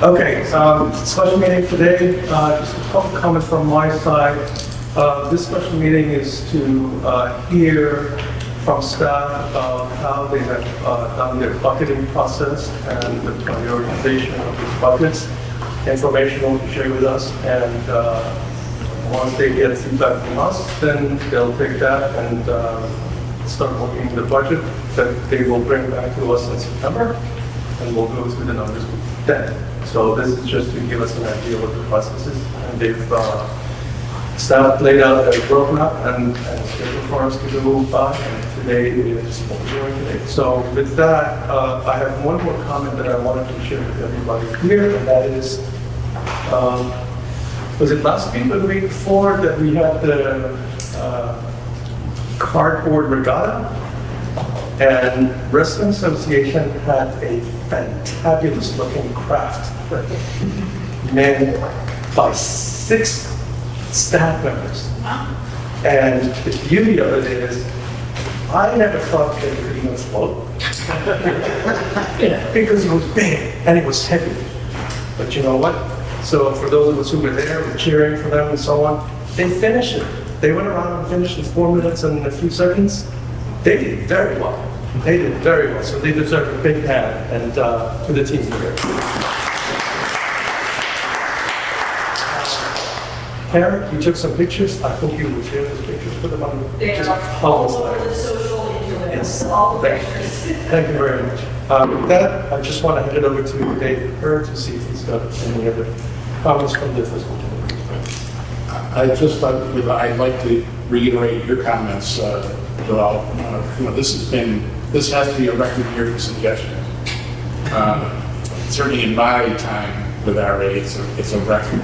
Okay, special meeting today, just a couple comments from my side. This special meeting is to hear from staff about how they have done their bucketing process and the prioritization of these buckets. Information to share with us, and once they get feedback from us, then they'll take that and start working the budget that they will bring back to us in September, and we'll go through the numbers then. So this is just to give us an idea what the process is, and they've staff laid out their roadmap and schedule for us to go by, and today is what we're doing today. So with that, I have one more comment that I wanted to share with everybody here, and that is, was it last week or the week before that we had the cardboard regatta? And Reston Association had a fantabulous looking craft made by 6 staff members. And the beauty of it is, I never thought that it could even float. Because it was big and it was heavy. But you know what? So for those of us who were there, we're cheering for them and so on, they finished it. They went around and finished in 4 minutes and a few seconds. They did very well. They did very well. So they deserve a big hand, and to the team here. Karen, you took some pictures. I hope you will share those pictures. Put them on They are all over the social internet. Yes. All the pictures. Thank you very much. With that, I just want to hand it over to David Kerr to see if he's got any other comments from the fiscal committee. I'd like to reiterate your comments, Joel. This has to be a record year for suggestions. Certainly in my time with RA, it's a record.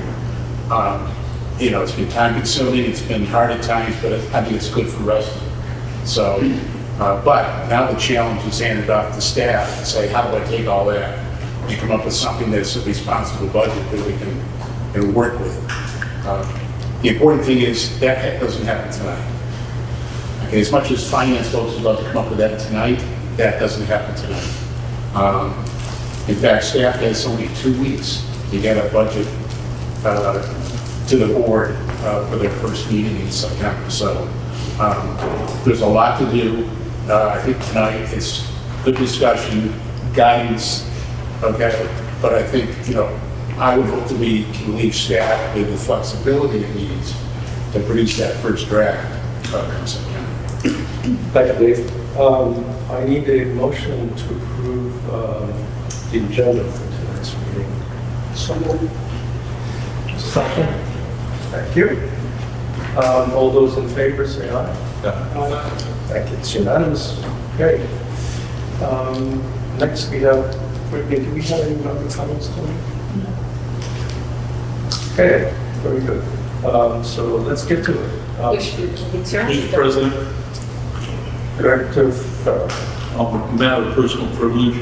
It's been time consuming, it's been hard at times, but I think it's good for us. So, but now the challenge is handed off to staff to say, how do I take all that and come up with something that's a responsible budget that we can work with. The important thing is that doesn't happen tonight. Okay, as much as finance folks would love to come up with that tonight, that doesn't happen tonight. In fact, staff has only 2 weeks to get a budget to the board for their first meeting in September. So there's a lot to do. I think tonight it's good discussion, guidance, okay? But I think, I would hope we can leave staff with the flexibility it needs to produce that first draft come September. Thank you, Dave. I need a motion to approve the agenda for tonight's meeting. Second. Thank you. All those in favor say aye. Aye. Thank you. It's unanimous. Okay. Next we have, do we have any other comments tonight? Okay, very good. So let's get to it. Mr. President, Director, a matter of personal privilege,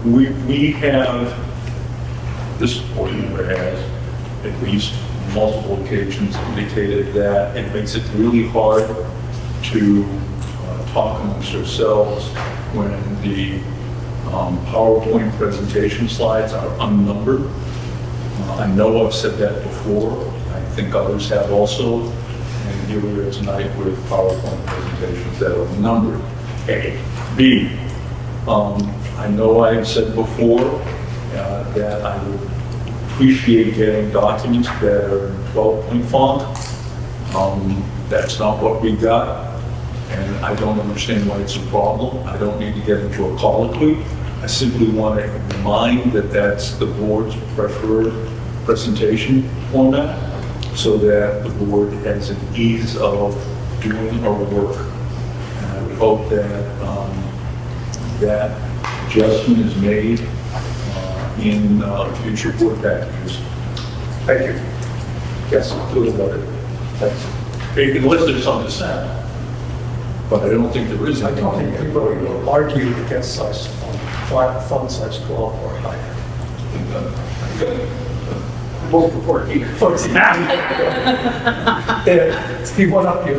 we have, this board member has, at least multiple occasions indicated that it makes it really hard to talk amongst ourselves when the PowerPoint presentation slides are unnumbered. I know I've said that before. I think others have also. And here we are tonight with PowerPoint presentations that are numbered. A. B. I know I have said before that I would appreciate getting documents that are in 12-point font. That's not what we got. And I don't understand why it's a problem. I don't need to get into a colloquy. I simply want to remind that that's the board's preferred presentation format so that the board has an ease of doing our work. And I would hope that that adjustment is made in future board packages. thank you. Yes, please vote it. Thanks. Unless there's something to say. But I don't think there is. I don't think anybody will argue against size font size 12 or higher. Vote for 14. 14. He went up you.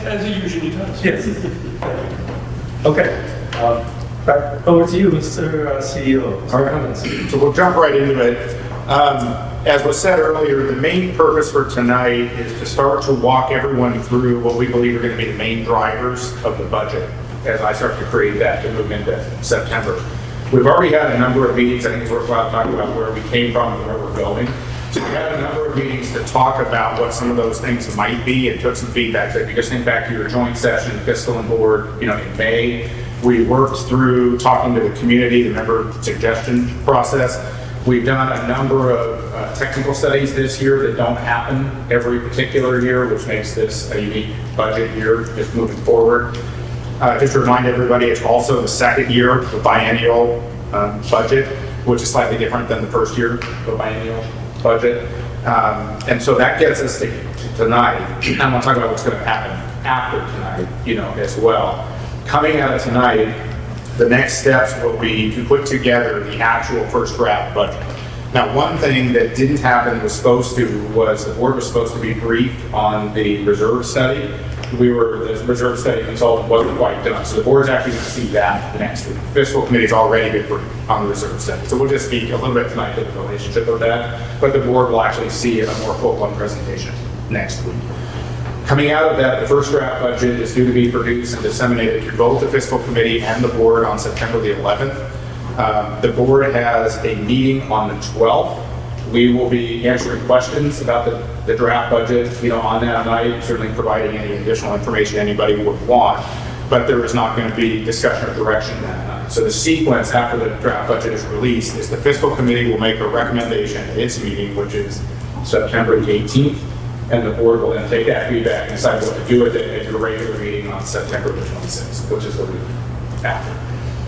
As he usually does. Yes. Okay. Back over to you, Mr. CEO. Mr. All right. Cummins. So we'll jump right into it. As was said earlier, the main purpose for tonight is to start to walk everyone through what we believe are going to be the main drivers of the budget as I start to create that to move into September. We've already had a number of meetings. I think it's worthwhile talking about where we came from and where we're going. So we had a number of meetings to talk about what some of those things might be and took some feedback. So if you just think back to your joint session, fiscal and board, in May, we worked through talking to the community, the member suggestion process. We've done a number of technical studies this year that don't happen every particular year, which makes this a unique budget year just moving forward. Just to remind everybody, it's also the second year of the biennial budget, which is slightly different than the first year of the biennial budget. And so that gets us to tonight. I want to talk about what's going to happen after tonight, as well. Coming out of tonight, the next steps will be to put together the actual first draft budget. Now, one thing that didn't happen was the board was supposed to be briefed on the reserve study. The reserve study consultant wasn't quite done, so the board's actually going to see that next week. Fiscal committee's already been briefed on the reserve study, so we'll just speak a little bit tonight to the relationship of that, but the board will actually see a more full-blown presentation next week. Coming out of that, the first draft budget is due to be produced and disseminated to both the fiscal committee and the board on September the 11th. The board has a meeting on the 12th. We will be answering questions about the draft budget, on that night, certainly providing any additional information anybody would want, but there is not going to be discussion or direction that night. So the sequence after the draft budget is released is the fiscal committee will make a recommendation at its meeting, which is September the 18th, and the board will then take that feedback and decide what to do with it at your regular meeting on September the 26th, which is the week after.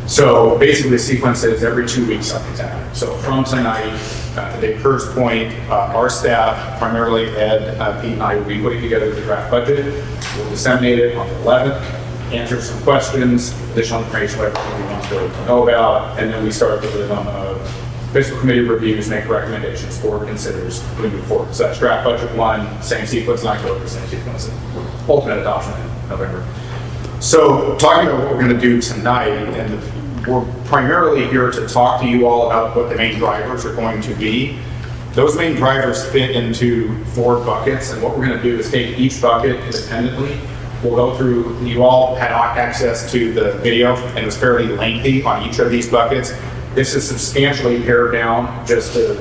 So basically the sequence is every 2 weeks something's happening. So from tonight, to Dave Kerr's point, our staff, primarily Ed, Pete, and I will be putting together the draft budget. We'll disseminate it on the 11th, answer some questions, additional information, whatever we want to know about, and then we start the rhythm of fiscal committee reviews, make recommendations, board considers moving forward. So that's draft budget 1, same sequence in October, same sequence in ultimate adoption in November. So talking about what we're going to do tonight, and we're primarily here to talk to you all about what the main drivers are going to be. Those main drivers fit into 4 buckets, and what we're going to do is take each bucket independently. We'll go through, you all had access to the video, and it was fairly lengthy on each of these buckets. This is substantially pared down just to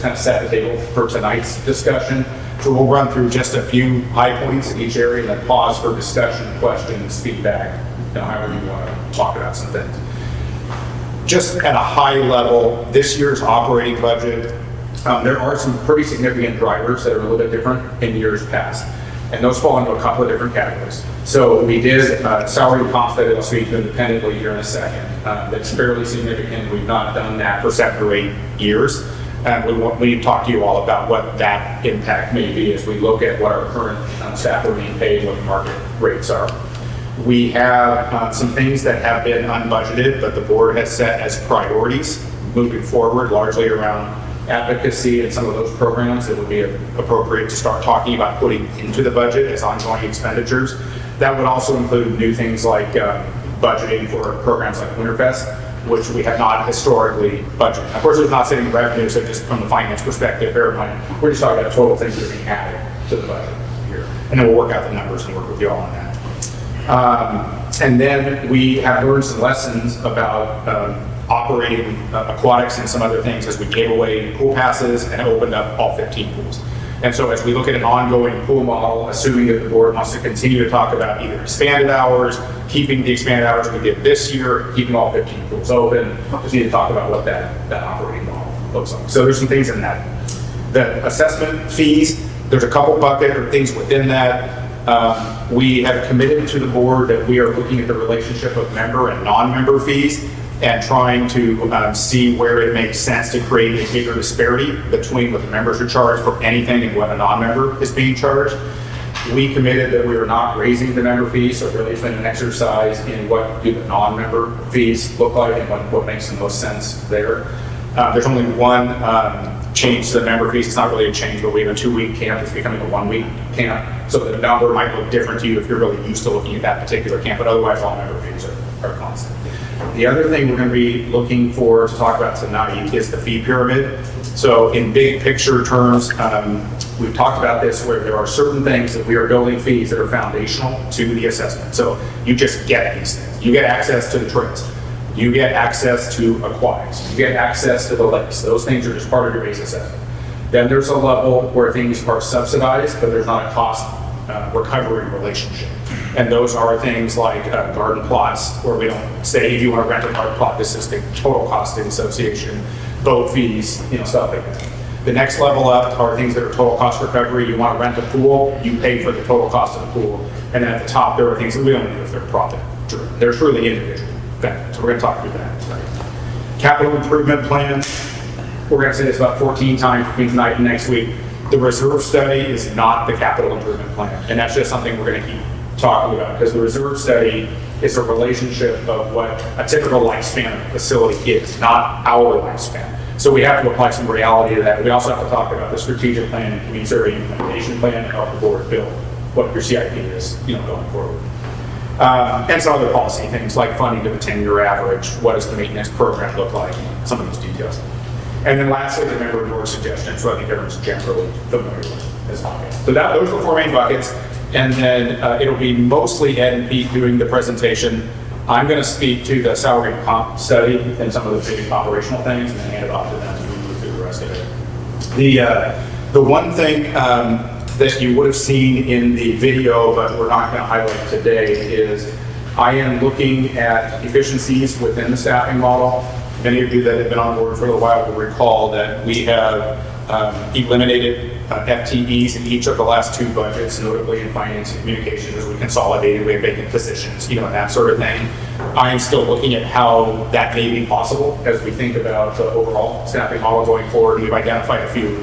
kind of set the table for tonight's discussion. So we'll run through just a few high points in each area and then pause for discussion, questions, feedback, however you want to talk about some things. Just at a high level, this year's operating budget, there are some pretty significant drivers that are a little bit different in years past. And those fall into a couple of different categories. So we did salary and comp that I'll speak to independently here in a second. That's fairly significant. We've not done that for 7 or 8 years. And we need to talk to you all about what that impact may be as we look at what our current staff are being paid, what the market rates are. We have some things that have been unbudgeted, but the board has set as priorities moving forward, largely around advocacy and some of those programs that would be appropriate to start talking about putting into the budget as ongoing expenditures. That would also include new things like budgeting for programs like Winterfest, which we have not historically budgeted. Of course, there's not sitting revenue, so just from the finance perspective, bear in mind, we're just talking about total things that are being added to the budget here. And then we'll work out the numbers and work with you all on that. And then we have learned some lessons about operating aquatics and some other things as we gave away pool passes and opened up all 15 pools. And so as we look at an ongoing pool model, assuming that the board wants to continue to talk about either expanded hours, keeping the expanded hours we did this year, keeping all 15 pools open, just need to talk about what that operating model looks like. So there's some things in that. The assessment fees, there's a couple bucket or things within that. We have committed to the board that we are looking at the relationship of member and non-member fees and trying to see where it makes sense to create a bigger disparity between what the members are charged for anything and what a non-member is being charged. We committed that we are not raising the member fees, so really it's been an exercise in what do the non-member fees look like and what makes the most sense there. There's only one change to the member fees. It's not really a change, but we have a 2-week camp. It's becoming a 1-week camp. So the number might look different to you if you're really used to looking at that particular camp, but otherwise all member fees are constant. The other thing we're going to be looking for to talk about tonight is the fee pyramid. So in big picture terms, we've talked about this where there are certain things that we are building fees that are foundational to the assessment. So you just get these things. You get access to the trails. You get access to aquatics. You get access to the lakes. Those things are just part of your base assessment. Then there's a level where things are subsidized, but there's not a cost recovery relationship. And those are things like garden plots, where we don't say if you want to rent a garden plot, this is the total cost of the association, boat fees, stuff like that. The next level up are things that are total cost recovery. You want to rent a pool, you pay for the total cost of the pool. And then at the top, there are things that we don't do if they're profit driven. They're truly individual benefits. So we're going to talk through that tonight. Capital improvement plan. We're going to say this about 14 times between tonight and next week. The reserve study is not the capital improvement plan. And that's just something we're going to keep talking about, because the reserve study is a relationship of what a typical lifespan of a facility is, not our lifespan. So we have to apply some reality to that. We also have to talk about the strategic plan and community survey implementation plan and help the board build what your CIP is, going forward. And some other policy things like funding to the 10-year average, what does the maintenance program look like, some of those details. And then lastly, the member board suggestions, so I think everyone's generally familiar with this topic. So those are the four main buckets. And then it'll be mostly Ed and Pete doing the presentation. I'm going to speak to the salary and comp study and some of the big operational things, and then hand it off to them as we move through the rest of it. The one thing that you would have seen in the video, but we're not going to highlight today, is I am looking at efficiencies within the staffing model. Many of you that have been on board for a little while will recall that we have eliminated FTEs in each of the last two budgets, notably in finance and communications, as we consolidated, we have vacant positions, and that sort of thing. I am still looking at how that may be possible as we think about the overall staffing model going forward. We've identified a few.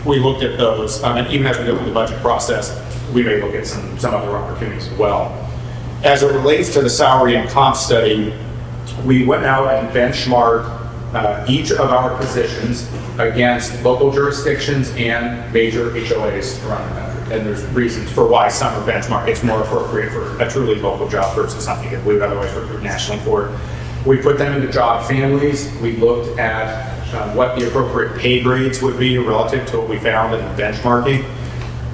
We looked at those, and even as we go through the budget process, we may look at some other opportunities as well. As it relates to the salary and comp study, we went out and benchmarked each of our positions against local jurisdictions and major HOAs around the country. And there's reasons for why some are benchmarked. It's more appropriate for a truly local job versus something that we would otherwise recruit nationally for. We put them into job families. We looked at what the appropriate pay grades would be relative to what we found in the benchmarking.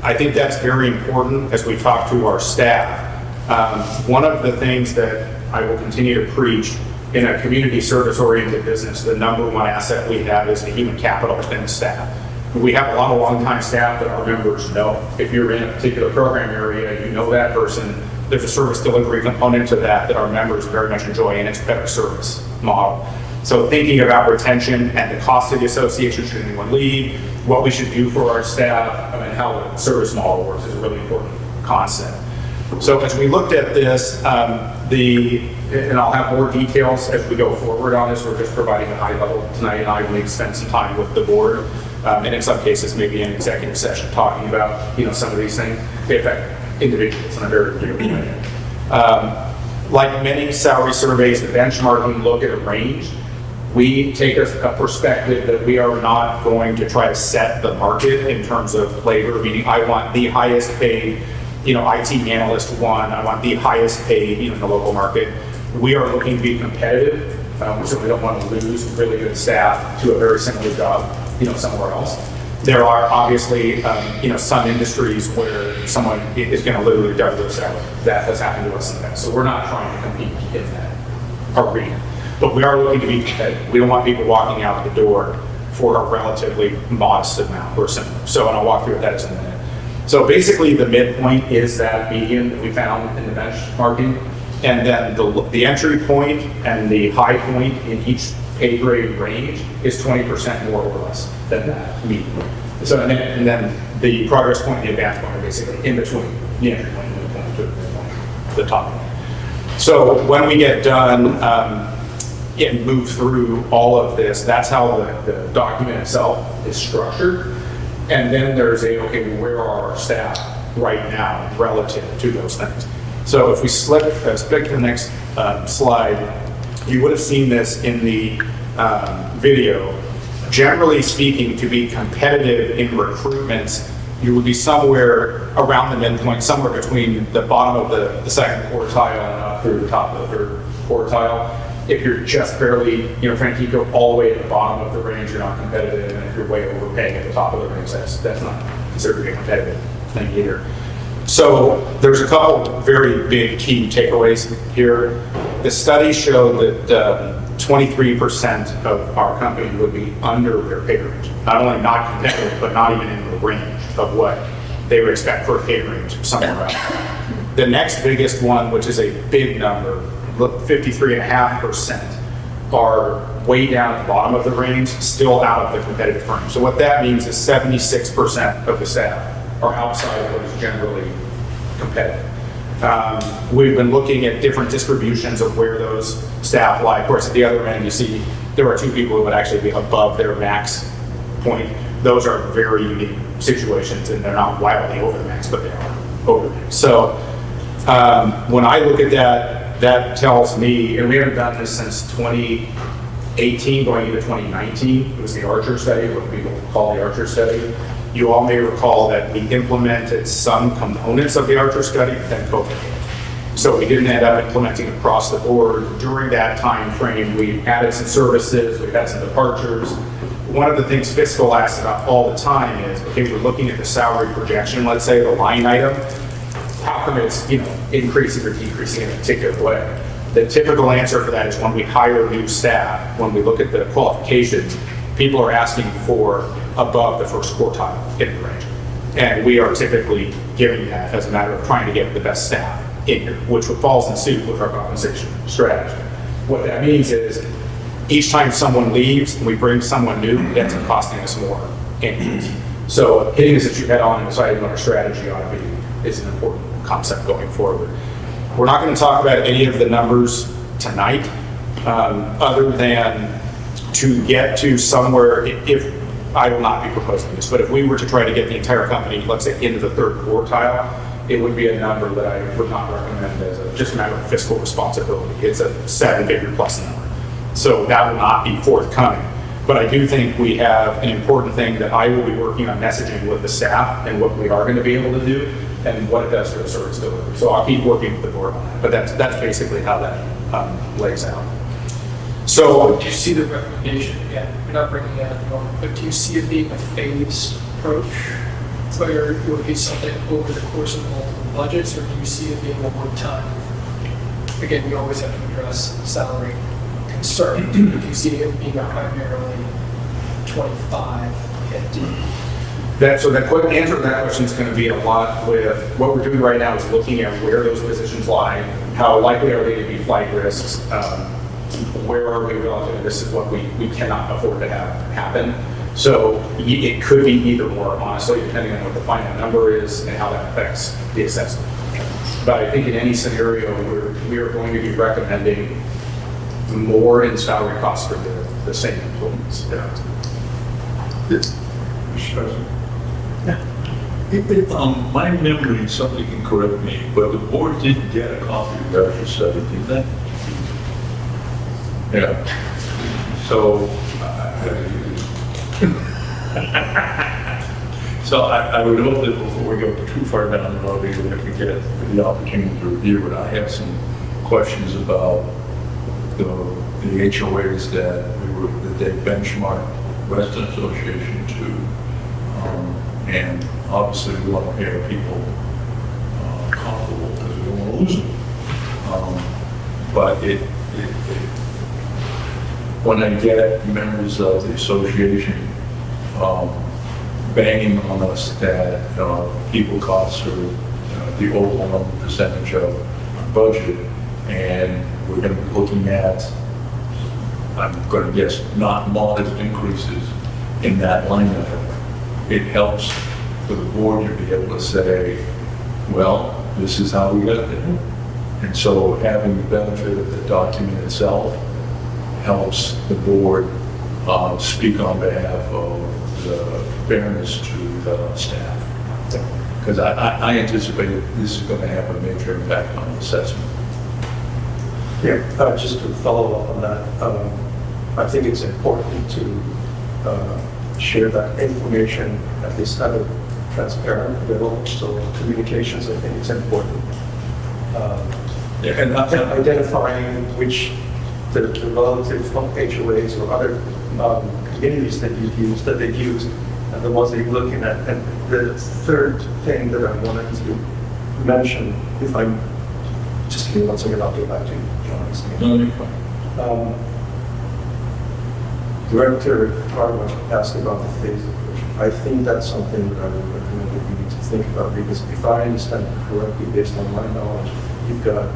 I think that's very important as we talk to our staff. One of the things that I will continue to preach in a community service-oriented business, the number one asset we have is the human capital within the staff. We have a lot of longtime staff that our members know. If you're in a particular program area, you know that person. There's a service delivery component to that our members very much enjoy, and it's a better service model. So thinking about retention and the cost of the association should anyone leave, what we should do for our staff, and how the service model works is a really important concept. So as we looked at this, and I'll have more details as we go forward on this. We're just providing a high level tonight, and I will spend some time with the board, and in some cases maybe an executive session talking about some of these things. They affect individuals in a very particular way. Like many salary surveys, the benchmarking look at a range. We take a perspective that we are not going to try to set the market in terms of labor, meaning I want the highest paid IT analyst one, I want the highest paid in the local market. We are looking to be competitive, so we don't want to lose really good staff to a very similar job, somewhere else. There are obviously, some industries where someone is going to literally double their salary. That has happened to us in the past. So we're not trying to compete in that arena, but we are looking to be competitive. We don't want people walking out the door for a relatively modest amount or similar. So, and I'll walk through that as a minute. So basically the midpoint is that median that we found in the benchmarking, and then the entry point and the high point in each pay grade range is 20% more or less than that median. So and then the progress point and the advanced point are basically in between the entry point and the midpoint to the top point. So when we get done and move through all of this, that's how the document itself is structured. And then there's where are our staff right now relative to those things? So if we skip to the next slide, you would have seen this in the video. Generally speaking, to be competitive in recruitments, you would be somewhere around the midpoint, somewhere between the bottom of the second quartile and up through the top of the third quartile. If you're just barely, trying to keep it all the way at the bottom of the range, you're not competitive. And if you're way overpaying at the top of the range, that's not considered a competitive thing either. So there's a couple very big key takeaways here. The study showed that 23% of our company would be under their pay range. Not only not competitive, but not even in the range of what they would expect for a pay range somewhere else. The next biggest one, which is a big number, 53.5%, are way down at the bottom of the range, still out of the competitive range. So what that means is 76% of the staff are outside of what is generally competitive. We've been looking at different distributions of where those staff lie. Of course, at the other end, you see there are two people who would actually be above their max point. Those are very unique situations, and they're not wildly over the max, but they are over the max. So when I look at that, that tells me, and we haven't done this since 2018, going into 2019, it was the Archer study, what people call the Archer study. You all may recall that we implemented some components of the Archer study, then COVID hit. So we didn't end up implementing across the board. During that time frame, we added some services, we've had some departures. One of the things fiscal asks about all the time is, okay, we're looking at the salary projection, let's say the line item, how come it's increasing or decreasing in a particular way? The typical answer for that is when we hire new staff, when we look at the qualifications, people are asking for above the first quartile in the range. And we are typically giving that as a matter of trying to get the best staff in here, which falls in suit with our compensation strategy. What that means is each time someone leaves and we bring someone new, that's costing us more increase. So hitting this issue head on and deciding what our strategy ought to be is an important concept going forward. We're not going to talk about any of the numbers tonight, other than to get to somewhere, if I will not be proposing this, but if we were to try to get the entire company, let's say, into the third quartile, it would be a number that I would not recommend as just a matter of fiscal responsibility. It's a 7-figure plus number. So that will not be forthcoming. But I do think we have an important thing that I will be working on messaging with the staff and what we are going to be able to do and what it does for the service delivery. So I'll keep working with the board on that. But that's basically how that lays out. So do you see the recommendation, again, you're not bringing it out at the moment, but do you see it being a phased approach? Where it would be something over the course of multiple budgets, or do you see it being a one-time? Again, we always have to address salary concerns. Do you see it being a primarily 25 hit? So the quick answer to that question is going to be a lot with what we're doing right now is looking at where those positions lie, how likely are they to be flight risks, where are we relative to this is what we cannot afford to have happen. So it could be either or, honestly, depending on what the final number is and how that affects the assessment. But I think in any scenario, we are going to be recommending more in salary costs for the same employees. My memory, somebody can correct me, but the board didn't get a copy of the Archer study, did they? Yeah. So, so I would hope that before we go too far down the road, even if we get the opportunity to review it, I have some questions about the HOAs that they benchmarked Reston Association to, and obviously we want to pay our people comparable because we don't want to lose them. But when I get members of the association banging on us that people costs are the overwhelming percentage of our budget, and we're going to be looking at, I'm going to guess, not modest increases in that line item. It helps for the board to be able to say, well, this is how we got there. And so having the benefit of the document itself helps the board speak on behalf of the fairness to the staff. Because I anticipate this is going to have a major impact on the assessment. Yeah, just to follow up on that, I think it's important to share that information, at least at a transparent, available, so communications, I think, is important. Yeah, and that's, Identifying which the relative HOAs or other communities that you've used, that they've used, and the ones that you're looking at. And the third thing that I wanted to mention, if I'm, just give me 1 second, I'll get back to you, John. no, you're fine. Director Harwood asked about the phase approach. I think that's something that I would recommend that we need to think about, because if I understand correctly, based on my knowledge, you've got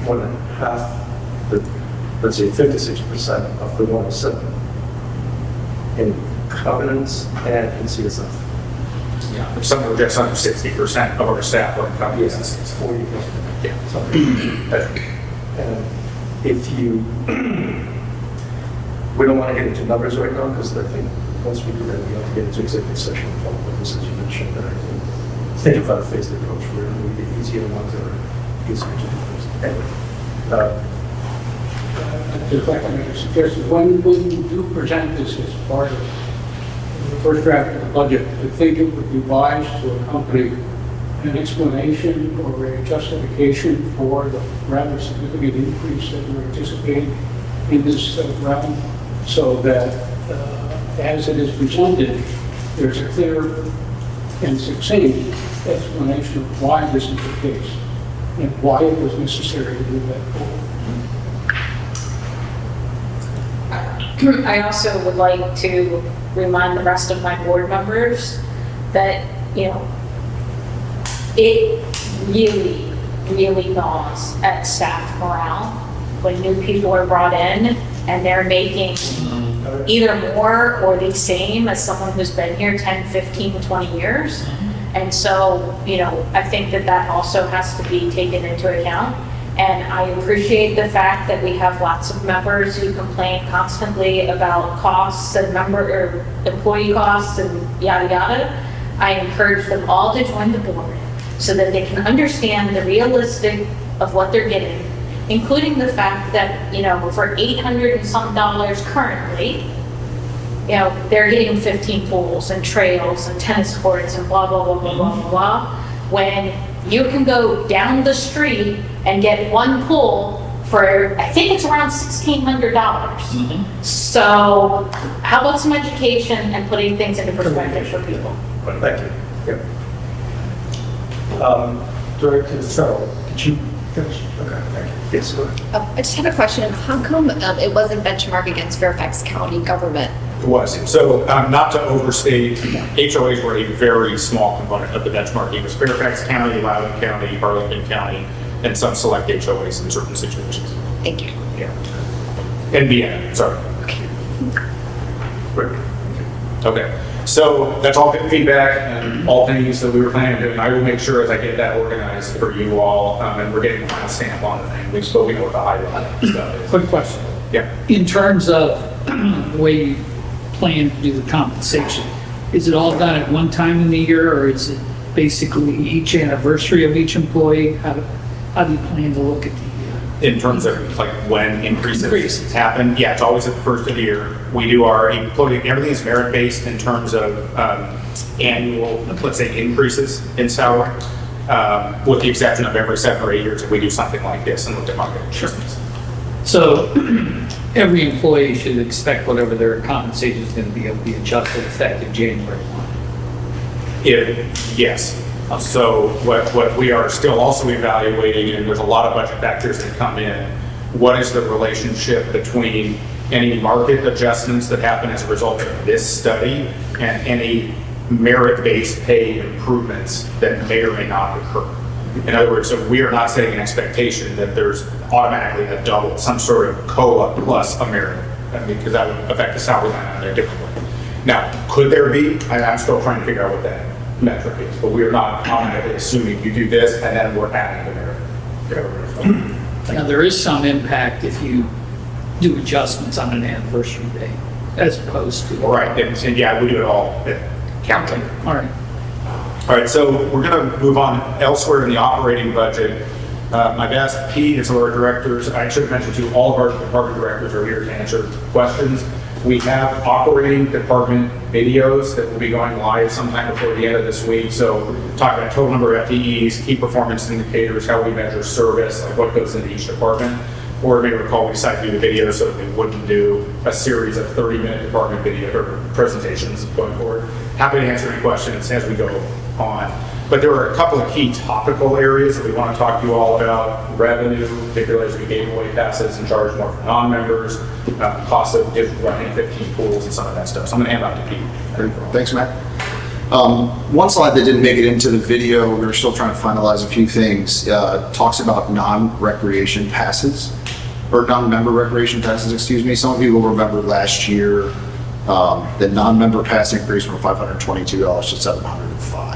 more than half, let's say 56% of the 107 in covenants and in CSF. Yeah, somewhere just under 60% of our staff are in companies. Yes, it's 40%. Yeah. Something. And if you, we don't want to get into numbers right now, because I think once we do that, we have to get into executive session and talk about this, as you mentioned, that I think about a phased approach, where we the easier ones that are easier to do first. Anyway, Just like I make a suggestion, when you do present this as part of the first draft of the budget, I think it would be wise to accompany an explanation or a justification for the rather significant increase that we're anticipating in this realm, so that as it is presented, there's a clear and succinct explanation of why this is the case and why it was necessary to move that forward. I also would like to remind the rest of my board members that, you know, it really, really gnaws at staff morale when new people are brought in and they're making either more or the same as someone who's been here 10, 15, 20 years. And so, you know, I think that that also has to be taken into account. And I appreciate the fact that we have lots of members who complain constantly about costs and employee costs and yada yada. I encourage them all to join the board so that they can understand the realistic of what they're getting, including the fact that, you know, for $800 and some currently, you know, they're getting 15 pools and trails and tennis courts and blah, blah, blah, blah, blah, blah, blah, when you can go down the street and get one pool for, I think it's around $1,600. So how about some education and putting things into perspective for people? thank you. Yep. Director Farrell, did you finish? Okay, thank you. Yes, go ahead. I just have a question. How come it wasn't benchmarked against Fairfax County government? It was. So not to overstate, HOAs were a very small component of the benchmarking. It was Fairfax County, Loudoun County, Arlington County, and some select HOAs in certain situations. Thank you. Yeah. And Vienna, sorry. Great. Okay. So that's all good feedback and all things that we were planning to do. And I will make sure as I get that organized for you all, and we're getting the final stamp on the thing. We've spoken with the highlight stuff is. Quick question. Yeah. In terms of the way you plan to do the compensation, is it all done at one time in the year, or is it basically each anniversary of each employee? How do you plan to look at the In terms of like when increases Increases. happen, yeah, it's always at the first of the year. We do our employee, everything is merit based in terms of annual, let's say, increases in salary, with the exception of every 7 or 8 years if we do something like this and look at market adjustments. So every employee should expect whatever their compensation is going to be able to be adjusted effective January 1. Yes. So what we are still also evaluating, and there's a lot of budget factors that come in, what is the relationship between any market adjustments that happen as a result of this study and any merit-based pay improvements that may or may not occur. In other words, so we are not setting an expectation that there's automatically a double, some sort of COLA plus a merit, because that would affect the salary line in a different way. Now, could there be? I'm still trying to figure out what that metric is, but we are not automatically assuming you do this and then we're adding the merit. Now, there is some impact if you do adjustments on an anniversary day, as opposed to. Right, and yeah, we do it all at counting. All right. All right, so we're going to move on elsewhere in the operating budget. I've asked Pete and some of our directors, I should have mentioned to you, all of our department directors are here to answer questions. We have operating department videos that will be going live sometime before the end of this week. So talk about total number of FTEs, key performance indicators, how we measure service, like what goes into each department. Or you may recall, we decided to do the video so that we wouldn't do a series of 30-minute department video or presentations going forward. Happy to answer any questions as we go on. But there are a couple of key topical areas that we want to talk to you all about. Revenue, particularly as we gave away passes and charge more for non-members, cost of running 15 pools and some of that stuff. So I'm going to hand off to Pete. Great. Thanks, Matt. One slide that didn't make it into the video, we were still trying to finalize a few things, talks about non-recreation passes, or non-member recreation passes, excuse me. Some of you will remember last year, the non-member pass increased from $522 to $705.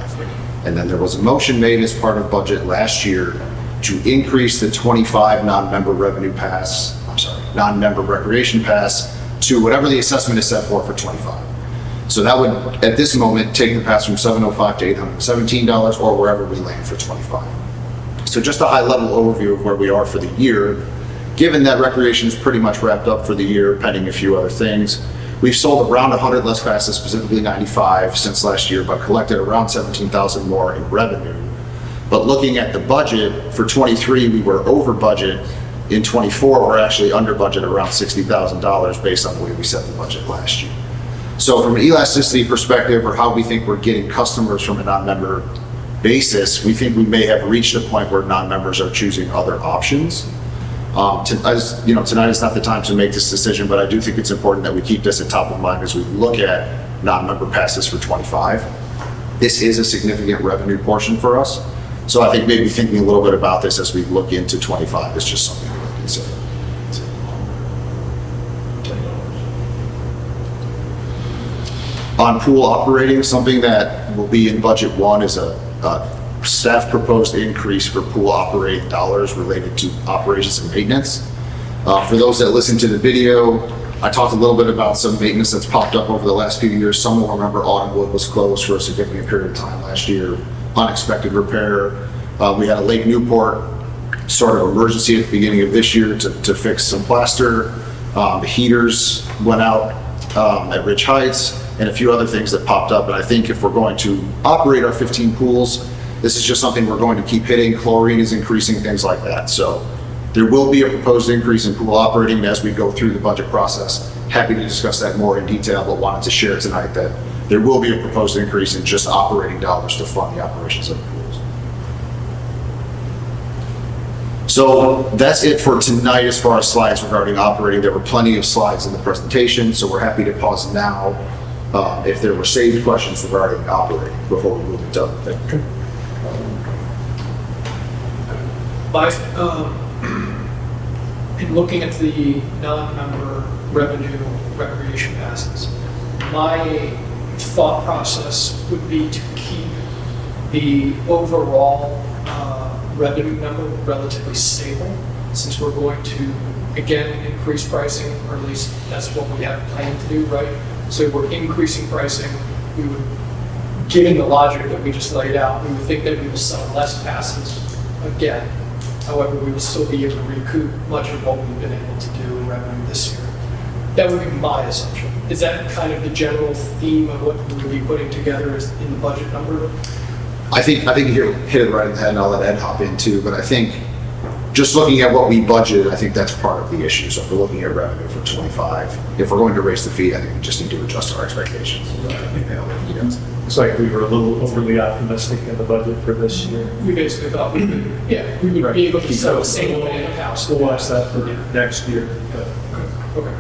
And then there was a motion made as part of budget last year to increase the 25 non-member non-member recreation pass to whatever the assessment is set for 25. So that would, at this moment, take the pass from $705 to $817 or wherever we land for 25. So just a high level overview of where we are for the year. Given that recreation is pretty much wrapped up for the year, pending a few other things, we've sold around 100 less passes, specifically 95 since last year, but collected around 17,000 more in revenue. But looking at the budget, for 23, we were over budget. In 24, we're actually under budget around $60,000 based on the way we set the budget last year. So from an elasticity perspective, or how we think we're getting customers from a non-member basis, we think we may have reached a point where non-members are choosing other options. As you know, tonight is not the time to make this decision, but I do think it's important that we keep this at top of mind as we look at non-member passes for 25. This is a significant revenue portion for us. So I think maybe thinking a little bit about this as we look into 25 is just something to consider. On pool operating, something that will be in budget one is a staff proposed increase for pool operating dollars related to operations and maintenance. For those that listen to the video, I talked a little bit about some maintenance that's popped up over the last few years. Some will remember Autumnwood was closed for a significant period of time last year. Unexpected repair. We had a Lake Newport sort of emergency at the beginning of this year to fix some plaster. The heaters went out at Ridge Heights and a few other things that popped up. And I think if we're going to operate our 15 pools, this is just something we're going to keep hitting. Chlorine is increasing, things like that. So there will be a proposed increase in pool operating as we go through the budget process. Happy to discuss that more in detail, but wanted to share tonight that there will be a proposed increase in just operating dollars to fund the operations of the pools. So that's it for tonight as far as slides regarding operating. There were plenty of slides in the presentation, so we're happy to pause now if there were saved questions regarding operating before we move into other things. In looking at the non-member revenue recreation passes, my thought process would be to keep the overall revenue number relatively stable, since we're going to, again, increase pricing, or at least that's what we have planned to do, right? So if we're increasing pricing, we would, given the logic that we just laid out, we would think that we will sell less passes again. However, we will still be able to recoup much of what we've been able to do in revenue this year. That would be my assumption. Is that kind of the general theme of what we'll be putting together in the budget number? I think you hit it right in the head, and I'll let Ed hop in too, but I think just looking at what we budgeted, I think that's part of the issue. So if we're looking at revenue for 25, if we're going to raise the fee, I think we just need to adjust our expectations. It's like we were a little overly optimistic in the budget for this year. We basically thought we would be able to sell the same way in the house. We'll watch that for next year. Okay.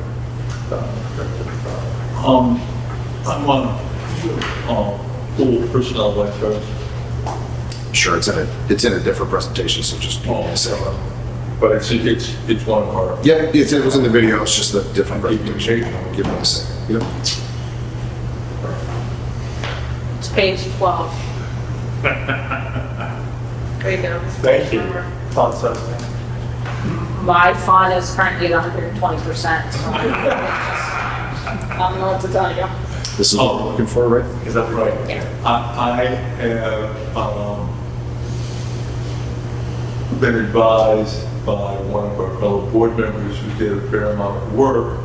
I'm on pool personnel welfare. Sure, it's in a different presentation, so just give me a second. But it's one of our. Yep, it was in the video. It's just a different presentation. Give me a second. Yep. It's page 12. There you go. Thank you. Font size. My font is currently at 120%. So I don't know what to tell you. This is what we're looking for, right? Is that right? Yeah. I have been advised by one of our fellow board members who did a fair amount of work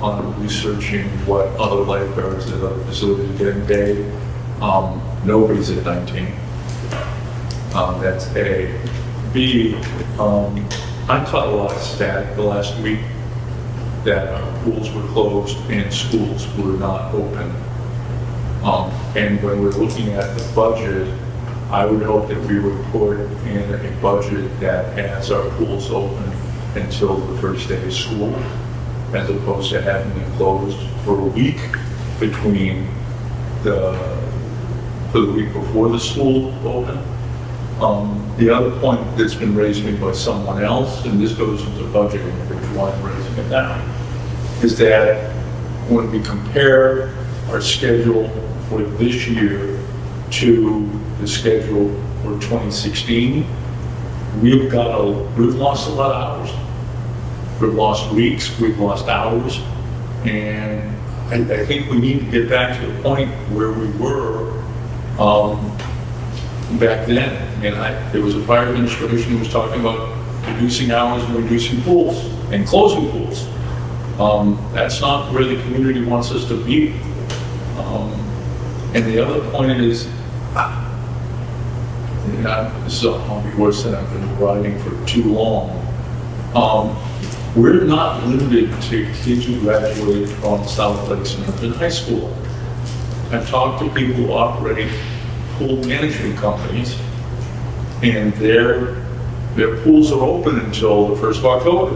on researching what other lifeguards at other facilities are getting paid. Nobody's at 19. That's A. B, I taught a lot of stat the last week that pools were closed and schools were not open. And when we're looking at the budget, I would hope that we would put in a budget that has our pools open until the first day of school, as opposed to having them closed for a week between for the week before the school open. The other point that's been raised to me by someone else, and this goes into budgeting, which is why I'm raising it now, is that when we compare our schedule for this year to the schedule for 2016, we've lost a lot of hours. We've lost weeks, we've lost hours, and I think we need to get back to the point where we were back then. And there was a prior administration who was talking about reducing hours and reducing pools and closing pools. That's not where the community wants us to be. And the other point is, this will be worse than I've been riding for too long. We're not limited to kids who graduated from South Lakes and Upton High School. I've talked to people who operate pool management companies, and their pools are open until the 1st of October.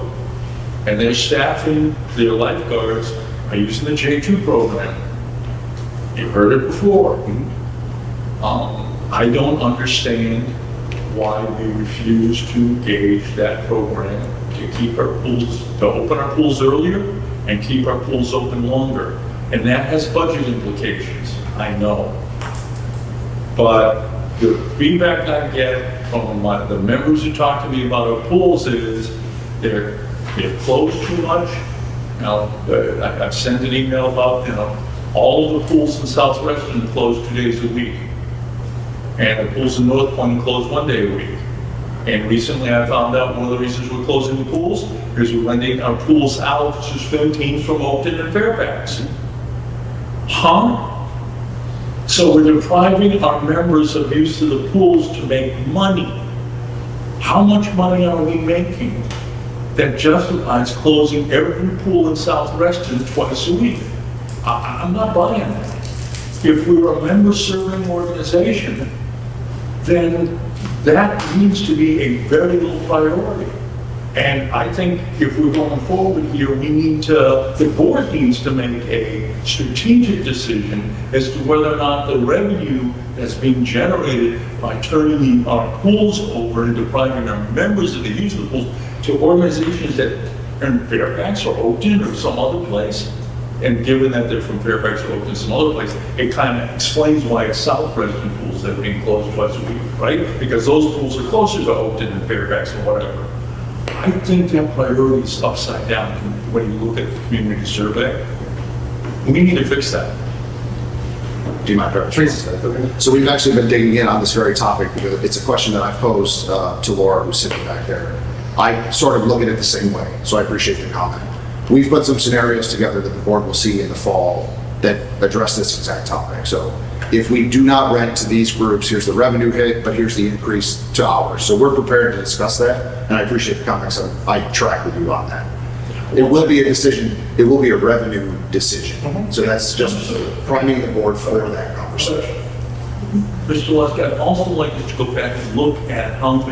And their staffing, their lifeguards are using the J2 program. You've heard it before. I don't understand why we refuse to engage that program to keep our pools, to open our pools earlier and keep our pools open longer. And that has budget implications, I know. But the feedback I get from the members who talk to me about our pools is they're closed too much. Now, I've sent an email about, all of the pools in South Reston are closed 2 days a week. And the pools in North Point are closed 1 day a week. And recently I found out one of the reasons we're closing the pools is we're renting our pools out to swim teams from Oakton and Fairfax. So we're depriving our members of use of the pools to make money. How much money are we making that justifies closing every pool in South Reston twice a week? I'm not buying that. If we were a member-serving organization, then that needs to be a very low priority. And I think if we're going forward here, the board needs to make a strategic decision as to whether or not the revenue that's being generated by turning our pools over and depriving our members of the use of the pools to organizations that are in Fairfax or Oakton or some other place. And given that they're from Fairfax or Oakton, some other place, it kind of explains why it's South Reston pools that are being closed twice a week, right? Because those pools are closer to Oakton and Fairfax or whatever. I think that priority is upside down when you look at the community survey. We need to fix that. Do you mind, Trevor? So we've actually been digging in on this very topic because it's a question that I've posed to Laura, who's sitting back there. I sort of look at it the same way, so I appreciate the comment. We've put some scenarios together that the board will see in the fall that address this exact topic. So if we do not rent to these groups, here's the revenue hit, but here's the increase to hours. So we're prepared to discuss that, and I appreciate the comments. I track with you on that. It will be a decision, it will be a revenue decision. So that's just priming the board for that conversation. Mr. Lusk, I'd also like to go back and look at what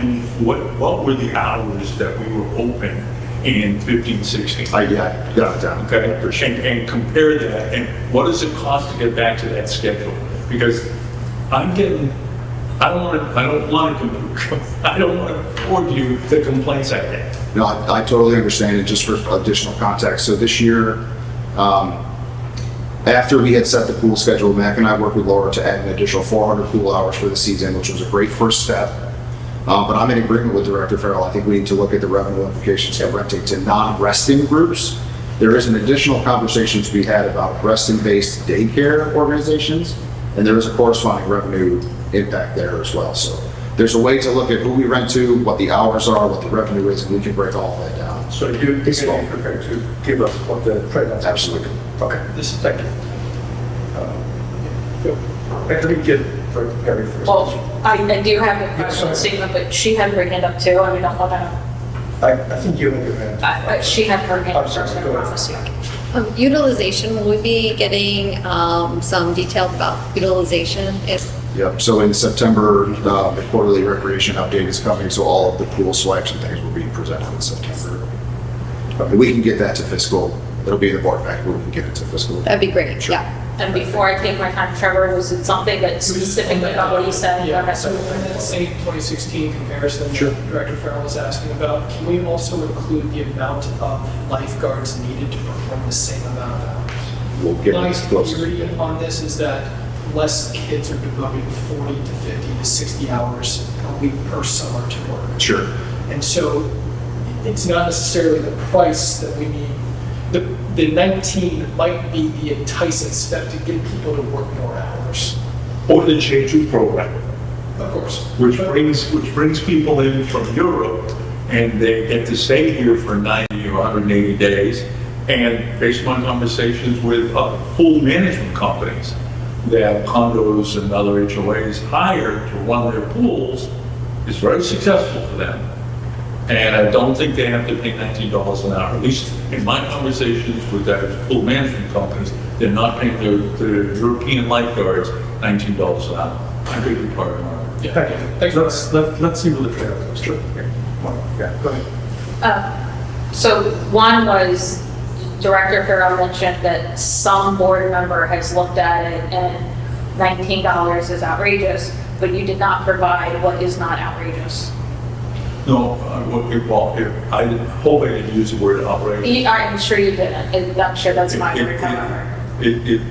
were the hours that we were open in 15, 16. Yeah, got it down. Okay, and compare that, and what does it cost to get back to that schedule? Because I don't want to forward you the complaints I get. No, I totally understand it. Just for additional context, so this year, after we had set the pool schedule, Mac and I worked with Laura to add an additional 400 pool hours for the season, which was a great first step. But I'm in agreement with Director Farrell. I think we need to look at the revenue implications of renting to non-Reston groups. There is an additional conversation to be had about Reston-based daycare organizations, and there is a corresponding revenue impact there as well. So there's a way to look at who we rent to, what the hours are, what the revenue is, and we can break all of that down. So you're prepared to give us what the trade-offs are? Absolutely. Okay, thank you. Let me get Perry first. Well, I do have a question, sorry. Stephen, but she had her hand up too, and we don't want to, I think you have your hand. she had her hand up I'm sorry, first, go I ahead. promise you. Utilization, will we be getting some details about utilization? Yep, so in September, the quarterly recreation update is coming, so all of the pool swipes and things will be presented in September. We can get that to fiscal, it'll be in the board pack, but we can get it to fiscal. That'd be great, Sure. yeah. And before I take my time, Trevor, was it something that specifically about what he said? Yeah, so in that same 2016 comparison that Director Farrell was asking about, can we also include the amount of lifeguards needed to perform the same amount of hours? We'll get My it close. theory on this is that less kids are devoting 40 to 50 to 60 hours a week per summer to work. Sure. And so it's not necessarily the price that we need. The 19 might be the enticing step to get people to work more hours, Or the J2 program, of course. which brings people in from Europe, and they get to stay here for 90 or 180 days. And based on conversations with pool management companies, that condos and other HOAs hire to run their pools is very successful for them. And I don't think they have to pay $19 an hour. At least in my conversations with that pool management companies, they're not paying their European lifeguards $19 an hour. I beg your pardon. Yeah. Thank you. Thanks. Let's see what the trade-off is. Sure. Yeah, go ahead. So one was Director Farrell mentioned that some board member has looked at it and $19 is outrageous, but you did not provide what is not outrageous. No, I hope I didn't use the word outrageous. I'm sure you didn't, and I'm sure that's my word, however.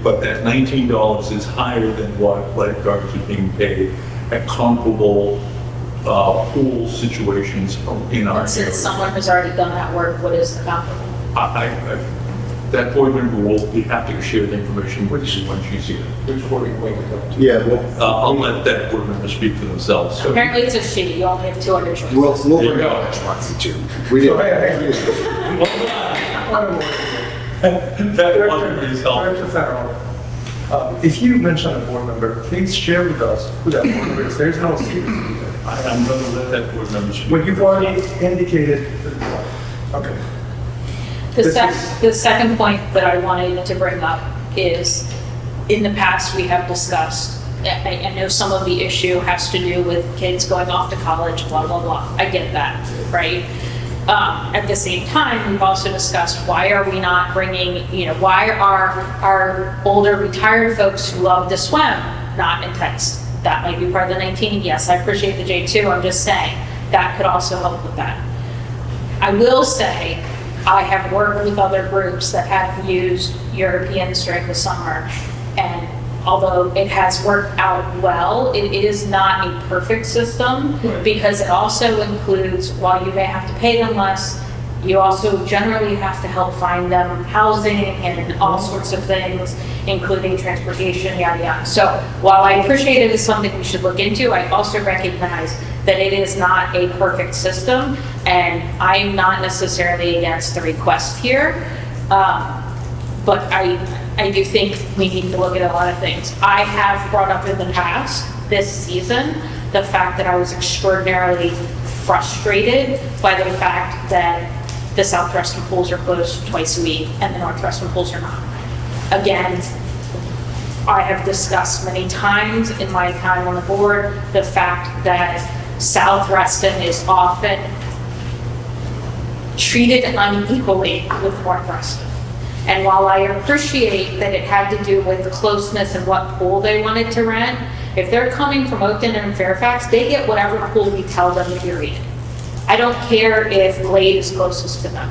But that $19 is higher than what lifeguards are being paid at comparable pool situations in our And since area. someone has already done that work, what is the comparable? That board member will be happy to share the information with you when she's here. Which board are you waiting for? Yeah, well, I'll let that board member speak for themselves. So Apparently it's a she, you only have 200 choices. we'll There you bring go. it next month too. We did. that one is helpful. Director Farrell, if you mention a board member, please share with us who that board member is. There's no secret. I'm going to let that board member speak. Well, you've already indicated. Okay. The second point that I wanted to bring up is, in the past, we have discussed, I know some of the issue has to do with kids going off to college, blah, blah, blah. I get that, right? At the same time, we've also discussed why are we not bringing, why are our older retired folks who love to swim not enticed? That might be part of the 19. Yes, I appreciate the J2. I'm just saying that could also help with that. I will say, I have worked with other groups that have used Europeans during the summer, and although it has worked out well, it is not a perfect system because it also includes, while you may have to pay them less, you also generally have to help find them housing and all sorts of things, including transportation, yada, yada. So while I appreciate it is something we should look into, I also recognize that it is not a perfect system, and I'm not necessarily against the request here, but I do think we need to look at a lot of things. I have brought up in the past, this season, the fact that I was extraordinarily frustrated by the fact that the South Reston pools are closed twice a week and the North Reston pools are not. Again, I have discussed many times in my time on the board the fact that South Reston is often treated unequally with North Reston. And while I appreciate that it had to do with the closeness and what pool they wanted to rent, if they're coming from Oakton and Fairfax, they get whatever pool we tell them, period. I don't care if Glade is closest to them.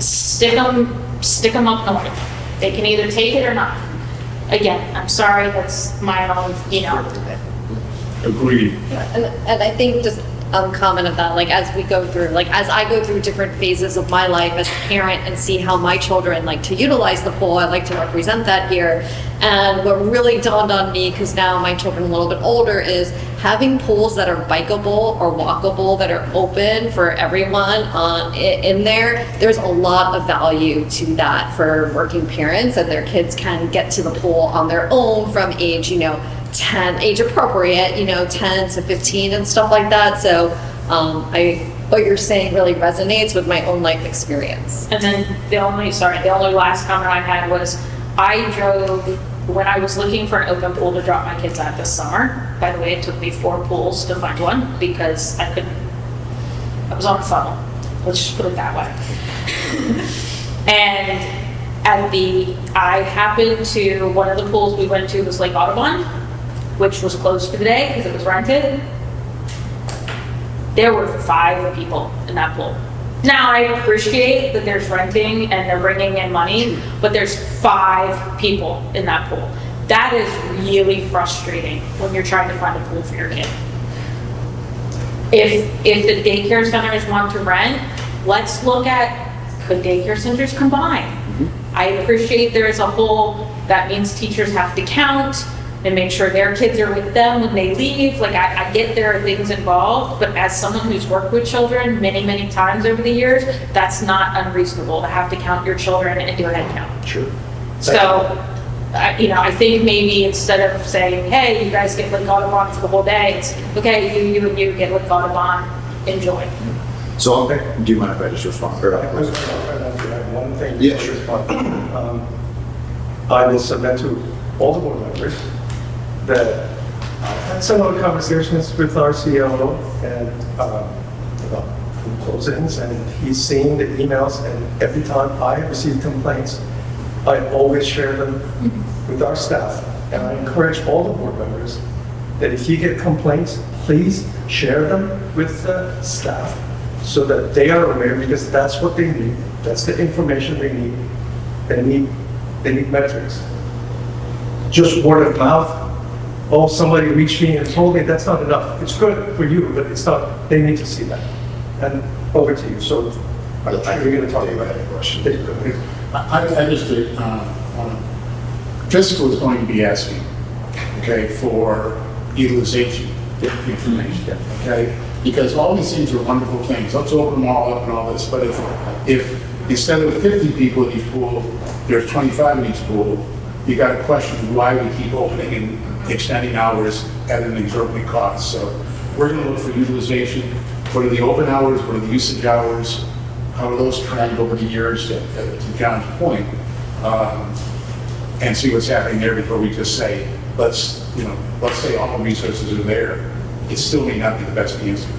Stick them up north. They can either take it or not. Again, I'm sorry, that's my own, Agreed. And I think just comment of that, like as we go through, like as I go through different phases of my life as a parent and see how my children like to utilize the pool, I like to represent that here. And what really dawned on me, because now my children are a little bit older, is having pools that are bikeable or walkable that are open for everyone in there. There's a lot of value to that for working parents, and their kids can get to the pool on their own from age, 10, age appropriate, 10 to 15 and stuff like that. So what you're saying really resonates with my own life experience. And then the only last comment I had was, I drove, when I was looking for an open pool to drop my kids at this summer. By the way, it took me 4 pools to find one because I was on a funnel. Let's just put it that way. And I happened to, one of the pools we went to was Lake Audubon, which was closed for the day because it was rented. There were 5 people in that pool. Now, I appreciate that there's renting and they're bringing in money, but there's 5 people in that pool. That is really frustrating when you're trying to find a pool for your kid. If the daycare centers want to rent, let's look at, could daycare centers combine? I appreciate there's a whole, that means teachers have to count and make sure their kids are with them when they leave. Like, I get there are things involved, but as someone who's worked with children many, many times over the years, that's not unreasonable to have to count your children and do a head count. Sure. So, I think maybe instead of saying, hey, you guys get Lake Audubon for the whole day, it's, okay, you and you get Lake Audubon, enjoy. So, do you mind if I just respond? Or I was going to add one thing. Yeah, sure. I will submit to all the board members that I've had some other conversations with our CLO and about food closings, and he's seeing the emails, and every time I receive complaints, I always share them with our staff. And I encourage all the board members that if you get complaints, please share them with the staff so that they are aware, because that's what they need. That's the information they need. They need metrics. Just word of mouth. Oh, somebody reached me and told me, that's not enough. It's good for you, but it's not. They need to see that. And over to you. So I'm sure you're going to talk about that question. I just, Fiscal is going to be asking, okay, for utilization information, okay? Because all these things are wonderful things. Let's open them all up and all this, but if instead of 50 people in each pool, there's 25 in each pool, you got to question why we keep opening and extending hours at an exorbitant cost. So we're going to look for utilization. What are the open hours? What are the usage hours? How are those trended over the years, to John's point, and see what's happening there before we just say, let's say all the resources are there. It still may not be the best answer.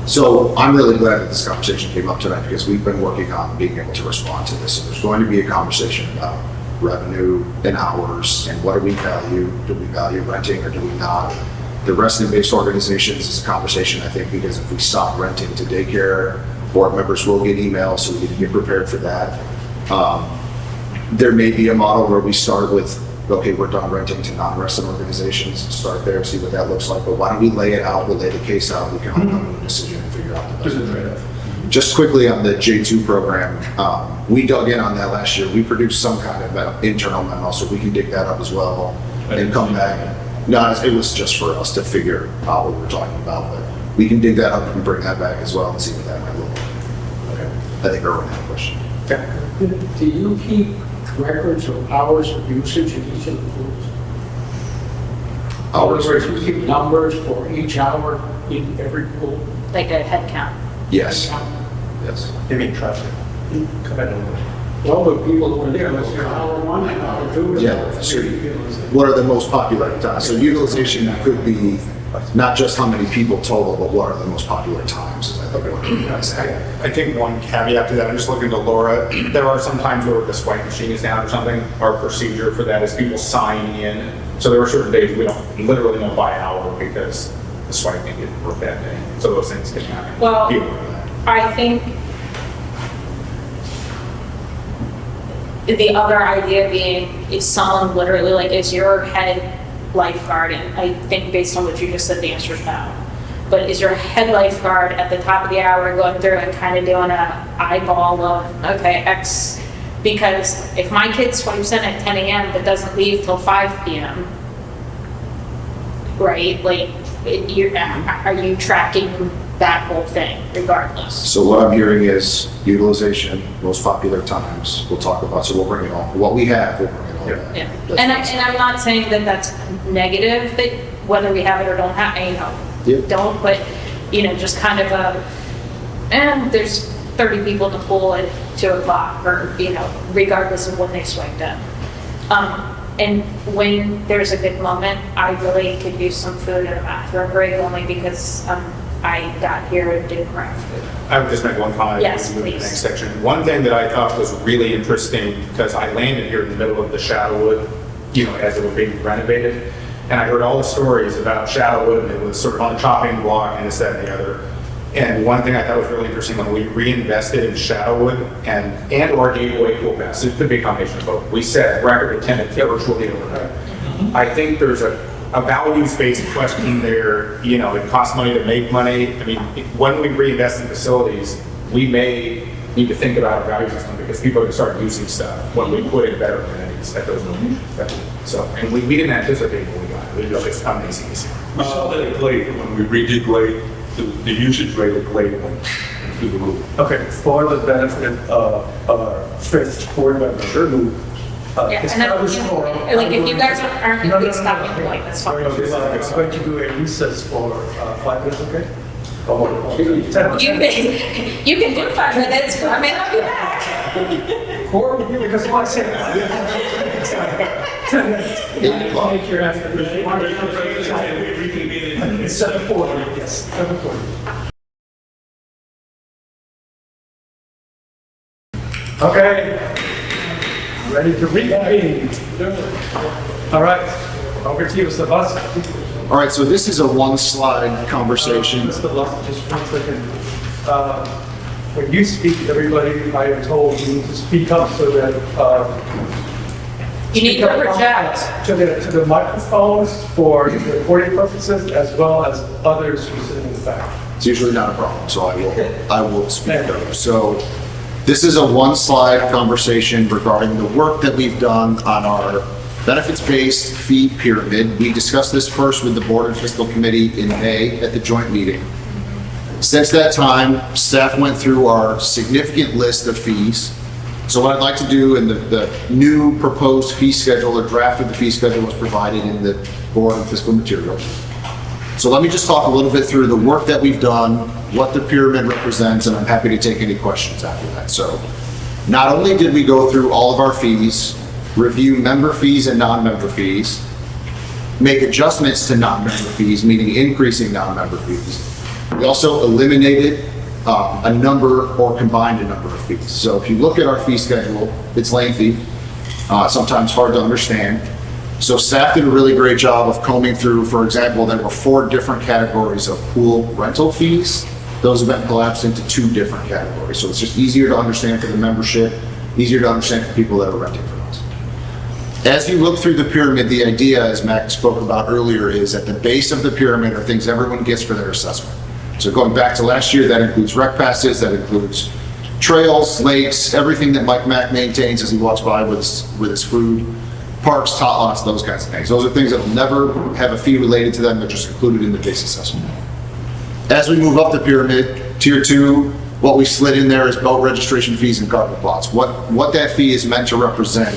So I'm really glad that this conversation came up tonight, because we've been working on being able to respond to this. So there's going to be a conversation about revenue and hours and what do we value? Do we value renting or do we not? The Reston-based organizations is a conversation, I think, because if we stop renting to daycare, board members will get emails, so we need to get prepared for that. There may be a model where we start with, okay, we're done renting to non-Reston organizations, start there, see what that looks like, but why don't we lay it out, we'll lay the case out, we can all come to a decision and figure out the best trade-off. Just quickly on the J2 program, we dug in on that last year. We produced some kind of internal memo, so we can dig that up as well and come back. No, it was just for us to figure out what we were talking about, but we can dig that up and bring that back as well and see what that might look like. Okay. I think Erwin had a question. Okay. Do you keep records of hours of usage in each of the pools? In Hours? other words, you keep numbers for each hour in every pool? Like a head count. Yes. Yes. You mean traffic? Come in over. Well, the people who are there, let's say hour 1 and hour 2. Yeah, sure. What are the most popular times? So utilization could be not just how many people total, but what are the most popular times? I think what you guys say. I think one caveat to that, I'm just looking to Laura, there are some times where the swipe machine is down or something. Our procedure for that is people sign in. So there are certain days we don't literally know by hour because the swipe can get worked that day. So those things can happen. Well, Be aware of that. I think the other idea being, is someone literally like, is your head lifeguard? And I think based on what you just said, the answer is no. but is your head lifeguard at the top of the hour going through and kind of doing a eyeball of, okay, X, because if my kid's 20% at 10 a.m. but doesn't leave till 5 p.m., right, like, are you tracking that whole thing regardless? So what I'm hearing is utilization, most popular times, we'll talk about, so we'll bring it all. What we have, we'll bring it all back. Yeah, That's and what's- I'm not saying that that's negative, that whether we have it or don't have, Yeah. don't, but, just kind of there's 30 people in the pool at 2 o'clock, or, regardless of when they swiped in. And when there's a good moment, I really could use some food and a bathroom break, only because I got here and didn't grab food. I would just make one comment. Yes, before we move to the please. next section. One thing that I thought was really interesting, because I landed here in the middle of the Shadowwood, as it was being renovated, and I heard all the stories about Shadowwood, and it was sort of on the chopping block and this, that, and the other. And one thing I thought was really interesting, when we reinvested in Shadowwood and or Gateway Pool Pass, it could be a combination of both. We said record attendance virtually overnight. I think there's a values-based question there. It costs money to make money. I mean, when we reinvest in facilities, we may need to think about our value system, because people are going to start using stuff when we put in better amenities at those locations. So, and we didn't anticipate what we got. It was just amazing to see. We saw that at Glade, when we redid Glade, the usage rate at Glade went through the roof. Okay, for the benefit of our fifth board member. Sure. Yeah, and then, like, if you guys aren't going to be stopping, like, that's fine. I'm going to do a recess for 5 minutes, okay? Or 10 You can do 5 minutes, but I may not be back. Or, because I said 10 minutes. 8 o'clock. Take your after. It's 7:40, yes, 7:40. Okay, ready to reconvene. All right, over to you, Mr. Busk. All right, so this is a one-slide conversation. Mr. Busk, just 1 second. When you speak, everybody, I am told, you need to speak up so that You need to project. to the microphones for recording purposes, as well as others who sit in the back. It's usually not a problem, so I will speak up. So this is a one-slide conversation regarding the work that we've done on our benefits-based fee pyramid. We discussed this first with the Board and Fiscal Committee in May at the joint meeting. Since that time, staff went through our significant list of fees. So what I'd like to do, and the new proposed fee schedule or draft of the fee schedule was provided in the Board and Fiscal material. So let me just talk a little bit through the work that we've done, what the pyramid represents, and I'm happy to take any questions after that. So not only did we go through all of our fees, review member fees and non-member fees, make adjustments to non-member fees, meaning increasing non-member fees. We also eliminated a number or combined a number of fees. So if you look at our fee schedule, it's lengthy, sometimes hard to understand. So staff did a really great job of combing through. For example, there were 4 different categories of pool rental fees. Those have been collapsed into 2 different categories. So it's just easier to understand for the membership, easier to understand for people that are renting from us. As you look through the pyramid, the idea, as Mac spoke about earlier, is at the base of the pyramid are things everyone gets for their assessment. So going back to last year, that includes rec passes, that includes trails, lakes, everything that Mike Mack maintains as he walks by with his food, parks, tot lots, those kinds of things. Those are things that will never have a fee related to them. They're just included in the base assessment. As we move up the pyramid, tier 2, what we slid in there is boat registration fees and garden plots. What that fee is meant to represent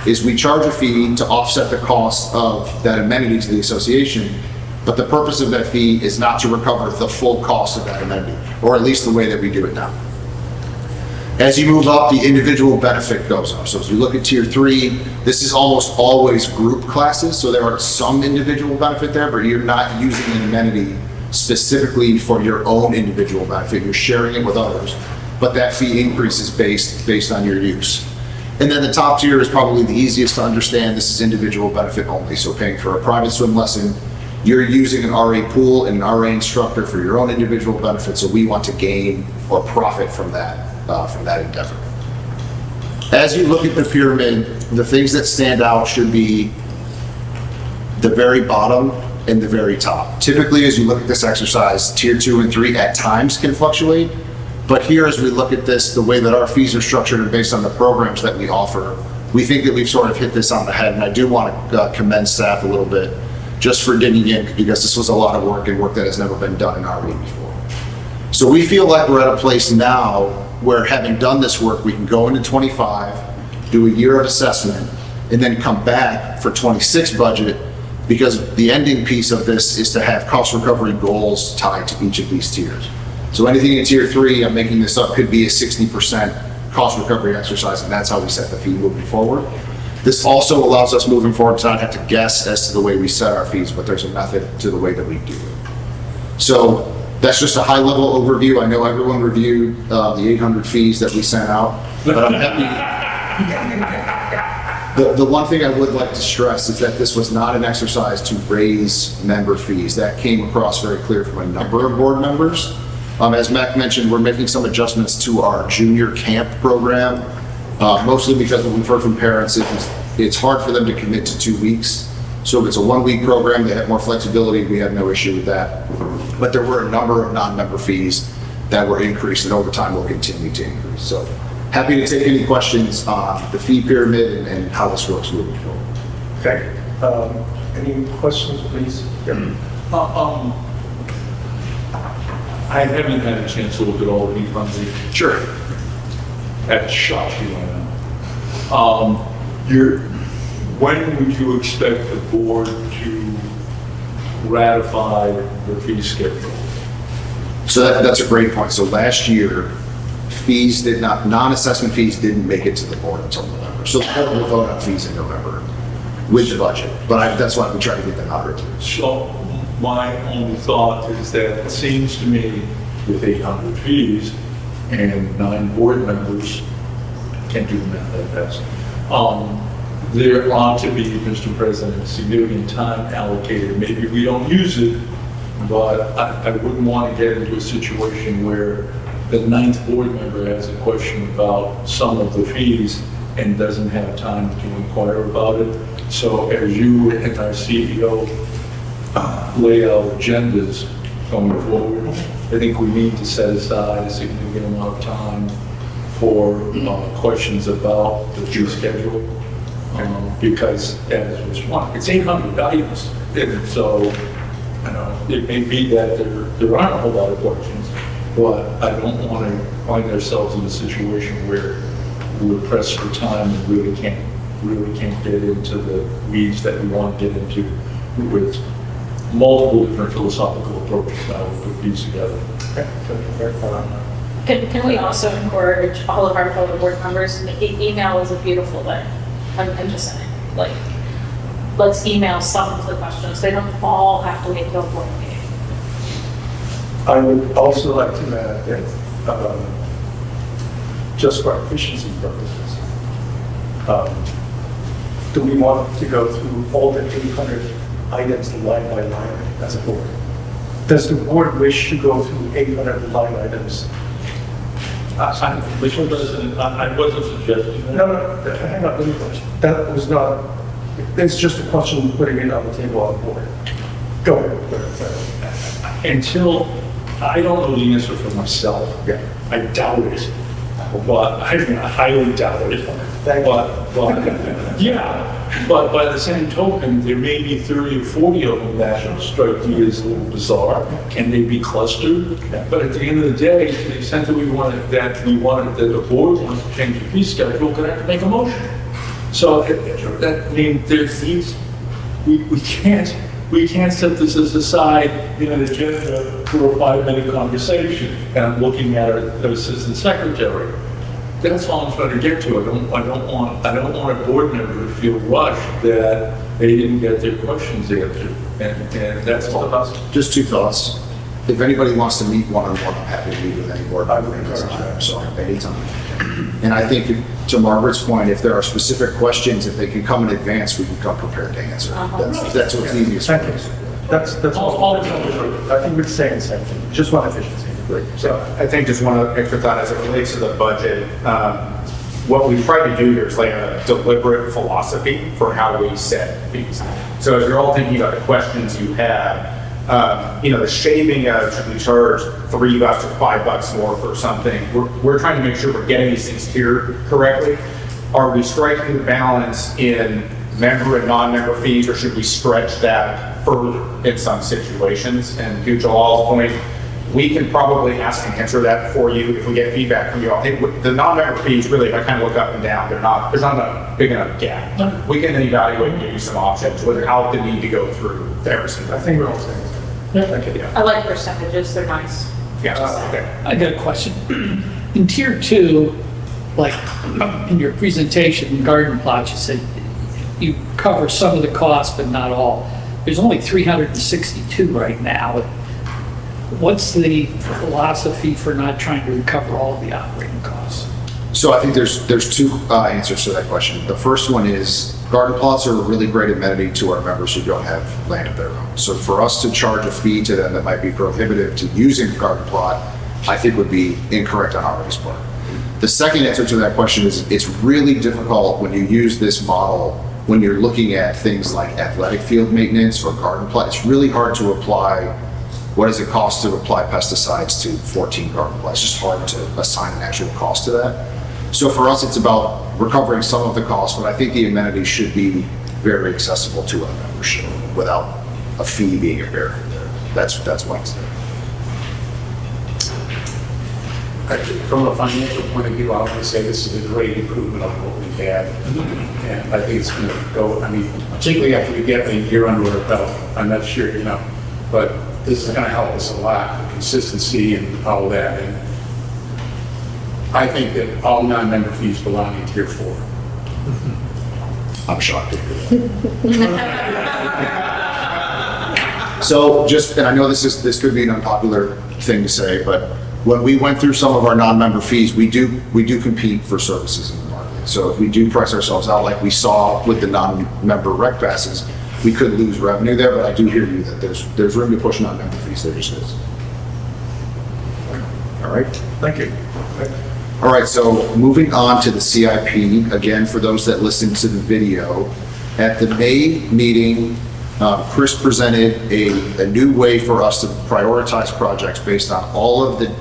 is we charge a fee to offset the cost of that amenity to the association, but the purpose of that fee is not to recover the full cost of that amenity, or at least the way that we do it now. As you move up, the individual benefit goes up. So as you look at tier 3, this is almost always group classes, so there are some individual benefit there, but you're not using an amenity specifically for your own individual benefit. You're sharing it with others, but that fee increases based on your use. And then the top tier is probably the easiest to understand. This is individual benefit only, so paying for a private swim lesson, you're using an RA pool and an RA instructor for your own individual benefit, so we want to gain or profit from that endeavor. As you look at the pyramid, the things that stand out should be the very bottom in the very top. Typically, as you look at this exercise, tier 2 and 3 at times can fluctuate. But here, as we look at this, the way that our fees are structured and based on the programs that we offer, we think that we've sort of hit this on the head. And I do want to commend staff a little bit just for digging in, because this was a lot of work and work that has never been done in our RE before. So we feel like we're at a place now where, having done this work, we can go into 25, do a year of assessment, and then come back for 26 budget, because the ending piece of this is to have cost recovery goals tied to each of these tiers. So anything in tier 3, I'm making this up, could be a 60% cost recovery exercise, and that's how we set the fee moving forward. This also allows us moving forward to not have to guess as to the way we set our fees, but there's a method to the way that we do it. So that's just a high level overview. I know everyone reviewed the 800 fees that we sent out, but I'm happy. The one thing I would like to stress is that this was not an exercise to raise member fees. That came across very clear from a number of board members. As Mac mentioned, we're making some adjustments to our junior camp program, mostly because what we've heard from parents is it's hard for them to commit to 2 weeks. So if it's a 1-week program, they have more flexibility. We have no issue with that. But there were a number of non-member fees that were increased, and over time will continue to increase. So happy to take any questions on the fee pyramid and how this works moving forward. Okay. Any questions, please? Yeah. I haven't had a chance to look at all the funding. Sure. That shocks you, I know. When would you expect the board to ratify the fee schedule? So that's a great point. So last year, fees did not, non-assessment fees didn't make it to the board until November. So the board will vote on fees in November with the budget. But that's why we try to get them out early. So my only thought is that it seems to me with 800 fees and 9 board members, can't do the math that fast, there ought to be, Mr. President, significant time allocated. Maybe we don't use it, but I wouldn't want to get into a situation where the 9th board member has a question about some of the fees and doesn't have time to inquire about it. So as you and our CEO lay out agendas going forward, I think we need to set aside a significant amount of time for questions about the fee schedule. Because as was one, it's 800 items, and so it may be that there aren't a whole lot of questions, but I don't want to find ourselves in a situation where we're pressed for time and really can't get into the weeds that we want to get into with multiple different philosophical approaches now to put these together. Can we also encourage all of our fellow board members? Email is a beautiful thing. I'm just saying, like, let's email some of the questions. They don't all have to wait till a board meeting. I would also like to add that just for efficiency purposes, do we want to go through all the 800 items line by line as a board? Does the board wish to go through 800 line items? Mr. President, I wasn't suggesting that. No, hang on, let me finish. That was not, it's just a question putting it on the table on the board. Go ahead. Until, I don't know the answer for myself. Yeah. I doubt it. But I highly doubt it. Thank you. But yeah, but by the same token, there may be 30 or 40 of them that strike me as a little bizarre. Can they be clustered? But at the end of the day, to the extent that that the board wants to change the fee schedule, we're going to have to make a motion. So that means there's these, we can't set this aside in an agenda for a 5-minute conversation. And I'm looking at our assistant secretary. That's all I'm trying to get to. I don't want a board member to feel rushed that they didn't get their questions answered. And that's all about. Just 2 thoughts. If anybody wants to meet one-on-one, I'm happy to meet with any board member anytime. So anytime. And I think, to Margaret's point, if there are specific questions, if they can come in advance, we can come prepared to answer. That's what's easiest. Thank you. That's all. I think we're saying the same thing. Just want efficiency. So I think just one extra thought as it relates to the budget. what we've tried to do here is lay a deliberate philosophy for how we set fees. So as you're all thinking about the questions you have, the shaving of, should we charge $3 or $5 more for something? We're trying to make sure we're getting these things here correctly. Are we striking the balance in member and non-member fees, or should we stretch that further in some situations? And to Jalal's point, we can probably ask and answer that for you if we get feedback from you all. Hey, the non-member fees, really, if I kind of look up and down, there's not a big enough gap. We can then evaluate and give you some options without the need to go through every single I think we're all saying. Okay, yeah. I like percentages, they're nice. Yeah, okay. I got a question. In tier 2, like in your presentation, garden plots, you said you cover some of the costs, but not all. There's only 362 right now. What's the philosophy for not trying to recover all of the operating costs? So I think there's two answers to that question. The first one is garden plots are a really great amenity to our members who don't have land of their own. So for us to charge a fee to them that might be prohibitive to using a garden plot, I think would be incorrect on our part. The second answer to that question is it's really difficult when you use this model when you're looking at things like athletic field maintenance or garden plot. It's really hard to apply what does it cost to apply pesticides to 14 garden plots. It's just hard to assign an actual cost to that. So for us, it's about recovering some of the costs, but I think the amenities should be very accessible to our membership without a fee being a barrier there. That's what I'm saying. From a financial point of view, I would say this is a great improvement of what we've had. And I think it's going to go, particularly after we get a year under our belt, I'm not sure, but this is going to help us a lot, the consistency and all that. And I think that all non-member fees belong in tier 4. I'm shocked to hear that. So and I know this could be an unpopular thing to say, but when we went through some of our non-member fees, we do compete for services in the market. So if we do price ourselves out like we saw with the non-member rec passes, we could lose revenue there, but I do hear you that there's room to push non-member fees, there just is. All right. Thank you. All right, so moving on to the CIP, again, for those that listened to the video, at the May meeting, Chris presented a new way for us to prioritize projects based on all of the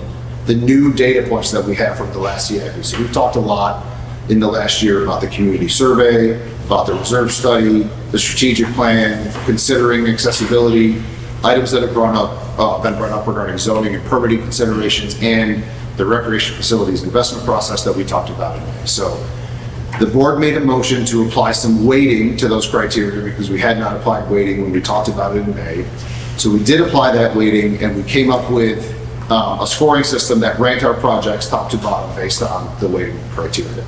new data points that we have from the last CIP. So we've talked a lot in the last year about the community survey, about the reserve study, the strategic plan, considering accessibility, items that have been brought up regarding zoning and permitting considerations, and the recreation facilities investment process that we talked about in May. So the board made a motion to apply some weighting to those criteria because we had not applied weighting when we talked about it in May. So we did apply that weighting, and we came up with a scoring system that ranked our projects top to bottom based on the weighting criteria.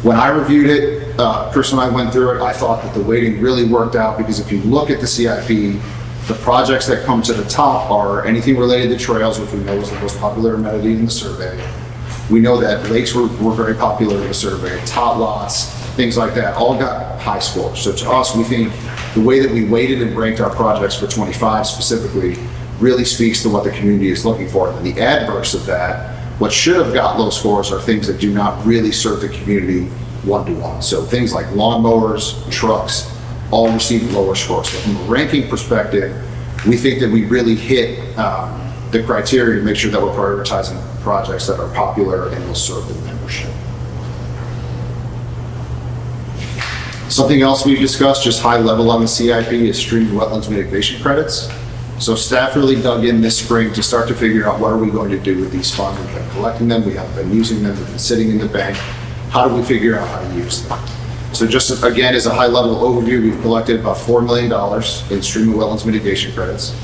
When I reviewed it, Chris and I went through it, I thought that the weighting really worked out because if you look at the CIP, the projects that come to the top are anything related to trails, which we know is the most popular amenity in the survey. We know that lakes were very popular in the survey, tot lots, things like that, all got high scores. So to us, we think the way that we weighted and ranked our projects for 25 specifically really speaks to what the community is looking for. And the adverse of that, what should have got low scores are things that do not really serve the community one-to-one. So things like lawnmowers, trucks, all received lower scores. So from a ranking perspective, we think that we really hit the criteria to make sure that we're prioritizing projects that are popular and will serve the membership. Something else we've discussed, just high level on the CIP, is stream and wetlands mitigation credits. So staff really dug in this spring to start to figure out what are we going to do with these funds. We've been collecting them, we haven't been using them, they've been sitting in the bank. How do we figure out how to use them? So just again, as a high level overview, we've collected about $4 million in stream and wetlands mitigation credits.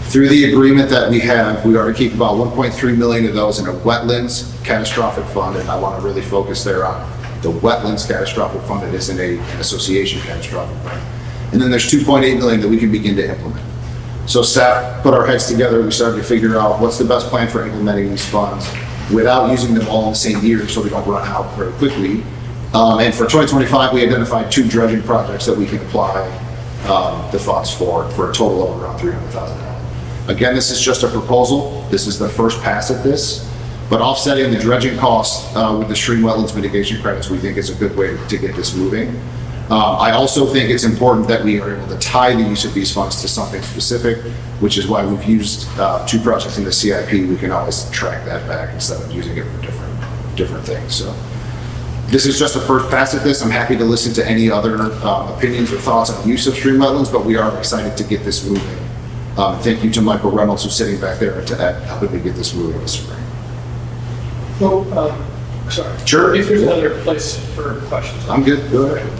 Through the agreement that we have, we are to keep about 1.3 million of those in a wetlands catastrophic fund, and I want to really focus there on the wetlands catastrophic fund. It isn't an association catastrophic fund. And then there's 2.8 million that we can begin to implement. So staff put our heads together, we started to figure out what's the best plan for implementing these funds without using them all in the same year so we don't run out very quickly. And for 2025, we identified 2 dredging projects that we can apply the funds for a total of around $300,000. Again, this is just a proposal. This is the first pass at this. But offsetting the dredging cost with the stream wetlands mitigation credits, we think is a good way to get this moving. I also think it's important that we are able to tie the use of these funds to something specific, which is why we've used 2 projects in the CIP. We can always track that back instead of using it for different things. So this is just a first pass at this. I'm happy to listen to any other opinions or thoughts on the use of stream wetlands, but we are excited to get this moving. Thank you to Michael Reynolds, who's sitting back there, to helping me get this moving this spring. Well, sorry. Sure. If there's another place for questions. I'm good. Go ahead.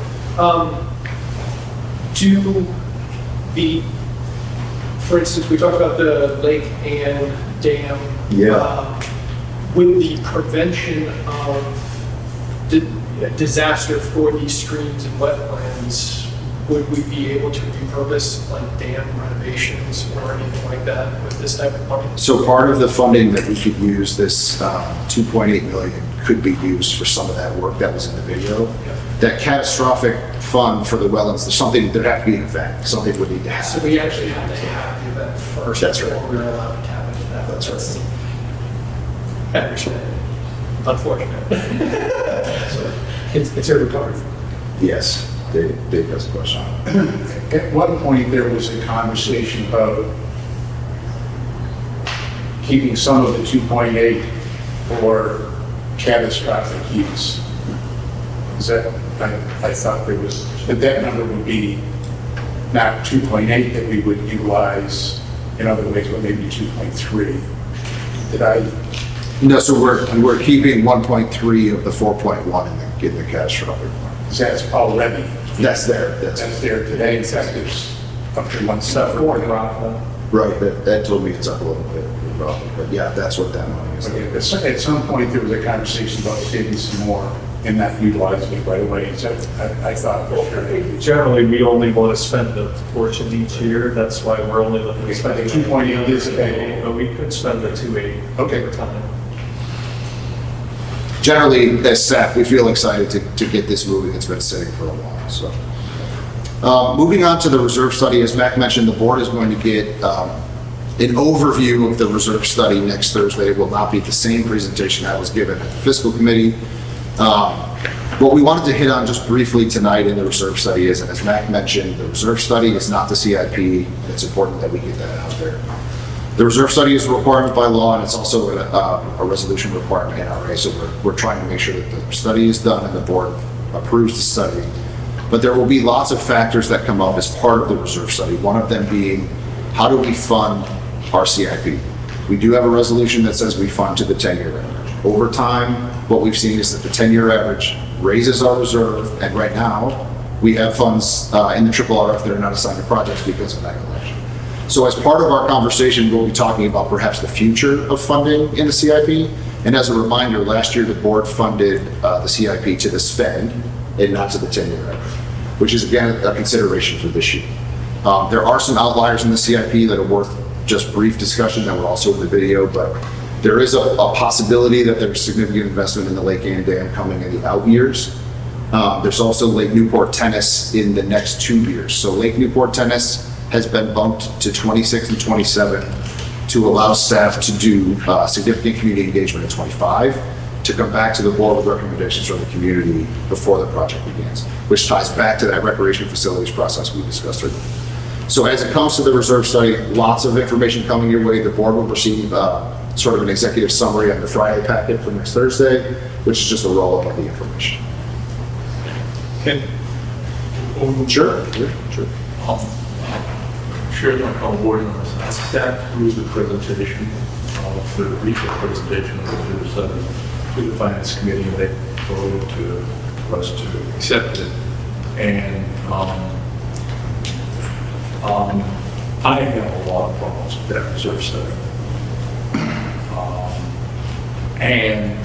For instance, we talked about the Lake Ann Dam. Yeah. With the prevention of disaster for these streams and wetlands, would we be able to repurpose like dam renovations or anything like that with this type of money? So part of the funding that we could use, this 2.8 million, could be used for some of that work that was in the video. Yeah. That catastrophic fund for the wetlands, there's something, there'd have to be an event, something would need to So happen. we actually have to have the event first. That's right. Before we're allowed to tap into that. That's right. I understand. Unfortunate. It's a recovery. Yes, Dave has a question. At one point, there was a conversation about keeping some of the 2.8 for catastrophic use. Is that, I thought there was, but that number would be not 2.8 that we would utilize in other ways, but maybe 2.3. Did I? No, so we're keeping 1.3 of the 4.1 in the catastrophic fund. Is that already? That's there. That's there today. In fact, it's up to 1.7. Right, that told me it's up a little bit, but yeah, that's what that money is. At some point, there was a conversation about saving some more and not utilizing it right away. So I thought for sure. Generally, we only want to spend a portion each year. That's why we're only looking to spend 2.8 is available. but we could spend the 280 Okay. over time. Generally, as staff, we feel excited to get this moving. It's been sitting for a while, so. Moving on to the reserve study, as Mac mentioned, the board is going to get an overview of the reserve study next Thursday. It will not be the same presentation that was given at the fiscal committee. What we wanted to hit on just briefly tonight in the reserve study is, as Mac mentioned, the reserve study is not the CIP. It's important that we get that out there. The reserve study is a requirement by law, and it's also a resolution requirement in NRA, so we're trying to make sure that the study is done and the board approves the study. But there will be lots of factors that come up as part of the reserve study, one of them being, how do we fund our CIP? We do have a resolution that says we fund to the 10-year average. Over time, what we've seen is that the 10-year average raises our reserve, and right now, we have funds in the RRF that are not assigned to projects because of that collection. So as part of our conversation, we'll be talking about perhaps the future of funding in the CIP. And as a reminder, last year, the board funded the CIP to the spend and not to the 10-year average, which is again a consideration for this year. There are some outliers in the CIP that are worth just brief discussion that were also in the video, but there is a possibility that there's significant investment in the Lake Ann Dam coming in the out years. There's also Lake Newport Tennis in the next 2 years. So Lake Newport Tennis has been bumped to 26 and 27 to allow staff to do significant community engagement in 25, to come back to the board with recommendations from the community before the project begins, which ties back to that recreation facilities process we discussed earlier. So as it comes to the reserve study, lots of information coming your way. The board will receive sort of an executive summary on the Friday packet for next Thursday, which is just a roll-up of the information. Can, Sure. share my board members. I sat through the presentation, the brief presentation of the study to the finance committee, and they voted for us to accept it. And I have a lot of problems with that reserve study. And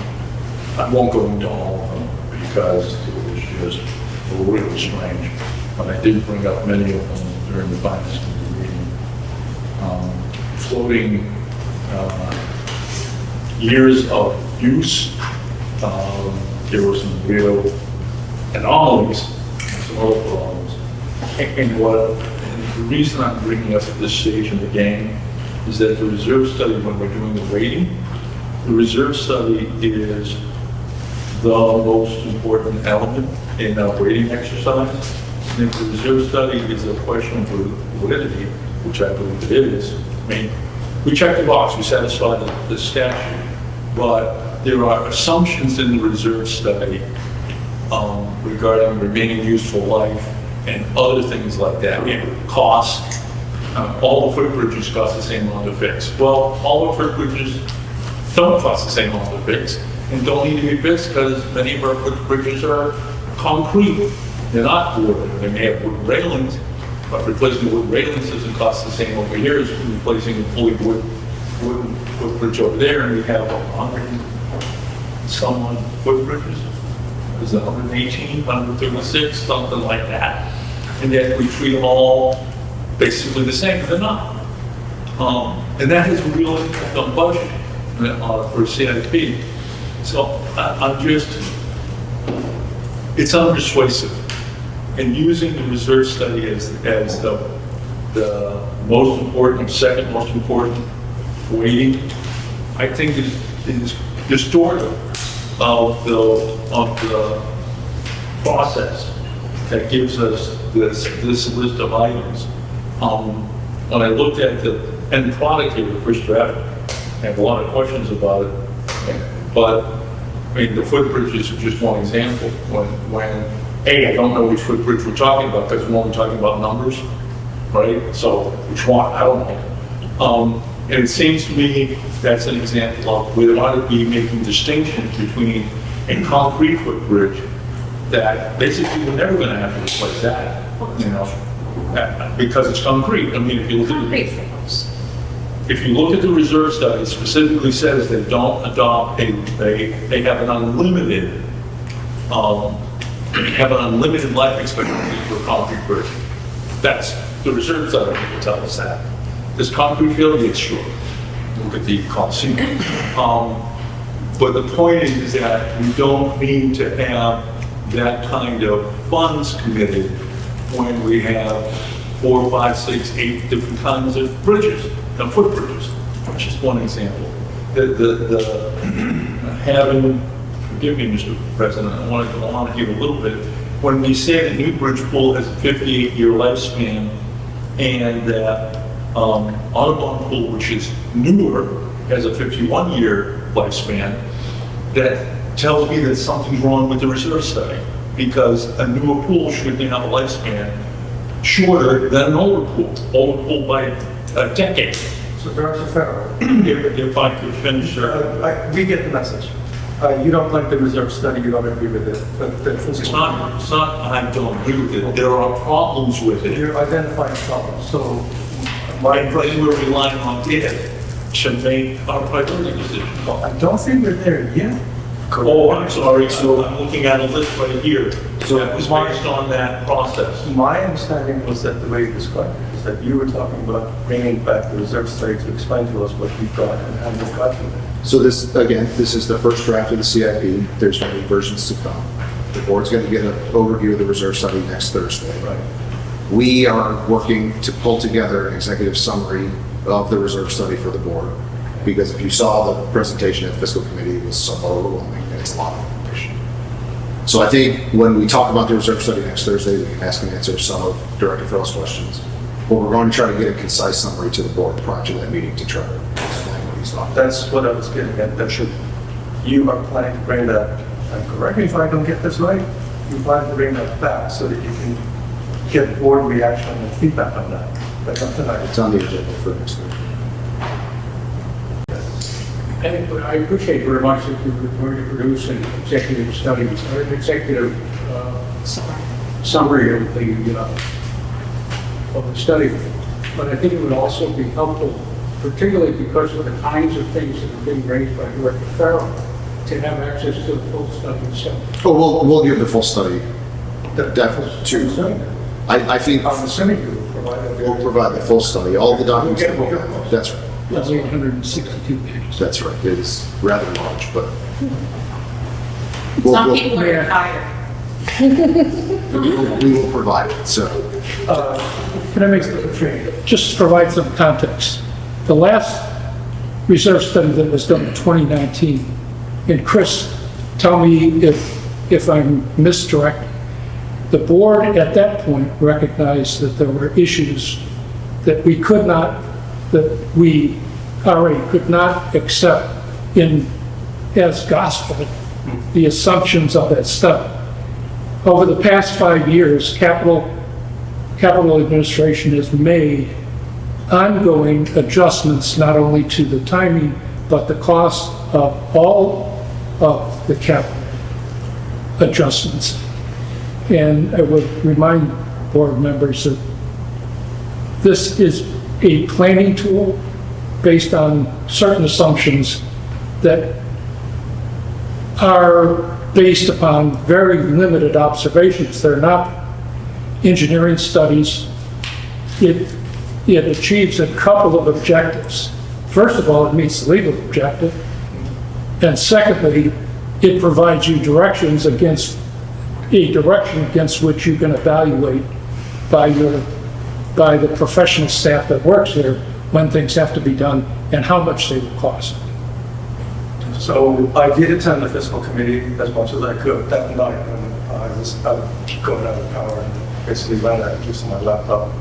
I won't go into all of them because it was just really strange. But I did bring up many of them during the finance committee meeting. Floating years of use, there were some real anomalies, some other problems. And the reason I'm bringing up at this stage in the game is that the reserve study, when we're doing the rating, the reserve study is the most important element in our grading exercise. And if the reserve study is a question of validity, which I believe it is, I mean, we check the box, we satisfy the statute, but there are assumptions in the reserve study regarding remaining useful life and other things like that, and cost. All the footbridges cost the same amount to fix. Well, all the footbridges don't cost the same amount to fix and don't need to be fixed because many of our footbridges are concrete. They're not wood. They may have wooden railings, but replacing the wooden railings doesn't cost the same over here as replacing a fully wooden footbridge over there. And we have 100 and some odd footbridges. Is it 118, 136, something like that. And yet we treat them all basically the same, but they're not. And that has a real impact on budget for CIP. So I'm just, it's unpersuasive. And using the reserve study as the most important, second most important weighting, I think is distortive of the process that gives us this list of items. When I looked at the end product here, the first draft, I have a lot of questions about it, but I mean, the footbridges are just one example. When I don't know which footbridge we're talking about because we're only talking about numbers, right? So which one? I don't know. And it seems to me that's an example of where there ought to be making distinctions between a concrete footbridge that basically we're never going to have to replace that, you know, because it's concrete. I mean, if you look at the reserve study, it specifically says they don't adopt they have an unlimited life expectancy for a concrete bridge. That's the reserve study will tell us that. Does concrete fail? Yes, sure. Look at the Coliseum. But the point is that we don't need to have that kind of funds committed when we have 4, 5, 6, 8 different kinds of bridges, and footbridges. Just one example. Having, forgive me, Mr. President, I want to go on here a little bit. When we say that Newbridge Pool has a 58-year lifespan and that Audubon Pool, which is newer, has a 51-year lifespan, that tells me that something's wrong with the reserve study, because a newer pool should have a lifespan shorter than an older pool by a decade. So Director Farrell, If I could finish, sir. we get the message. You don't like the reserve study, you don't agree with it. It's not, I don't agree with it. There are problems with it. You're identifying problems, so my And impression, we're relying on it to make our priority decision. I don't think we're there yet. Oh, I'm sorry, so I'm looking at a list right here. So That was based on that process. My understanding was that the way you described it, is that you were talking about bringing back the reserve study to explain to us what we've got and how we've got to it. So this, again, this is the first draft of the CIP. There's many versions to come. The board's going to get an overview of the reserve study next Thursday. Right. We are working to pull together an executive summary of the reserve study for the board, because if you saw the presentation at fiscal committee, it was somewhat overwhelming, and it's a lot of information. So I think when we talk about the reserve study next Thursday, we can ask and answer some of Director Farrell's questions. But we're going to try to get a concise summary to the board prior to that meeting to try to explain what he's talking about. That's what I was getting at, that you are planning to bring that, and correct me if I don't get this right, you plan to bring that back so that you can get board reaction and feedback on that, but not tonight. It's on the agenda for next Thursday. I appreciate very much that you're going to produce an executive study, or an executive summary of the study. But I think it would also be helpful, particularly because of the kinds of things that are being raised by Director Farrell, to have access to the full study itself. Oh, we'll give the full study, definitely, to, I think I'm assuming you will provide it. we'll provide the full study, all the documents that we have. That's right. That's 862 pages. That's right. It is rather large, but Some we'll, people are tired. we will provide it, so. Can I make some change? Just to provide some context, the last reserve study that was done in 2019. And Chris, tell me if I'm misdirected. The board at that point recognized that there were issues that we could not, that we already could not accept as gospel, the assumptions of that study. Over the past 5 years, capital administration has made ongoing adjustments, not only to the timing, but the cost of all of the capital adjustments. And I would remind board members that this is a planning tool based on certain assumptions that are based upon very limited observations. They're not engineering studies. It achieves a couple of objectives. First of all, it meets the legal objective. And secondly, it provides you direction against which you can evaluate by the professional staff that works there when things have to be done and how much they will cost. So I did attend the fiscal committee as much as I could that night when I was going out of power and basically ran out of use of my laptop.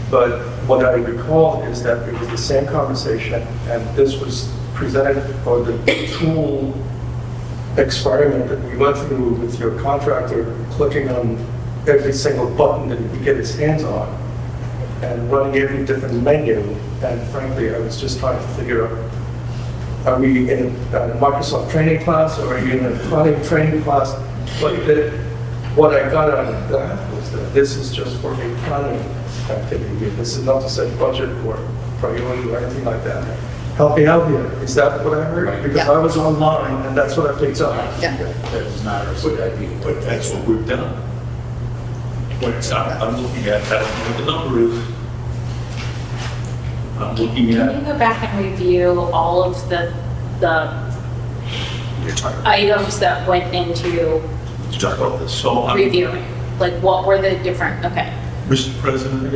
But what I recall is that it was the same conversation, and this was presented, or the tool experiment that we went through with your contractor, clicking on every single button that he could get his hands on and running every different menu. And frankly, I was just trying to figure out, are we in a Microsoft training class or are you in a planning training class? But what I got out of that was that this is just for a planning activity. This is not to set budget or priority or anything like that. Help me out here. Is that what I heard? Right. Because I was online and that's what I picked up. Yeah. That is not our CIP. But that's what we've done. I'm looking at that, what the number is. I'm looking Can at, you go back and review all of the You're talking items that went into about this. so I'm, reviewing? Like, what were the different, okay. Mr. President,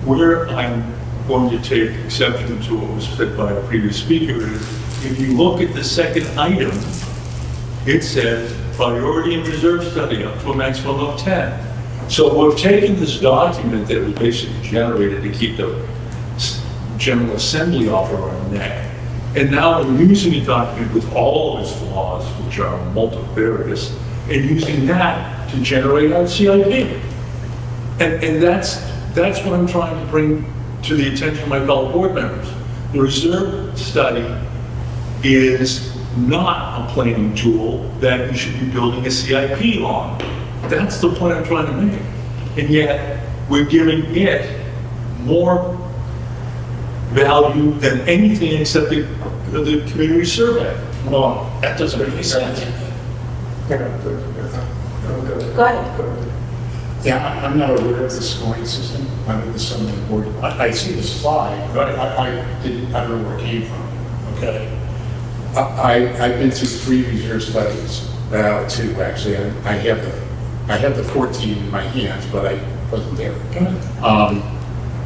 where I'm going to take exception to what was said by a previous speaker is, if you look at the second item, it says priority and reserve study up to a maximum of 10. So we've taken this document that was basically generated to keep the General Assembly off of our neck, and now we're using a document with all of its flaws, which are multifarious, and using that to generate our CIP. And that's what I'm trying to bring to the attention of my fellow board members. The reserve study is not a planning tool that you should be building a CIP on. That's the point I'm trying to make. And yet, we're giving it more value than anything except the community survey. Well, that doesn't make any sense. Go ahead. Yeah, I'm not aware of the scoring system under the summary board. I see the slide, but I don't know where it came from, okay? I've been through 3 reserve studies, 2 actually. I have the 14 in my hands, but I wasn't there.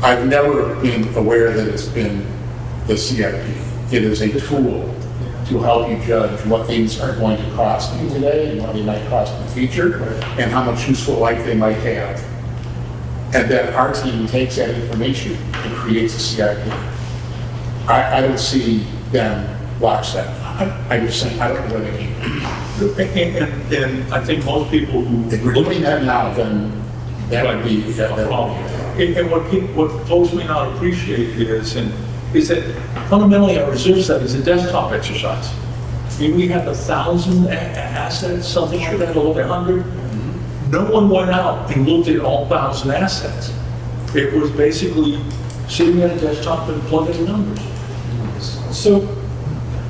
I've never been aware that it's been the CIP. It is a tool to help you judge what things are going to cost you today and what they might cost in the future, and how much useful life they might have. And then our team takes that information and creates a CIP. I don't see them lockstep. I just think, I don't know where they came from. And I think most people who... If we're doing that now, then that would be a problem. And what folks may not appreciate is that fundamentally our reserve study is a desktop exercise. I mean, we have 1,000 assets, something like that, over 100. No one went out and looked at all 1,000 assets. It was basically sitting at a desktop and plugging in numbers. So,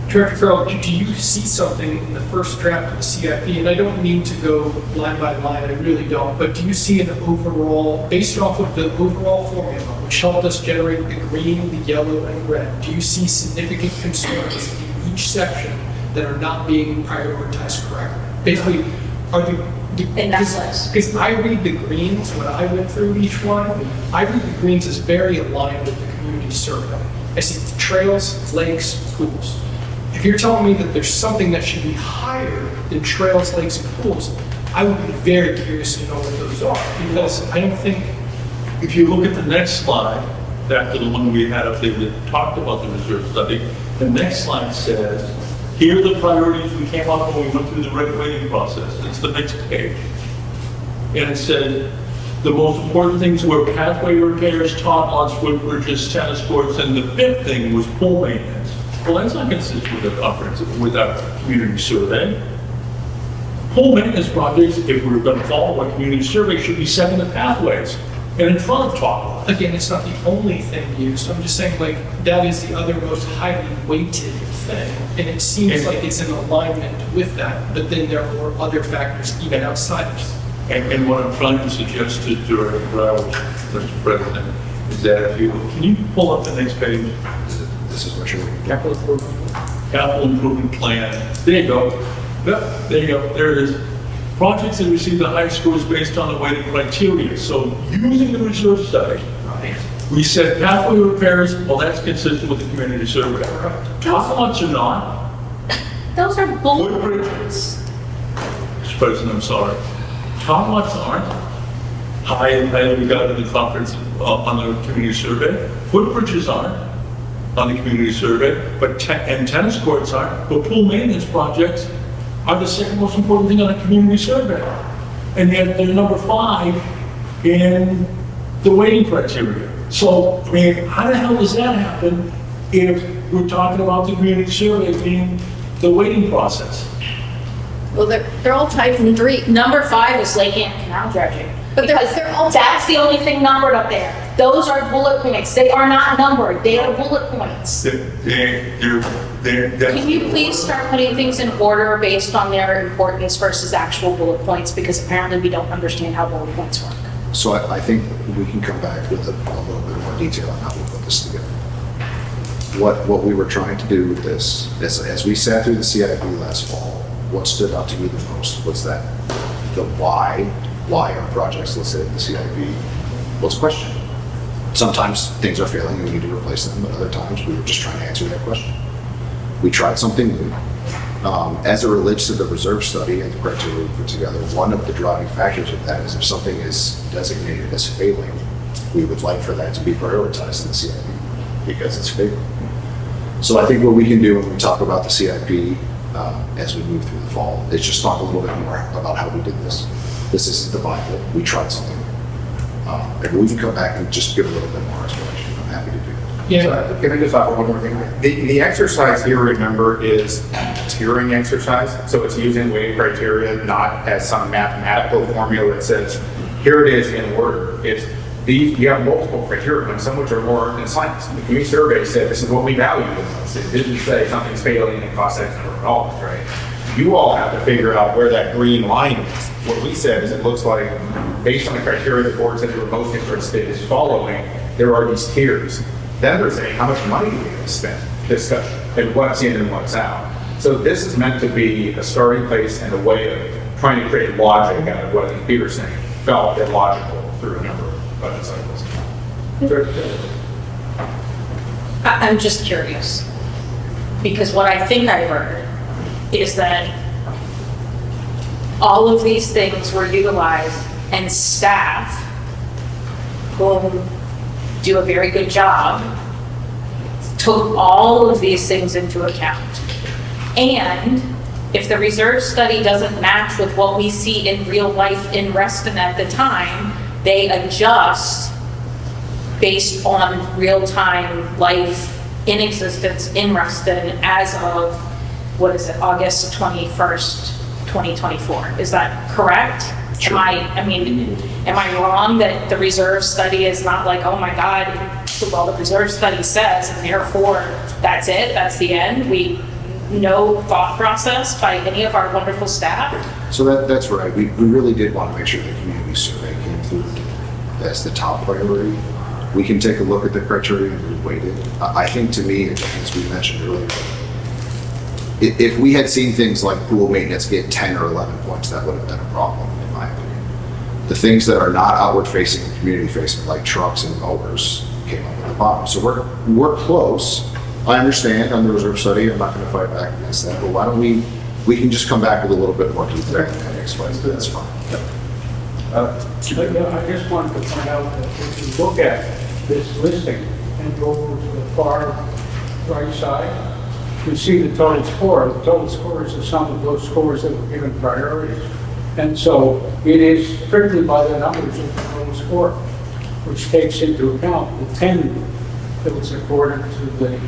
Director Farrell, do you see something in the first draft of the CIP, and I don't mean to go line by line, I really don't, but do you see an overall, based off of the overall formula, which helped us generate the green, the yellow, and red, do you see significant concerns in each section that are not being prioritized correctly? Basically, are In that list. because I read the greens when I went through each one, I read the greens as very aligned with the community survey. I see trails, lakes, pools. If you're telling me that there's something that should be higher than trails, lakes, and pools, I would be very curious to know what those are, because I don't think, If you look at the next slide, back to the one we had up there that talked about the reserve study, the next slide says, here are the priorities we came up when we went through the regulating process. It's the next page. And it said, the most important things were pathway repairs, top lots, footbridges, tennis courts, and the fifth thing was pool maintenance. Well, that's not consistent with our community survey. Pool maintenance projects, if we were going to follow a community survey, should be second to pathways and in front of top lots. again, it's not the only thing used. I'm just saying, like, that is the other most highly weighted thing. And it seems like it's in alignment with that, but then there are other factors even outside of it. And what I'm trying to suggest to Director Brown, Mr. President, is that if you, can you pull up the next page? This is what you're looking Capital improvement plan. There you go. Yep, there you go. There it is. Projects that receive the highest scores based on the weighted criteria. So using the reserve study, we said pathway repairs, well, that's consistent with the community survey. Top lots are not. Those are bullet Footbridges. Mr. President, I'm sorry. Top lots aren't. We got in the conference on the community survey. Footbridges aren't on the community survey, but and tennis courts aren't. But pool maintenance projects are the second most important thing on a community survey. And yet they're number 5 in the weighting criteria. So, I mean, how the hell does that happen if we're talking about the community survey being the weighting process? Well, they're all tied from three. Number 5 is Lake Ann Canal dredging. But they're Because all- that's the only thing numbered up there. Those are bullet points. They are not numbered. They are bullet points. Can you please start putting things in order based on their importance versus actual bullet points? Because apparently we don't understand how bullet points work. So I think we can come back with a little bit more detail on how we put this together. What we were trying to do with this, as we sat through the CIP last fall, what stood out to me the most was that the why are projects listed in the CIP was questioned. Sometimes things are failing and we need to replace them, but other times we were just trying to answer that question. We tried something new. As it relates to the reserve study and the criteria we put together, one of the driving factors of that is if something is designated as failing, we would like for that to be prioritized in the CIP because it's failing. So I think what we can do when we talk about the CIP as we move through the fall is just talk a little bit more about how we did this. This is the Bible. We tried something. And we can come back and just give a little bit more explanation. I'm happy to do that. Yeah. So, can I just offer one more thing? The exercise here, remember, is a tiering exercise. So it's using weighting criteria, not as some mathematical formula that says, here it is in order. It's these, you have multiple criteria, and some which are more in science. The community survey said this is what we value the most. It didn't say something's failing and costs X number of dollars, right? You all have to figure out where that green line is. What we said is it looks like, based on the criteria the board said they were most interested is following, there are these tiers. Then they're saying, how much money do we have to spend? Discussion, and what's in and what's out. So this is meant to be a starting place and a way of trying to create logic out of what Peter's saying felt illogical through a number of budget cycles. I'm just curious. Because what I think I heard is that all of these things were utilized and staff, who do a very good job, took all of these things into account. And if the reserve study doesn't match with what we see in real life in Reston at the time, they adjust based on real-time life in existence in Reston as of, what is it, August 21st, 2024. Is that correct? Sure. Am I wrong that the reserve study is not like, oh my God, well, the reserve study says, and therefore that's it, that's the end? No thought process by any of our wonderful staff? So that's right. We really did want to make sure the community survey came through as the top priority. We can take a look at the criteria and reweight it. I think to me, as we mentioned earlier, if we had seen things like pool maintenance get 10 or 11 points, that would have been a problem, in my opinion. The things that are not outward facing and community facing, like trucks and mowers, came up at the bottom. So we're close. I understand on the reserve study, I'm not gonna fight back against that, but why don't we can just come back with a little bit more detail and explain, that's fine. I just wanted to point out that if you look at this listing and go over to the far right side, you see the total score. The total score is the sum of those scores that were given priorities. And so it is strictly by the numbers of the total score, which takes into account the 10 that was accorded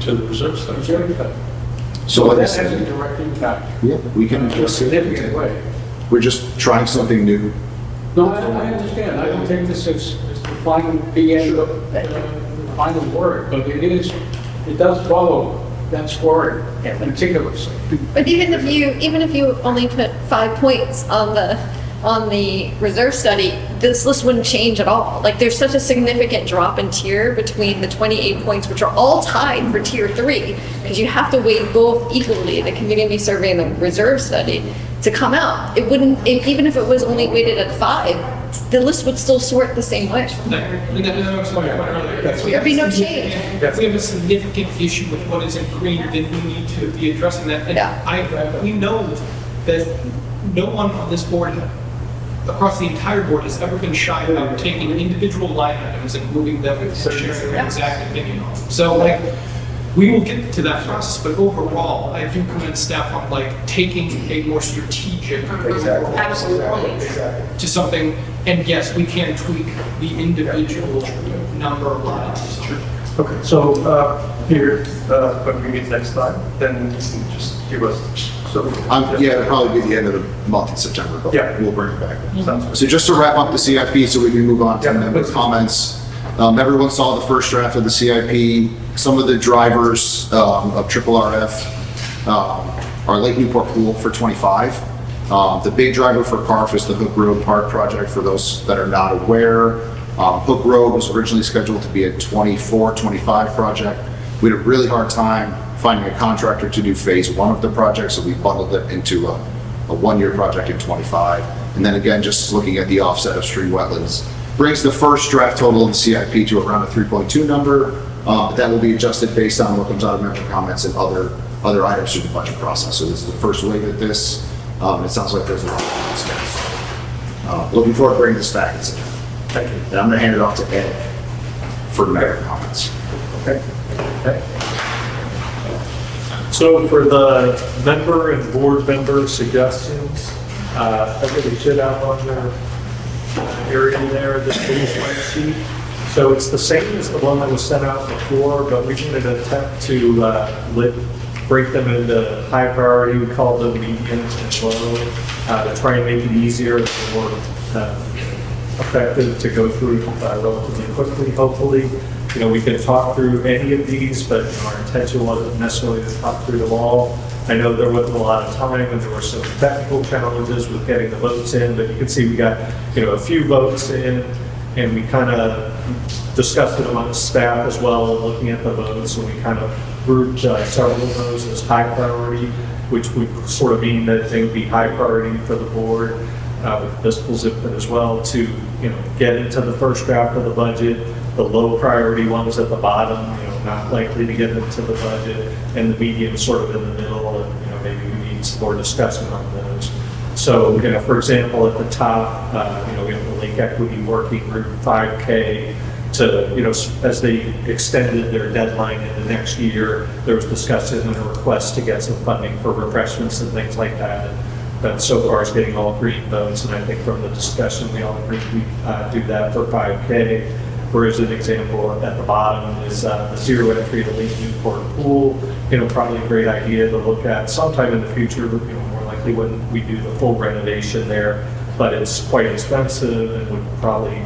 to the reserve study. So like I that has a said, direct impact yeah, we can in a just, significant way. we're just trying something new. No, I understand. I don't take this as the final PM, the final word, but it does follow that scoring meticulously. But even if you only put 5 points on the reserve study, this list wouldn't change at all. Like, there's such a significant drop in tier between the 28 points, which are all tied for tier 3, because you have to weight both equally, the community survey and the reserve study, to come out. It wouldn't, even if it was only weighted at 5, the list would still sort the same way. There'd be no change. If we have a significant issue with what is in green, then we need to be addressing that. And Yeah. we know that no one on this board, across the entire board, has ever been shy about taking individual line items and moving them and sharing their exact opinion on them. So, like, we will get to that process, but overall, I do commend staff on, like, taking a more strategic Absolutely. to something. And yes, we can tweak the individual number of lines. Okay, so Peter, when we meet next time, then you can just give us, so. Yeah, it'll probably be the end of the month in September, but Yeah. we'll bring it back. Sounds good. So just to wrap up the CIP so we can move on to Yeah. member comments. Everyone saw the first draft of the CIP. Some of the drivers of Triple RF are Lake Newport Pool for 25. The big driver for CARF is the Hook Road Park project, for those that are not aware. Hook Road was originally scheduled to be a 24-25 project. We had a really hard time finding a contractor to do phase 1 of the project, so we bundled it into a 1-year project in 25. And then again, just looking at the offset of stream wetlands, brings the first draft total of the CIP to around a 3.2 number. But that will be adjusted based on what comes out of member comments and other items through the budget process. So this is the first wave at this. It sounds like there's a lot of discuss. Looking forward to bringing this back. Thank you. And I'm going to hand it off to Ed for member comments. Okay. So for the member and board member suggestions, I think we should outline their area there, this little spreadsheet. So it's the same as the one that was sent out before, but we did an attempt to break them into high priority. We call them medium and low to try and make it easier and more effective to go through relatively quickly, hopefully. You know, we can talk through any of these, but our intention wasn't necessarily to talk through them all. I know there wasn't a lot of time and there were some technical challenges with getting the votes in, but you can see we got, a few votes in, and we kind of discussed it amongst staff as well, looking at the votes, and we kind of grouped several of those as high priority, which would sort of mean that they would be high priority for the board, with fiscal's input as well, to get into the first draft of the budget. The low priority ones at the bottom, not likely to get into the budget, and the medium sort of in the middle, and maybe we need some more discussion on those. So, for example, at the top, we have the Lake Equity Working Group 5K to, as they extended their deadline in the next year, there was discussion and a request to get some funding for refreshments and things like that. But so far it's getting all green votes, and I think from the discussion, we all agreed we do that for 5K. Whereas an example at the bottom is the zero entry to Lake Newport Pool, probably a great idea to look at sometime in the future, more likely when we do the full renovation there, but it's quite expensive and would probably,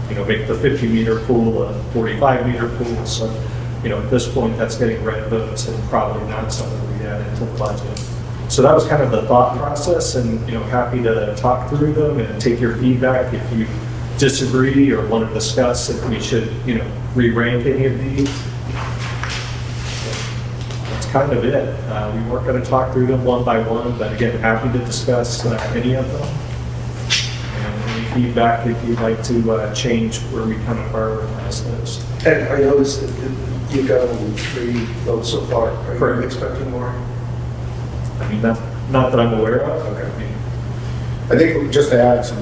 make the 50-meter pool a 45-meter pool. So, at this point, that's getting red votes and probably not something we add into the budget. So that was kind of the thought process, and, happy to talk through them and take your feedback if you disagree or want to discuss if we should, re-rank any of these. That's kind of it. We weren't going to talk through them one by one, but again, happy to discuss any of them. And any feedback if you'd like to change where we kind of prioritize those. And I noticed that you got only 3 votes so far. Are you Correct. expecting more? I mean, not that I'm aware of. Okay. I think just to add some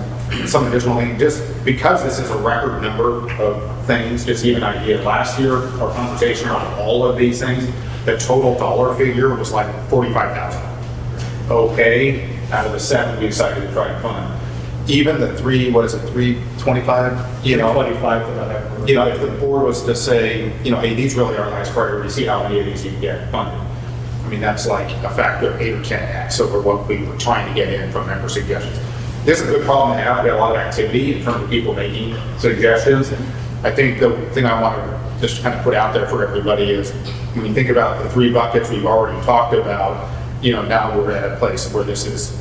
additional thing, just because this is a record number of things, just to give you an idea, last year, our conversation on all of these things, the total dollar figure was like 45,000. Okay, out of the 7 we decided to try and fund. Even the 325, you know, 25 that I have. you know, if the board was to say, you know, hey, these really are nice priorities, see how many of these you can get funded. I mean, that's like a factor of 8 or 10x over what we were trying to get in from member suggestions. This is a good problem to have. We have a lot of activity in terms of people making suggestions. I think the thing I want to just kind of put out there for everybody is when you think about the 3 buckets we've already talked about, you know, now we're at a place where this is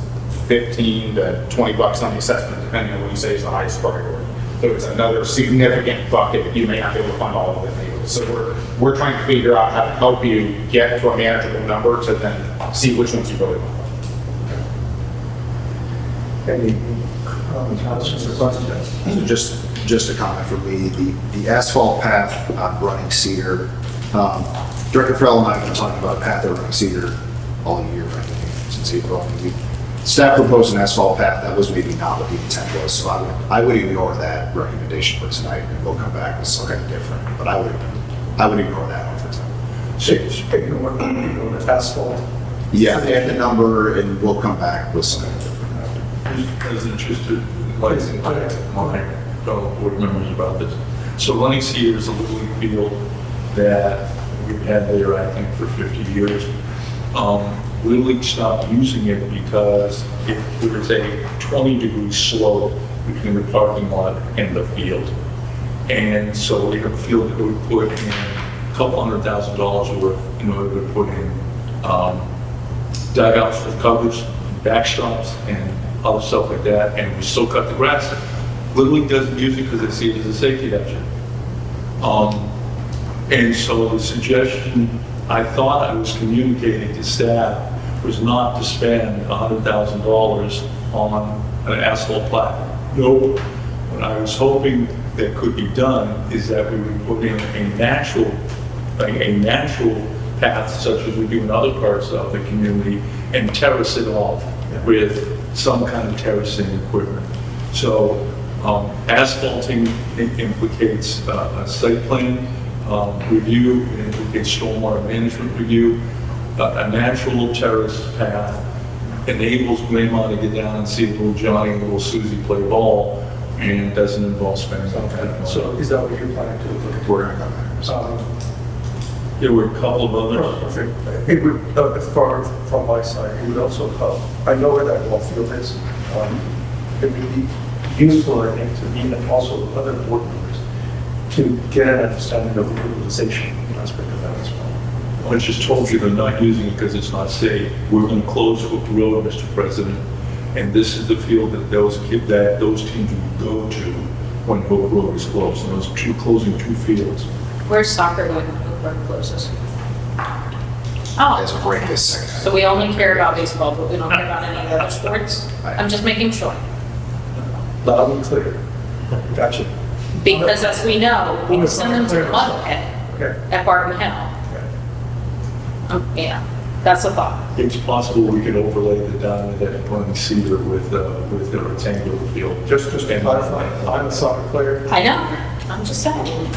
15 to 20 bucks on the assessment, depending on what you say is the highest priority. So it's another significant bucket. You may not be able to fund all of it. So we're trying to figure out how to help you get to a manageable number to then see which ones you really want. Any comments or questions? So just a comment from me, the asphalt path on Running Cedar, Director Farrell and I have been talking about a path at Running Cedar all year, I think, since April. Staff proposed an asphalt path, that was maybe not what the intent was, so I would ignore that recommendation for tonight, and we'll come back with something different, but I would ignore that one for tonight. Ignore the asphalt. Yeah, and the number, and we'll come back with something different. As interested, like, my fellow board members about this. So Running Cedar is a little league field that we've had there, I think, for 50 years. Little League stopped using it because there was a 20-degree slope between the parking lot and the field. And so we have a field that we put in a couple $100,000 worth in order to put in dugouts with covers, backstops, and other stuff like that, and we still cut the grass in. Little League doesn't use it because they see it as a safety hazard. And so the suggestion I thought I was communicating to staff was not to spend $100,000 on an asphalt plat. Nope. What I was hoping that could be done is that we would put in a natural path, such as we do in other parts of the community, and terrace it off with some kind of terracing equipment. So asphalting implicates a site plan review, it implicates stormwater management review. A natural terrace path enables grandma to get down and see little Johnny and little Susie play ball, and doesn't involve spending money. So is that what you're planning to look at? We're gonna come back. There were a couple of others. Perfect. It would, from my side, it would also help. I know where that ball field is. It would be useful, I think, to me and also other board members to get an understanding of the utilization aspect of that as well. I just told you they're not using it because it's not safe. We're going to close Hook Road, Mr. President, and this is the field that those teams will go to when Hook Road is closed. And those closing 2 fields. Where's soccer going when Hook Road closes? Oh, As of right this second. so we only care about baseball, but we don't care about any other sports? I'm just making sure. Loud and clear. Gotcha. Because as we know, we can send them to Mudhead Okay. at Barton Hill. Yeah, that's a thought. It's possible we could overlay the diamond at Running Cedar with the rectangular field. Just to clarify, I'm a soccer player. I know, I'm just saying.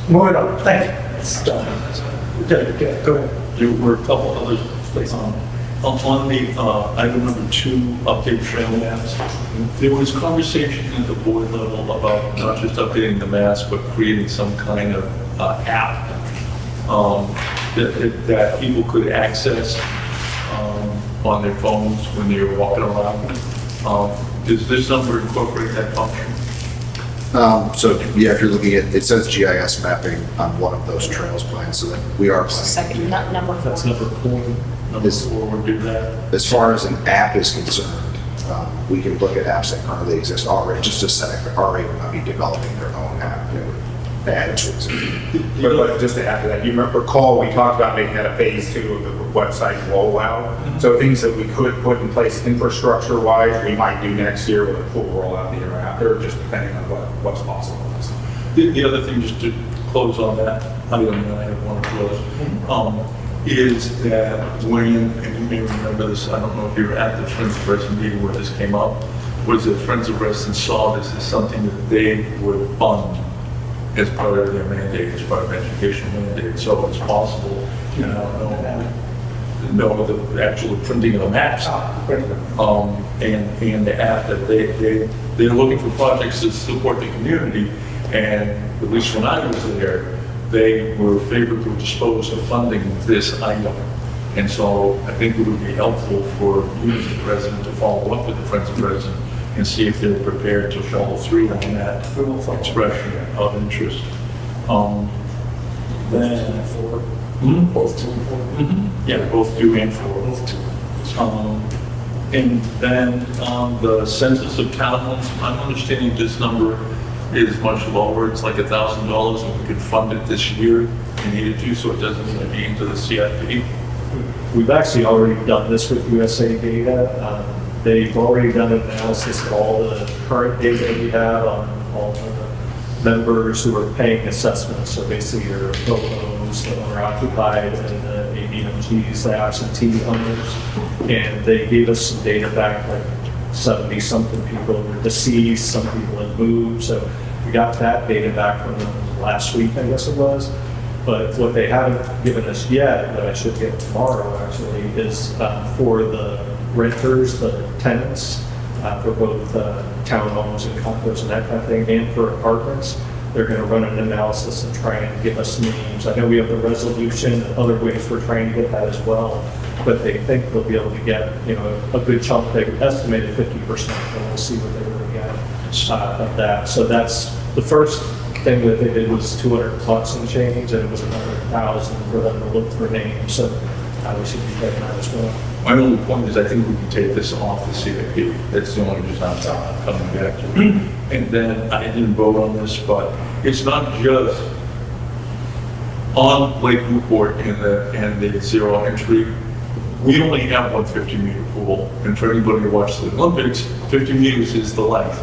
Moving on. Thank you. It's done. Yeah, go ahead. There were a couple others. On the item number 2, update trail maps, there was conversation at the board level about not just updating the maps, but creating some kind of app that people could access on their phones when they're walking around. Does this number incorporate that function? So yeah, if you're looking at, it says GIS mapping on one of those trails plans, so that we are planning. Second, number 4. That's number 4. Number 4 would do that. As far as an app is concerned, we can look at apps that currently exist already, just as that already would not be developing their own app. It would add it to existing. But just to add to that, you recall we talked about making that a phase 2 of the website rollout. So things that we could put in place infrastructure-wise, we might do next year with a full rollout the year after, just depending on what's possible. The other thing, just to close on that item, and I have one of those, is that when, and you may remember this, I don't know if you were at the Friends of Reston meeting where this came up, was that Friends of Reston saw this as something that they would fund as part of their mandate, as part of education mandate. So it's possible, you know, the actual printing of the maps. And the app that they're looking for projects to support the community. And at least when I was there, they were favorably disposed to funding this item. And so I think it would be helpful for you as the president to follow up with the Friends of Reston and see if they're prepared to follow through on that expression of interest. Then, Both 2 and 4. yeah, both 2 and 4. Both 2. And then the census of townhomes, I'm understanding this number is much lower. It's like $1,000, and we could fund it this year if we needed to, so it doesn't need to be into the CIP. We've actually already done this with USA Data. They've already done an analysis of all the current data we have on all the members who are paying assessments. So basically your OOs, the owner occupied, and the ABMGs, the absentee owners. And they gave us some data back, like 70 something people were deceased, some people had moved. So we got that data back from them last week, I guess it was. But what they haven't given us yet, that I should get tomorrow actually, is for the renters, the tenants, for both townhomes and condos and that kind of thing, and for apartments. They're going to run an analysis and try and give us names. I know we have the resolution and other ways we're trying to get that as well, but they think they'll be able to get, you know, a good chunk. They estimated 50%, and we'll see what they really get of that. So that's the first thing that they did was 200 bucks and change, and it was another 1,000 for them to look for names. So we should be taking that as well. My only point is I think we can take this off the CIP. That's the only reason I'm coming back to it. And then I didn't vote on this, but it's not just on Lake Newport and the zero entry. We only have one 50-meter pool, and for anybody who watched the Olympics, 50 meters is the length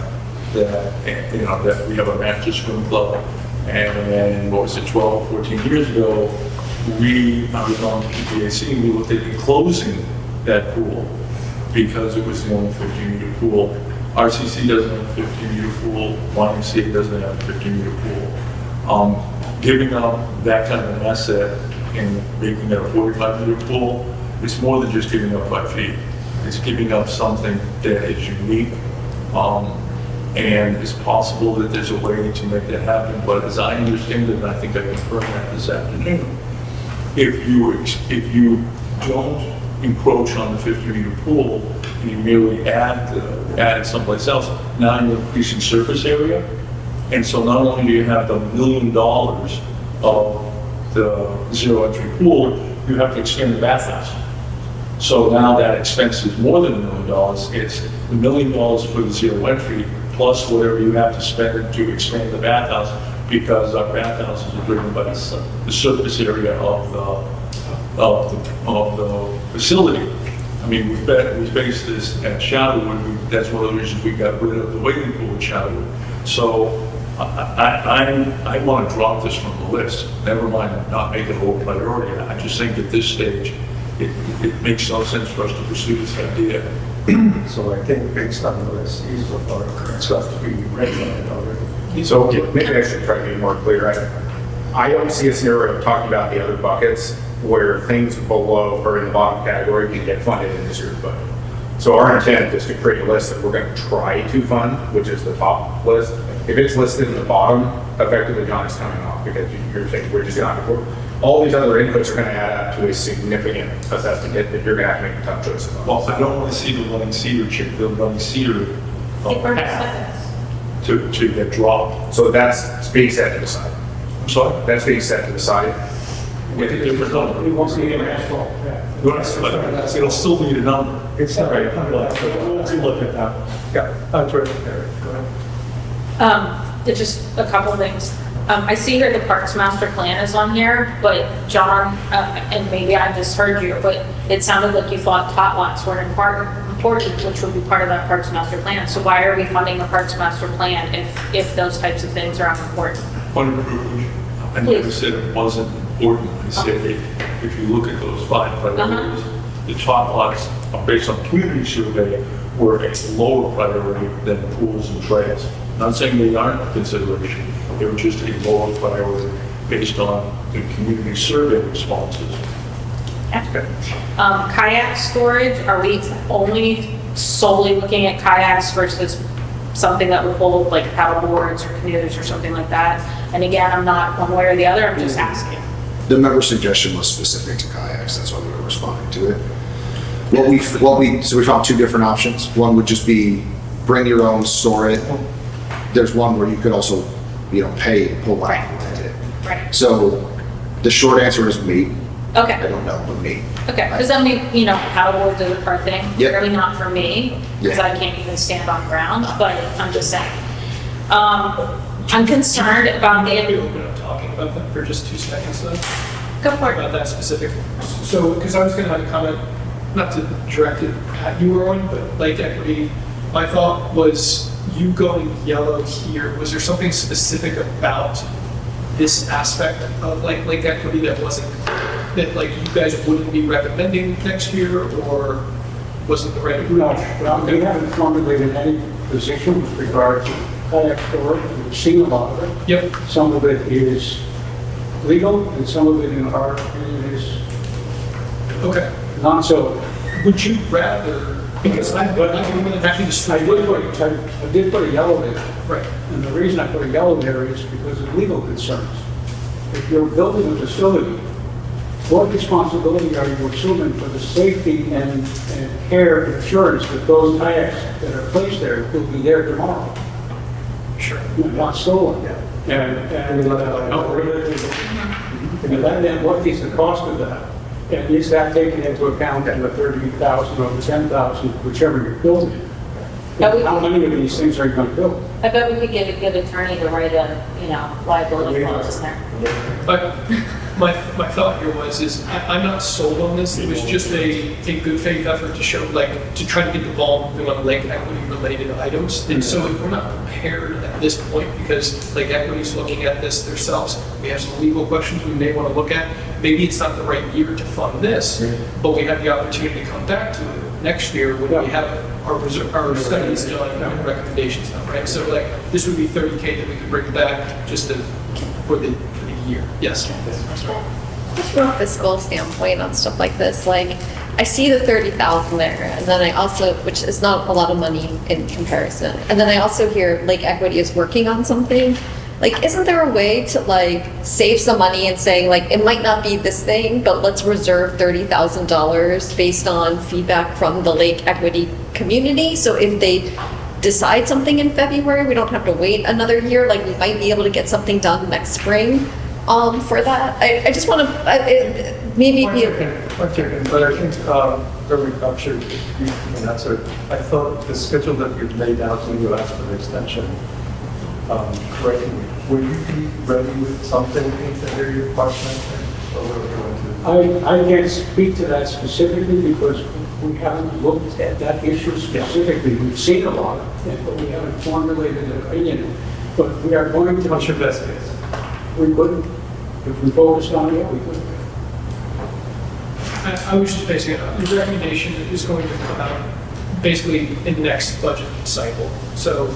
that, you know, that we have a master swim club. And what was it, 12, 14 years ago, I was on PPAC, and we looked at enclosing that pool because it was the only 50-meter pool. RCC doesn't have a 50-meter pool, YMCA doesn't have a 50-meter pool. Giving up that kind of an asset and making it a 45-meter pool, it's more than just giving up 5 feet. It's giving up something that is unique, and it's possible that there's a way to make that happen, but as I understand it, and I think I confirmed that this afternoon, if you don't encroach on the 50-meter pool and you merely add it someplace else, now you're increasing surface area. And so not only do you have the $1 million of the zero entry pool, you have to expand the bathhouse. So now that expense is more than $1 million. It's $1 million for the zero entry plus whatever you have to spend to expand the bathhouse, because our bathhouses are driven by the surface area of the facility. I mean, we faced this at Shadowwood. That's one of the reasons we got rid of the wading pool at Shadowwood. So I want to drop this from the list. Never mind not make it a low priority. I just think at this stage, it makes no sense for us to pursue this idea. So I think based on the list, these are current stuff to be regulated already. So maybe I should try to be more clear. I don't see a scenario of talking about the other buckets where things below or in the bottom category can get funded in this year's budget. So our intent is to create a list that we're going to try to fund, which is the top list. If it's listed in the bottom, effectively John is coming off because you're saying we're just going to have to. All these other inputs are going to add up to a significant assessment hit that you're going to have to make a tough choice about. Well, I don't want to see the running cedar path to get dropped. So that's being set to the side. I'm sorry? That's being set to the side. With a different number. We won't see any asphalt. But it'll still need a number. It's not right. We'll look at that. Yeah, that's right. Go ahead. Just a couple things. I see here the Parks Master Plan is on here, but John, and maybe I misheard you, but it sounded like you thought tot lots were important, which would be part of that Parks Master Plan. So why are we funding the Parks Master Plan if those types of things are unimportant? Point of privilege. I never Please. said it wasn't important. I said if you look at those 5 priorities, the top lots, based on community survey, were a lower priority than pools and trails. Not saying they aren't a consideration, they were just a lower priority based on the community survey responses. Kayak storage, are we only solely looking at kayaks versus something that would hold like paddle boards or canoes or something like that? And again, I'm not one way or the other, I'm just asking. The member suggestion was specific to kayaks, that's why we were responding to it. So we found 2 different options. One would just be bring your own, store it. There's one where you could also, pay, pull out, and rent it. Right. So the short answer is me. I Okay, don't know, but me. okay, because then paddleboards is a part thing, Yep. really not for me, because Yeah. I can't even stand on ground, but I'm just saying. I'm concerned about Can we the, open up talking about that for just 2 seconds though? go for it. About that specific, so, because I was gonna have a comment, not to direct it at you, Rowan, but Lake Equity, my thought was you going yellow here, was there something specific about this aspect of like Lake Equity that wasn't, that like you guys wouldn't be recommending next year, or wasn't the right No, approach? well, we haven't formulated any position with regard to kayak storage. We've seen a lot of it. Yep, Some of it is legal, and some of it, in our opinion, is okay. not so. Would you rather, because I'm more than happy to I strike. did put a yellow there, Right, and the reason I put a yellow there is because of legal concerns. If you're building a facility, what responsibility are you assuming for the safety and care and assurance that those kayaks that are placed there will be there tomorrow, sure. not stolen? And then what is the cost of that? And is that taken into account in the 30,000 or the 10,000, whichever you're building? How many of these things are you going to build? I bet we could get a good attorney to write a, liability clause in there. But my thought here is I'm not sold on this. It was just a good faith effort to show, to try to get the ball moving on Lake Equity related items. And so if we're not prepared at this point, because Lake Equity's looking at this themselves, we have some legal questions we may want to look at. Maybe it's not the right year to fund this, but we have the opportunity to come back to it next year when we have our studies done and recommendations done, right? So this would be 30K that we could bring back just for the year. Yes. Just from a fiscal standpoint on stuff like this, I see the 30,000 there, and then I also, which is not a lot of money in comparison, and then I also hear Lake Equity is working on something. Isn't there a way to save some money and saying it might not be this thing, but let's reserve $30,000 based on feedback from the Lake Equity community? So if they decide something in February, we don't have to wait another year. We might be able to get something done next spring for that. I just want to maybe be. Okay, but I think very captured in that sort of, I thought the schedule that you've laid out when you asked for the extension, correctly, will you be ready with something in February, part-time, or what are we going to? I can't speak to that specifically because we haven't looked at that issue specifically. We've seen a lot of it, but we haven't formulated an opinion. But we are going to. What's your best guess? We could, if we focused on it, we could. I was just basing it on, the recommendation is going to come out basically in the next budget cycle. So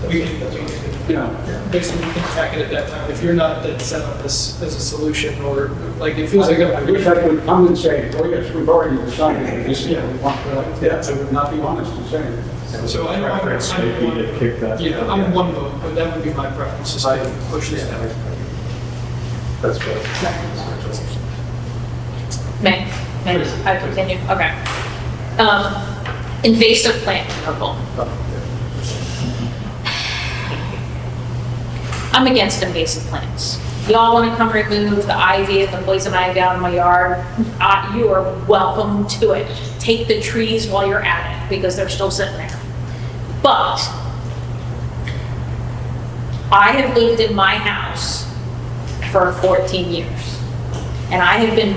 we can basically attack it at that time. If you're not that set up as a solution, or it feels like I wish I could come and say, oh yes, we've already decided that this is what we want. But I would not be honest in saying it. So I don't Preference maybe to kick that. Yeah, I'm one vote, but that would be my preference, is to push this down. That's good. May I continue? Okay. Invasive plant removal. I'm against invasive plants. Y'all want to come remove the ivy and the poison ivy out of my yard? You are welcome to it. Take the trees while you're at it, because they're still sitting there. But I have lived in my house for 14 years, and I have been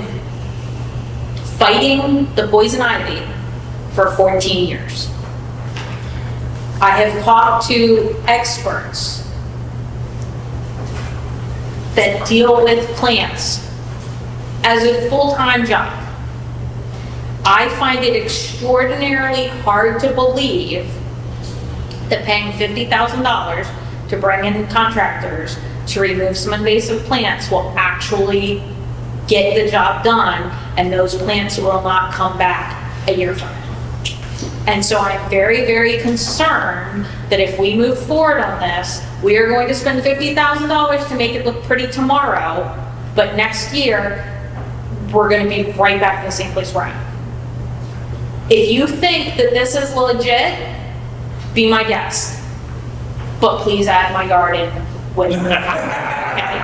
fighting the poison ivy for 14 years. I have talked to experts that deal with plants as a full-time job. I find it extraordinarily hard to believe that paying $50,000 to bring in contractors to remove some invasive plants will actually get the job done, and those plants will not come back a year from now. And so I'm very, very concerned that if we move forward on this, we are going to spend $50,000 to make it look pretty tomorrow, but next year, we're going to be right back in the same place we're at. If you think that this is legit, be my guest. But please add my garden with me. Okay?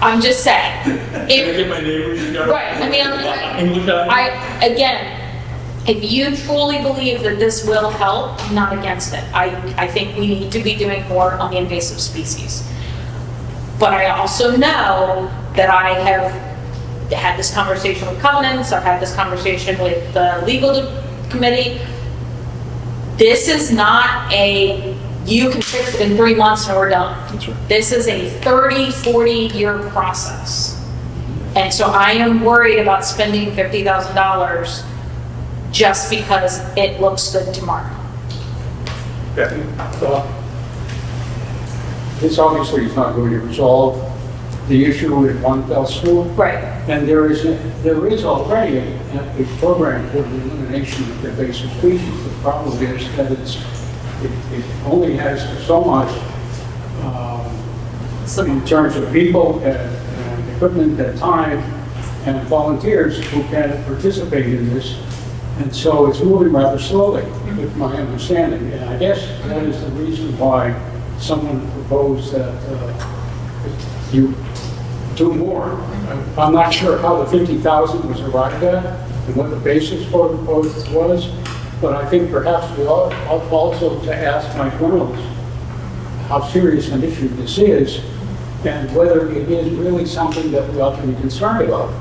I'm just saying. Can I get my neighbors? Right, I mean, again, if you truly believe that this will help, I'm not against it. I think we need to be doing more on the invasive species. But I also know that I have had this conversation with covenants, I've had this conversation with the legal committee. This is not a, you can fix it in 3 months and we're done. That's right. This is a 30, 40-year process. And so I am worried about spending $50,000 just because it looks good tomorrow. This obviously is not going to resolve the issue in one fell swoop. Right. And there is already a program for the elimination of invasive species. The problem is that it only has so much in terms of people and equipment and time and volunteers who can participate in this. And so it's moving rather slowly, with my understanding. And I guess that is the reason why someone proposed that you do more. I'm not sure how the 50,000 was arrived at and what the basis for the proposal was, but I think perhaps we ought also to ask Mike Reynolds how serious an issue this is and whether it is really something that we ought to be concerned about.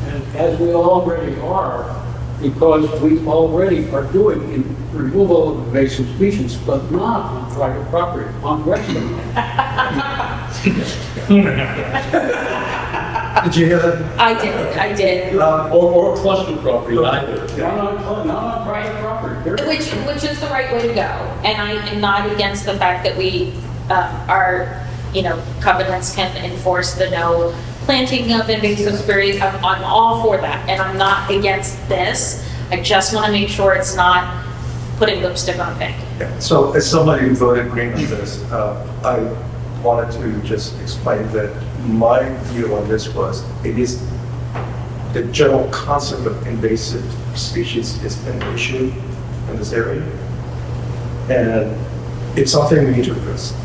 And as we already are, because we already are doing removal of invasive species, but not on private property, on Reston. Did you hear that? I did. Or cluster property either. Not on private property. Which is the right way to go. And I am not against the fact that we covenants can enforce the no planting of invasive species. I'm all for that, and I'm not against this. I just want to make sure it's not putting lipstick on a pig. Yeah. So as somebody who voted green on this, I wanted to just explain that my view on this was it is the general concept of invasive species is an issue in this area, and it's something we need to address.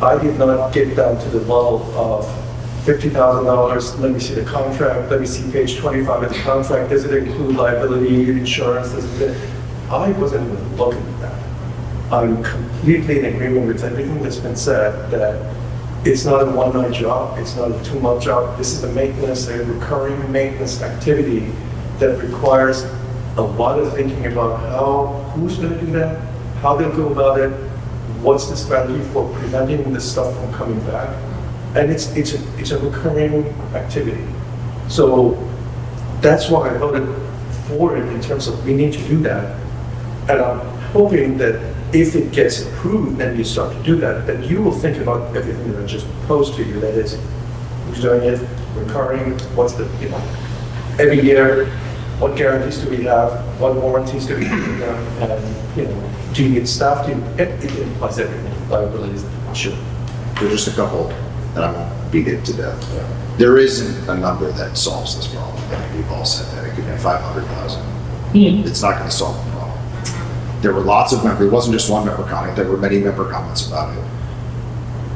I did not get down to the level of $50,000, let me see the contract, let me see page 25 of the contract, does it include liability, insurance, I wasn't even looking at that. I'm completely in agreement with everything that's been said, that it's not a one-night job, it's not a 2-month job, this is a recurring maintenance activity that requires a lot of thinking about who's gonna do that, how they'll go about it, what's the strategy for preventing this stuff from coming back. And it's a recurring activity. So that's why I voted for it in terms of we need to do that. And I'm hoping that if it gets approved and you start to do that, then you will think about everything that I just proposed to you. That is, who's doing it, recurring, what's the, every year, what guarantees do we have, what warranties do we have, and, do you need staff to, it implies everything, liabilities, sure. There's just a couple, and I won't beat it to death. There isn't a number that solves this problem. I think we've all said that. It could be 500,000. It's not going to solve the problem. There were lots of members, it wasn't just one member comment, there were many member comments about it.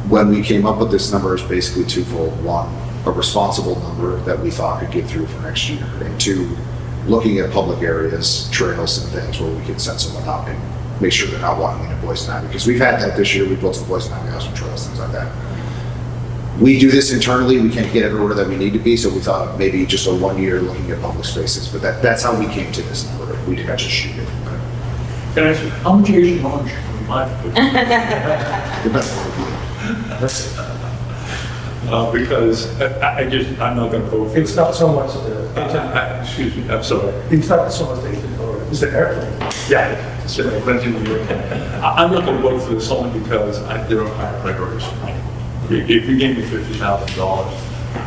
When we came up with this number, it's basically twofold. One, a responsible number that we thought could get through for next year. And two, looking at public areas, trails and things where we could send someone out and make sure they're not walking into poison ivy. Because we've had that this year, we built some poison ivy house and trails, things like that. We do this internally, we can't get everywhere that we need to be, so we thought maybe just a 1 year looking at public spaces, but that's how we came to this number. We didn't just shoot it. Can I ask you, how much is your lunch? The best one. because I'm not gonna vote for It's this. not so much the, Excuse me, I'm sorry. it's not so much the agent or, it's the airplane. Yeah, so I'm not gonna vote for this only because there are higher priorities. If you gave me $50,000,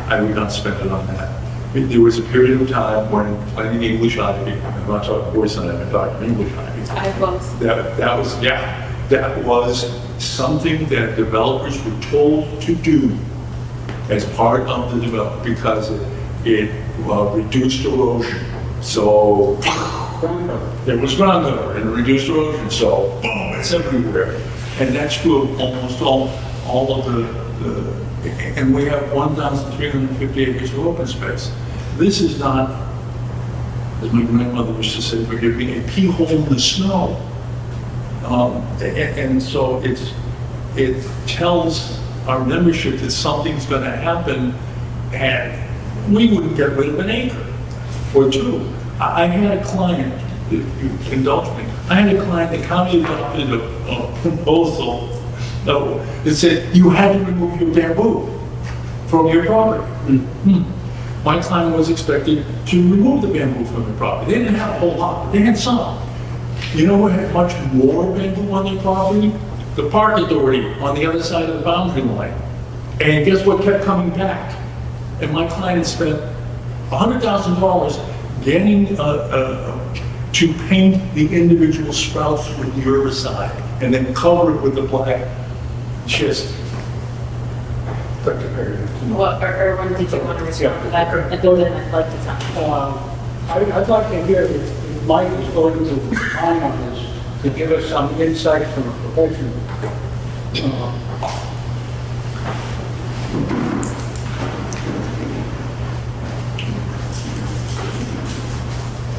I would not spend it on that. There was a period of time when playing English ivy, I'm not talking voice on it, I'm talking English ivy. I have both. That was something that developers were told to do as part of the development because it reduced erosion. So there was ground cover and reduced erosion, so boom, it's everywhere. And that's true of almost all of and we have 1,350 acres of open space. This is not, as my grandmother used to say, forgive me, a pea hole in the snow. And so it tells our membership that something's going to happen, and we wouldn't get rid of an acre or two. I had a client, if you indulge me, I had a client, the county adopted a proposal that said you had to remove your bamboo from your property. My client was expected to remove the bamboo from the property. They didn't have a whole lot, but they had some. You know what had much more bamboo on their property? The park authority on the other side of the boundary line. And guess what kept coming back? And my client spent $100,000 getting to paint the individual sprouts with the herbicide and then cover it with the black schist. What, or when did you want to respond to that? And then I'd like to talk. I'd like to hear if Mike is going to time on this, to give us some insight from a professional.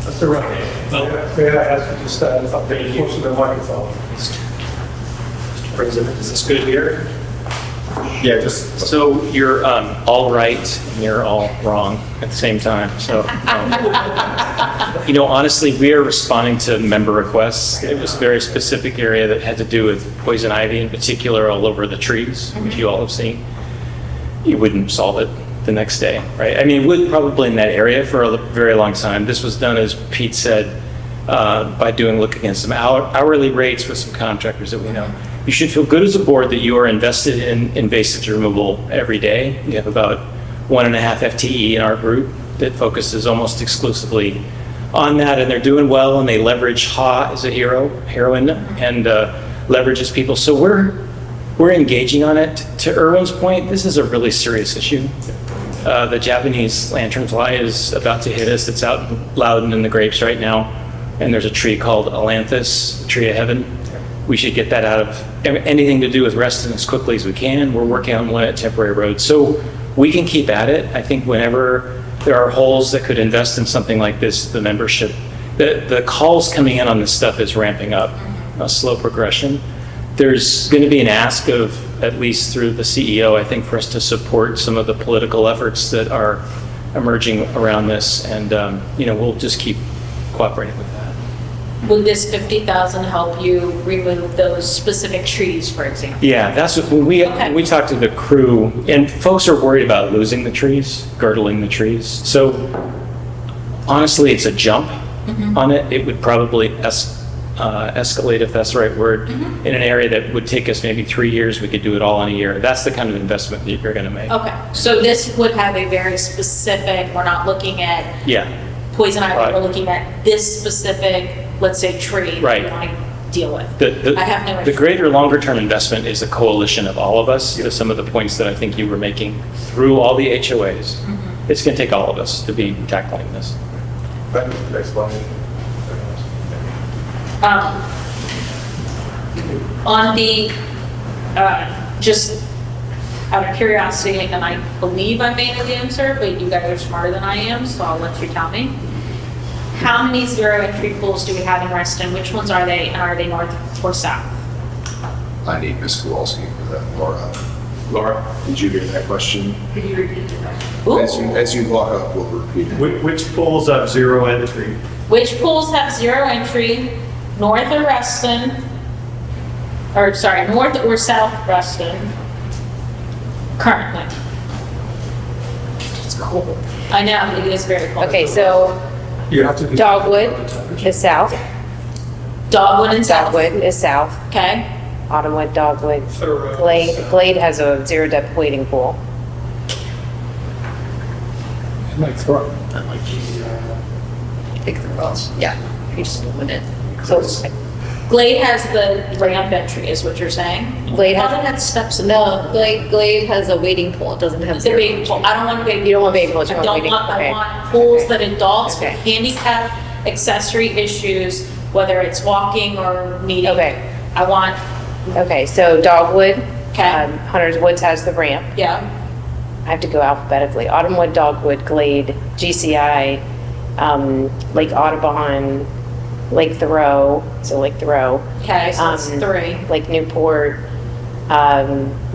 That's the right. May I ask you to stand up there close to the microphone? Mr. President, is this good here? Yeah, just, So you're all right and you're all wrong at the same time. So, honestly, we are responding to member requests. It was a very specific area that had to do with poison ivy in particular all over the trees, which you all have seen. You wouldn't solve it the next day, right? I mean, it would probably in that area for a very long time. This was done, as Pete said, by looking at some hourly rates with some contractors that we know. You should feel good as a board that you are invested in invasive removal every day. You have about 1.5 FTE in our group that focuses almost exclusively on that, and they're doing well, and they leverage Ha as a heroine, and leverages people. So we're engaging on it. To Erwin's point, this is a really serious issue. The Japanese lanternfly is about to hit us. It's out in Loudon in the grapes right now, and there's a tree called Ailanthus, the tree of heaven. We should get that out of anything to do with Reston as quickly as we can. We're working on one at Temporary Road. So we can keep at it. I think whenever there are holes that could invest in something like this, the membership, the calls coming in on this stuff is ramping up, a slow progression. There's going to be an ask of, at least through the CEO, I think, for us to support some of the political efforts that are emerging around this. And, we'll just keep cooperating with that. Would this 50,000 help you remove those specific trees, for example? Yeah, that's what, when we talked to the crew, and folks are worried about losing the trees, girdling the trees. So honestly, it's a jump on it. It would probably escalate, if that's the right word, in an area that would take us maybe 3 years. We could do it all in a year. That's the kind of investment that you're going to make. Okay, so this would have a very specific, we're not looking at poison ivy, Right. we're looking at this specific, let's say, tree that you want to deal with. I have no The issue. greater longer-term investment is a coalition of all of us, to some of the points that I think you were making through all the HOAs. It's going to take all of us to be tackling this. On the, just out of curiosity, and I believe I may know the answer, but you guys are smarter than I am, so I'll let you tell me. How many zero entry pools do we have in Reston? Which ones are they, and are they north or south? I need Ms. Kowalski for that. Laura, did you hear that question? Could you repeat the question? As you walk up, we'll repeat it. Which pools have zero entry? Which pools have zero entry, north or Reston, north or south Reston, currently? cold. I know, it is very cold. Okay, so You have to be. Dogwood is south, Dogwood and South. Dogwood is south, Okay, Autumnwood, Dogwood. Thoreau. Glade has a zero depth wading pool. Like throw. Big throws, yeah, you just limit it. So Glade has the ramp entry, is what you're saying? Glade I has- thought it had steps in No, Glade has a waiting pool, it doesn't have The zero. big pool, I don't want big. You don't want big pools, you I want don't waiting- want, I okay. want pools Okay. that adults with Okay. handicap accessory issues, whether it's walking or meeting. Okay. I want, Okay, so Dogwood, Okay. Hunter's Woods has the ramp. yeah, I have to go alphabetically. Autumnwood, Dogwood, Glade, GCI, Lake Audubon, Lake Thoreau, so Lake Thoreau, okay, so that's 3. Lake Newport,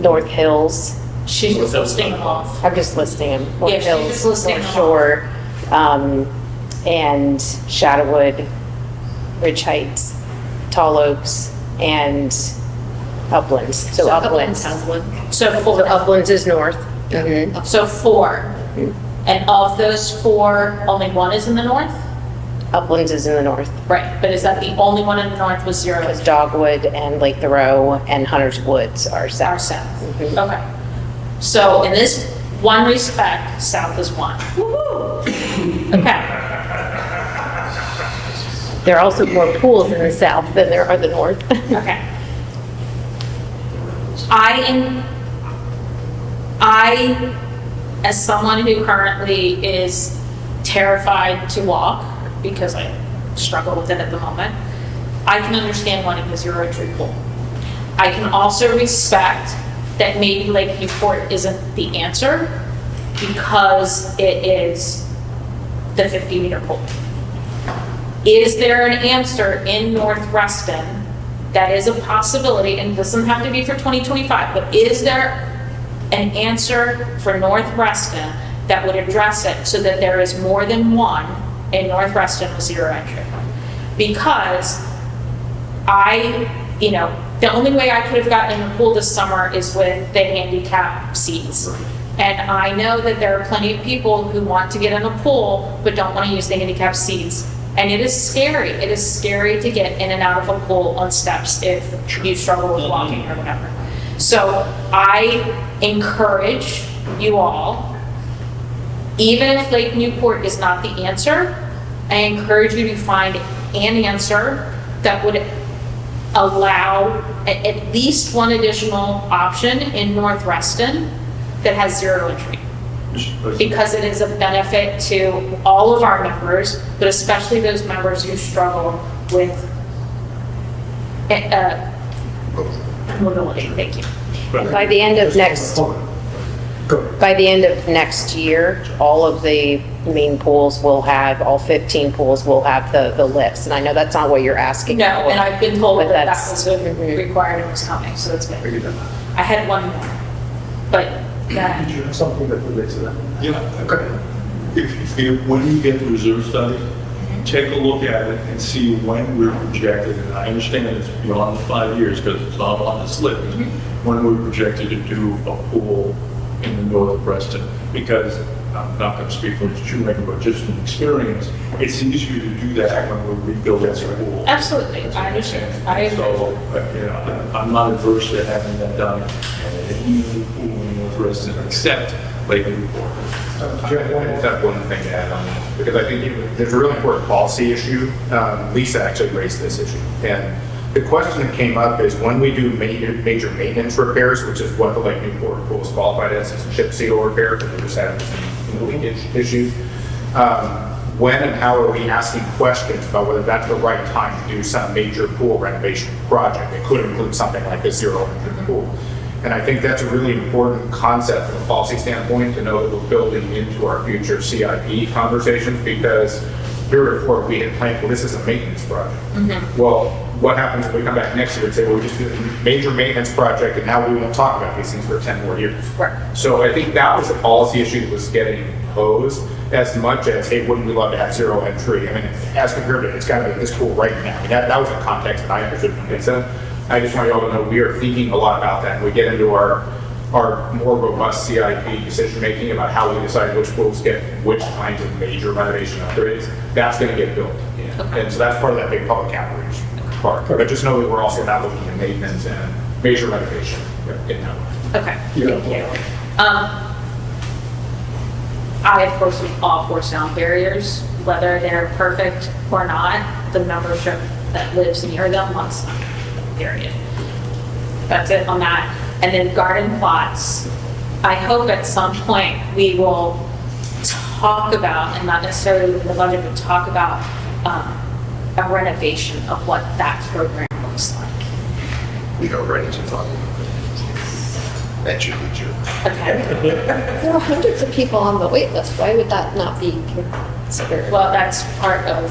North Hills. She's just listing them off. I'm just listing them. North Yeah, she's Hills, just listing North them Shore, and Shadowwood, Ridge Heights, Tall Oaks, and Uplands. So Uplands Uplands. has one. So So 4. Uplands is north. Mhm. So 4. And of those 4, only 1 is in the north? Uplands is in the north. Right, but is that the only one in the north with 0? Because Dogwood and Lake Thoreau and Hunter's Woods are Are south. south. Mhm. Okay. So in this one respect, south is 1. Woo-hoo! Okay. There are also more pools in the south than there are the north. Okay. I, as someone who currently is terrified to walk, because I struggle with it at the moment, I can understand wanting the zero entry pool. I can also respect that maybe Lake Newport isn't the answer because it is the 50-meter pool. Is there an answer in North Reston that is a possibility, and it doesn't have to be for 2025, but is there an answer for North Reston that would address it so that there is more than one in North Reston with zero entry? Because the only way I could have gotten in the pool this summer is with the handicap seats. And I know that there are plenty of people who want to get in the pool but don't want to use the handicap seats. And it is scary. It is scary to get in and out of a pool on steps if you struggle with walking or whatever. So I encourage you all, even if Lake Newport is not the answer, I encourage you to find an answer that would allow at least one additional option in North Reston that has zero entry. Because it is a benefit to all of our members, but especially those members who struggle with mobility. Thank you. By the end of next, by the end of next year, all of the main pools will have, all 15 pools will have the lifts. And I know that's not what you're asking. No, for, and I've been told but that that that's- was mhm. required and was coming, so that's good. I had one more, but Did you have something that relates to that? Yeah. Okay. When you get the reserve study, take a look at it and see when we're projected, and I understand it's beyond the 5 years because it's not on this list, when we're projected to do a pool in the north of Reston, because I'm not going to speak for the shoemaker, but just from experience, it's easier to do that when we're rebuilding the pool. absolutely, I understand. I agree. So, I'm not adverse to having that done in the pool in north Reston, except Lake Newport. Jeff, I just have one thing to add on that, because I think there's a really important policy issue. Lisa actually raised this issue. And the question that came up is when we do major maintenance repairs, which is what the Lake Newport pool is qualified as, it's a chip seal repair, because we just had some leakage issues. When and how are we asking questions about whether that's the right time to do some major pool renovation project? It could include something like a zero entry pool. And I think that's a really important concept from a policy standpoint to know that we're building into our future CIP conversations, because here at Fort we had planned, well, this is a maintenance project. Well, what happens if we come back next year and say, well, we just did a major maintenance project and now we won't talk about these things for 10 more years? Right. So I think that was a policy issue that was getting posed as much as, hey, wouldn't we love to have zero entry? I mean, as compared to, it's got to be this cool right now. I mean, that was the context that I understood from Lisa. I just want you all to know we are thinking a lot about that. We get into our our more robust CIP decision-making about how we decide which pools get which kinds of major renovation upgrades, that's gonna get built. And so that's part of that big public outreach part. But just know that we're also now looking at maintenance and major renovation in that way. Okay, thank you. I, of course, am all for sound barriers, whether they're perfect or not, the membership that lives near them wants them, period. That's it on that. And then garden plots, I hope at some point we will talk about, and not necessarily within the budget, but talk about a renovation of what that program looks like. We are ready to talk. That should be true. Okay. There are hundreds of people on the wait list. Why would that not be considered? Well, that's part of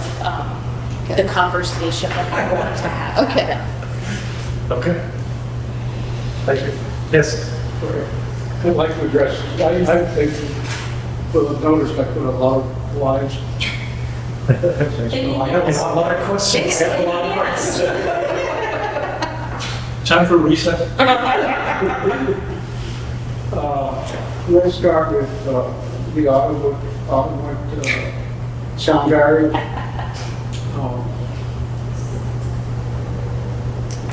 the conversation that I want to have. Okay. Okay. Thank you. Yes. I'd like to address, I think, for the notice, I put a lot of lines. I have a lot of questions. I have a lot of questions. Time for recess. Let's start with the Ottowood sound area.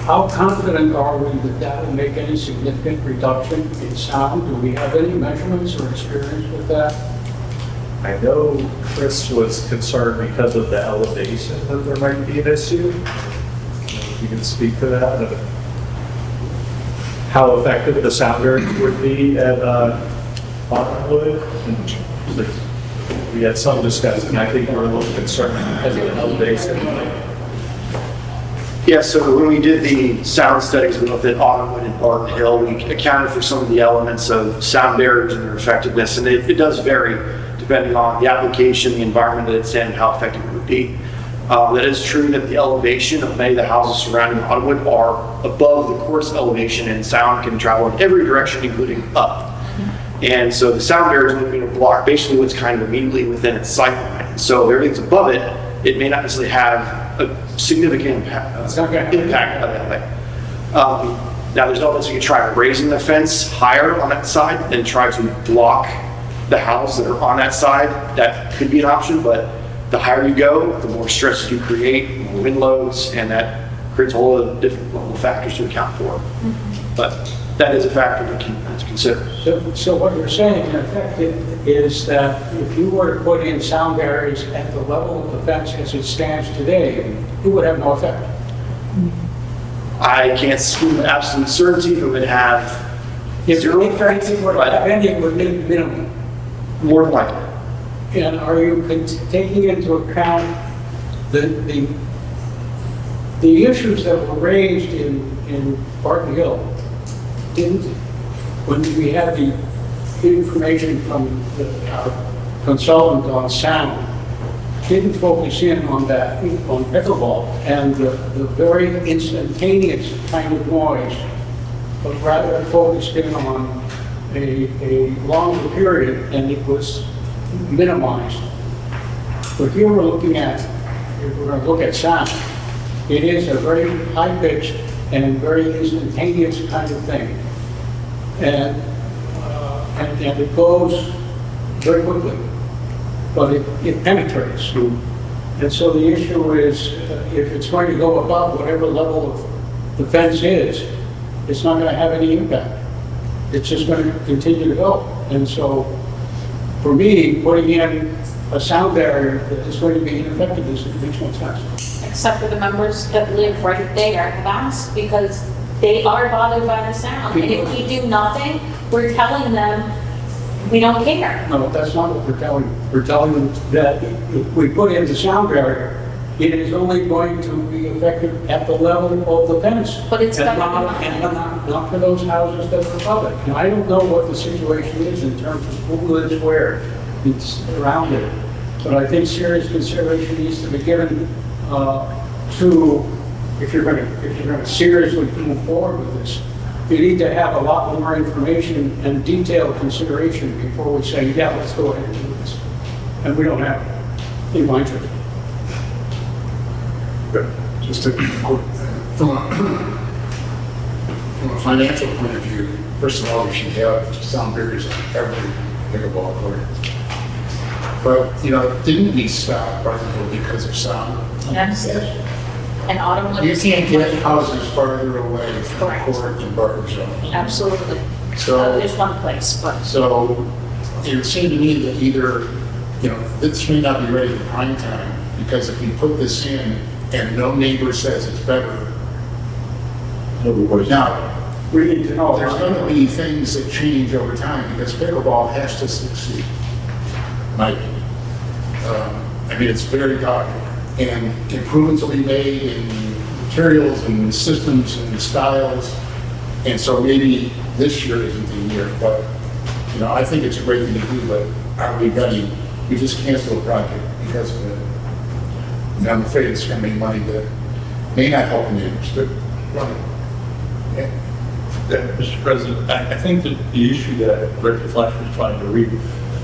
How confident are we that that will make any significant reduction in sound? Do we have any measurements or experience with that? I know Chris was concerned because of the elevation that there might be an issue. If you can speak to that, and how effective the sound barrier would be at Bottomwood. We had some discussion. I think we were a little concerned because of the elevation. Yeah, so when we did the sound studies, we looked at Autumnwood and Barton Hill. We accounted for some of the elements of sound barriers and their effectiveness, and it does vary depending on the application, the environment that it's in, and how effective it would be. That is true that the elevation of many of the houses surrounding Autumnwood are above the course elevation, and sound can travel in every direction, including up. And so the sound barriers would be to block basically what's kind of immediately within its sight line. So if everything's above it, it may not necessarily have a significant impact by that way. Now there's elements you can try raising the fence higher on that side and try to block the houses that are on that side. That could be an option, but the higher you go, the more stress you create, more wind loads, and that creates a whole lot of different level factors to account for. But that is a factor to consider. So what you're saying, in effect, is that if you were to put in sound barriers at the level of the fence as it stands today, it would have no effect? I can't speak with absolute certainty, but would have zero effect, Any would be minimum. more than likely. And are you taking into account the issues that were raised in Barton Hill? When we had the information from our consultant on sound, didn't focus in on that, on pickleball, and the very instantaneous kind of noise, but rather focused in on a longer period, and it was minimized. But here we're looking at, if we're going to look at sound, it is a very high-pitched and very instantaneous kind of thing. And it goes very quickly, but it penetrates. And so the issue is, if it's going to go above whatever level of the fence is, it's not going to have any impact. It's just going to continue to go. And so, for me, putting in a sound barrier that is going to be ineffective makes no sense. Except for the members that live right there have asked, because they are bothered by the sound. And if we do nothing, we're telling them we don't care. No, that's not what we're telling them. We're telling them that if we put in the sound barrier, it is only going to be effective at the level of the fence. But it's and not not for those houses that are above it. Now, I don't know what the situation is in terms of who lives where. It's around it. But I think serious consideration needs to be given to, if you're going to seriously move forward with this, you need to have a lot more information and detailed consideration before we say, yeah, let's go ahead and do this. And we don't have it, in my judgment. Just a quick From a financial point of view, first of all, we should have sound barriers on every pickleball court. But, didn't we stop Bartonville because of sound? Yes. And Autumn You was. can't get houses farther away from the Correct. court than Bartonville. Absolutely. So- There's one place, but. So it would seem to me that either, this may not be ready for prime time, because if we put this in and no neighbor says it's better, now, We need to know. there's going to be things that change over time, because pickleball has to succeed, in my opinion. It's very popular, and improvements will be made in materials and systems and styles, and so maybe this year isn't the year, but, I think it's a great thing to do, but are we ready? We just canceled a project because of it. And I'm afraid it's going to be money that may not help the neighbors, but, yeah. Mr. President, I think that the issue that Director Flash was trying to read,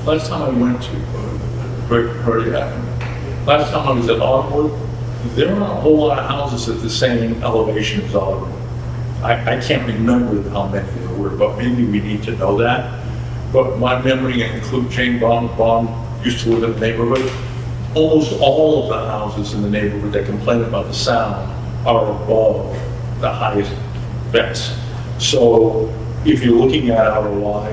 last time I went to, last time I was at Autumnwood, there aren't a whole lot of houses at the same elevation as Autumnwood. I can't remember how many there were, but maybe we need to know that. But my memory includes Jane Baum used to live in the neighborhood. Almost all of the houses in the neighborhood that complain about the sound are above the highest fence. So if you're looking at ROI,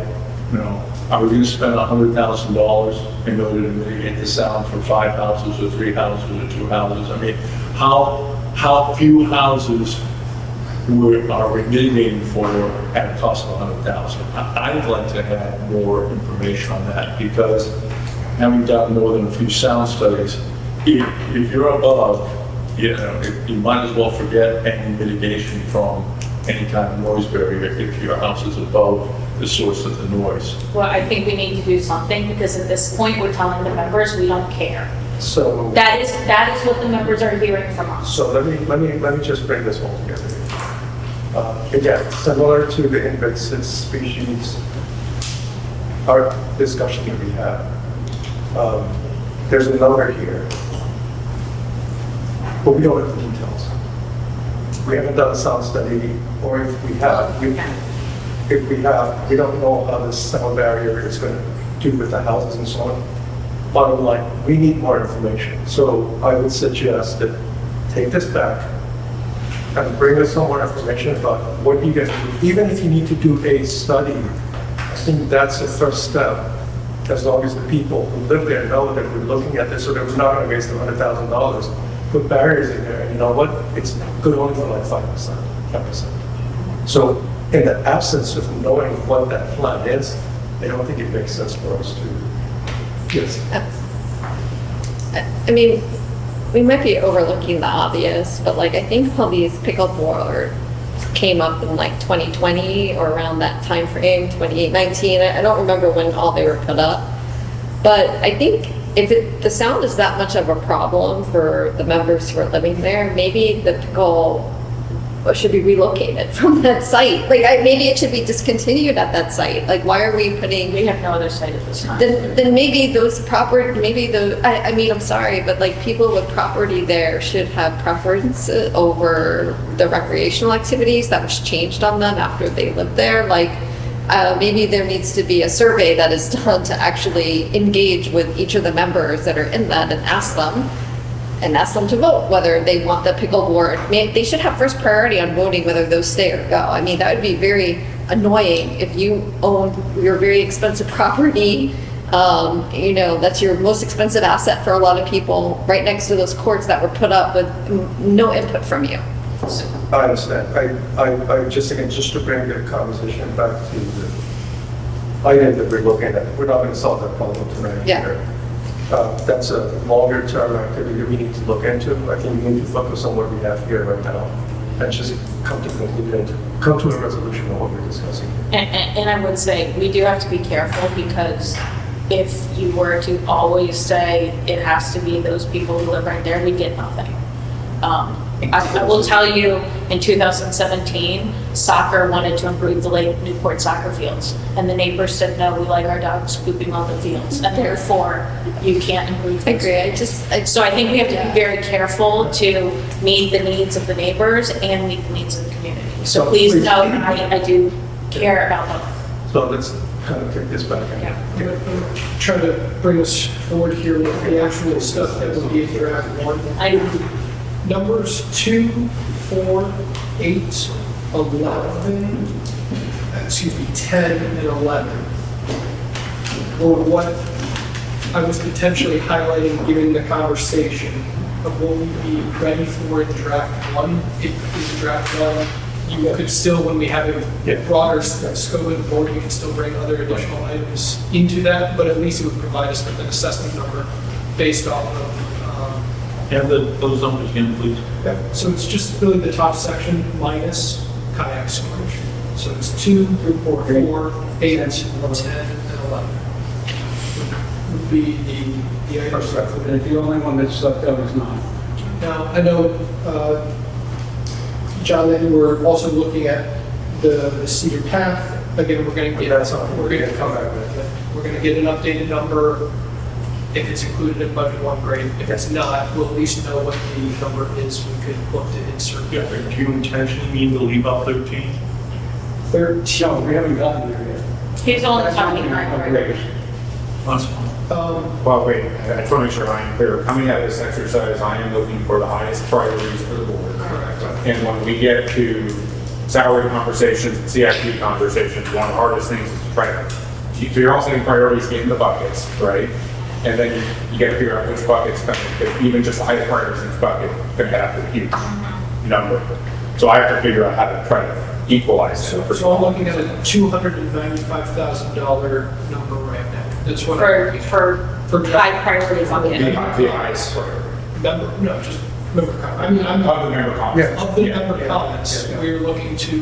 are we going to spend $100,000 in order to mitigate the sound for 5 houses or 3 houses or 2 houses? How few houses are we mitigating for at a cost of $100,000? I'd like to have more information on that, because having done more than a few sound studies, if you're above, you might as well forget any mitigation from any kind of noise barrier if your house is above the source of the noise. Well, I think we need to do something, because at this point, we're telling the members we don't care. So, That is what the members are hearing from us. so let me just bring this all together. Again, similar to the invasive species, our discussion that we had, there's a number here, but we don't have the details. We haven't done a sound study, or if we have, we don't know how this sound barrier is going to do with the houses and so on. Bottom line, we need more information. So I would suggest that take this back and bring us some more information about what you guys do. Even if you need to do a study, I think that's the first step. As long as the people who live there know that we're looking at this, so that we're not going to waste $100,000, put barriers in there, and you know what? It's good only for like 5%, 10%. So in the absence of knowing what that plan is, I don't think it makes sense for us to, yes. We might be overlooking the obvious, but I think all these pickleball came up in 2020 or around that time frame, 2019. I don't remember when all they were put up. But I think if the sound is that much of a problem for the members who are living there, maybe the pickle should be relocated from that site. Maybe it should be discontinued at that site. Why are we putting? We have no other site at this time. Then maybe those property, I'm sorry, but people with property there should have preference over the recreational activities that was changed on them after they lived there. Maybe there needs to be a survey that is done to actually engage with each of the members that are in that and ask them to vote whether they want the pickleboard. They should have first priority on voting whether those stay or go. That would be very annoying if you own your very expensive property. That's your most expensive asset for a lot of people, right next to those courts that were put up with no input from you. I understand. I just again, just to bring the conversation back to the item that we're looking at, we're not going to solve that problem tonight. Yeah. Either. That's a longer term activity that we need to look into. I think we need to focus on what we have here right now and just come to a resolution on what we're discussing. And I would say, we do have to be careful, because if you were to always say it has to be those people who live right there, we get nothing. I will tell you, in 2017, soccer wanted to improve the Lake Newport soccer fields. And the neighbors said, no, we like our dogs scooping on the fields. And therefore, you can't improve I those agree. fields. So I think we have to be very careful to meet the needs of the neighbors and meet the needs of the community. So please know, I do care about them. So let's kind of kick this back. I'm trying to bring us forward here with the actual stuff that will be in draft one. Numbers 2, 4, 8, 11, excuse me, 10, and 11. Or what I was potentially highlighting given the conversation of what we'd be ready for in draft one. If in draft one, you could still, when we have a broader scope of the board, you can still bring other additional items into that, but at least it would provide us with an assessment number based off of. Have those numbers again, please. So it's just really the top section minus kayak storage. So it's 2, 3, 4, 8, 10, and 11. Would be the items that included. And the only one that's left out is 9. Now, I know, John, that you were also looking at the Cedar Path. Again, we're going to get, we're going to get an updated number. If it's included in budget one, great. If it's not, we'll at least know what the number is we could look to insert. Yeah, do you intentionally mean to leave out 13? 13. No, we haven't gotten there yet. He's only talking Well, wait, I just want to make sure I'm clear. Coming out of this exercise, I am looking for the highest priorities for the board. Correct. And when we get to salary conversations, CIP conversations, one of the hardest things is to try to, so you're all setting priorities in the buckets, right? And then you got to figure out which bucket's going to, even just the highest priorities in each bucket, going to have a huge number. So I have to figure out how to try to equalize that. So I'm looking at a $295,000 number right now. That's what For high priority bucket. The highest priority. Member, no, just member comment. I mean, I'm Of the member comments. of the member comments. We're looking to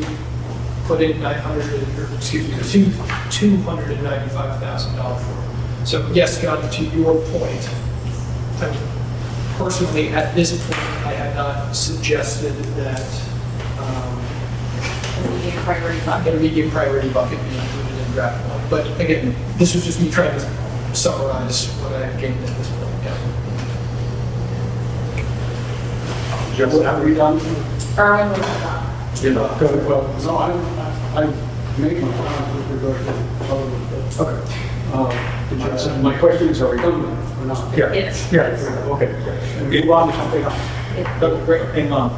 put in $295,000 for it. So yes, John, to your point, personally, at this point, I had not suggested that Medium priority bucket. a medium priority bucket be included in draft one. But again, this was just me trying to summarize what I had gained at this point. Yeah. Jeff, have we done? Erwin was done. Good, well, no, I made my comment with regard to all of the. Okay. My question is, are we done or not? Yeah. Yes. Yeah. Okay. And move on to something else. Great, hang on.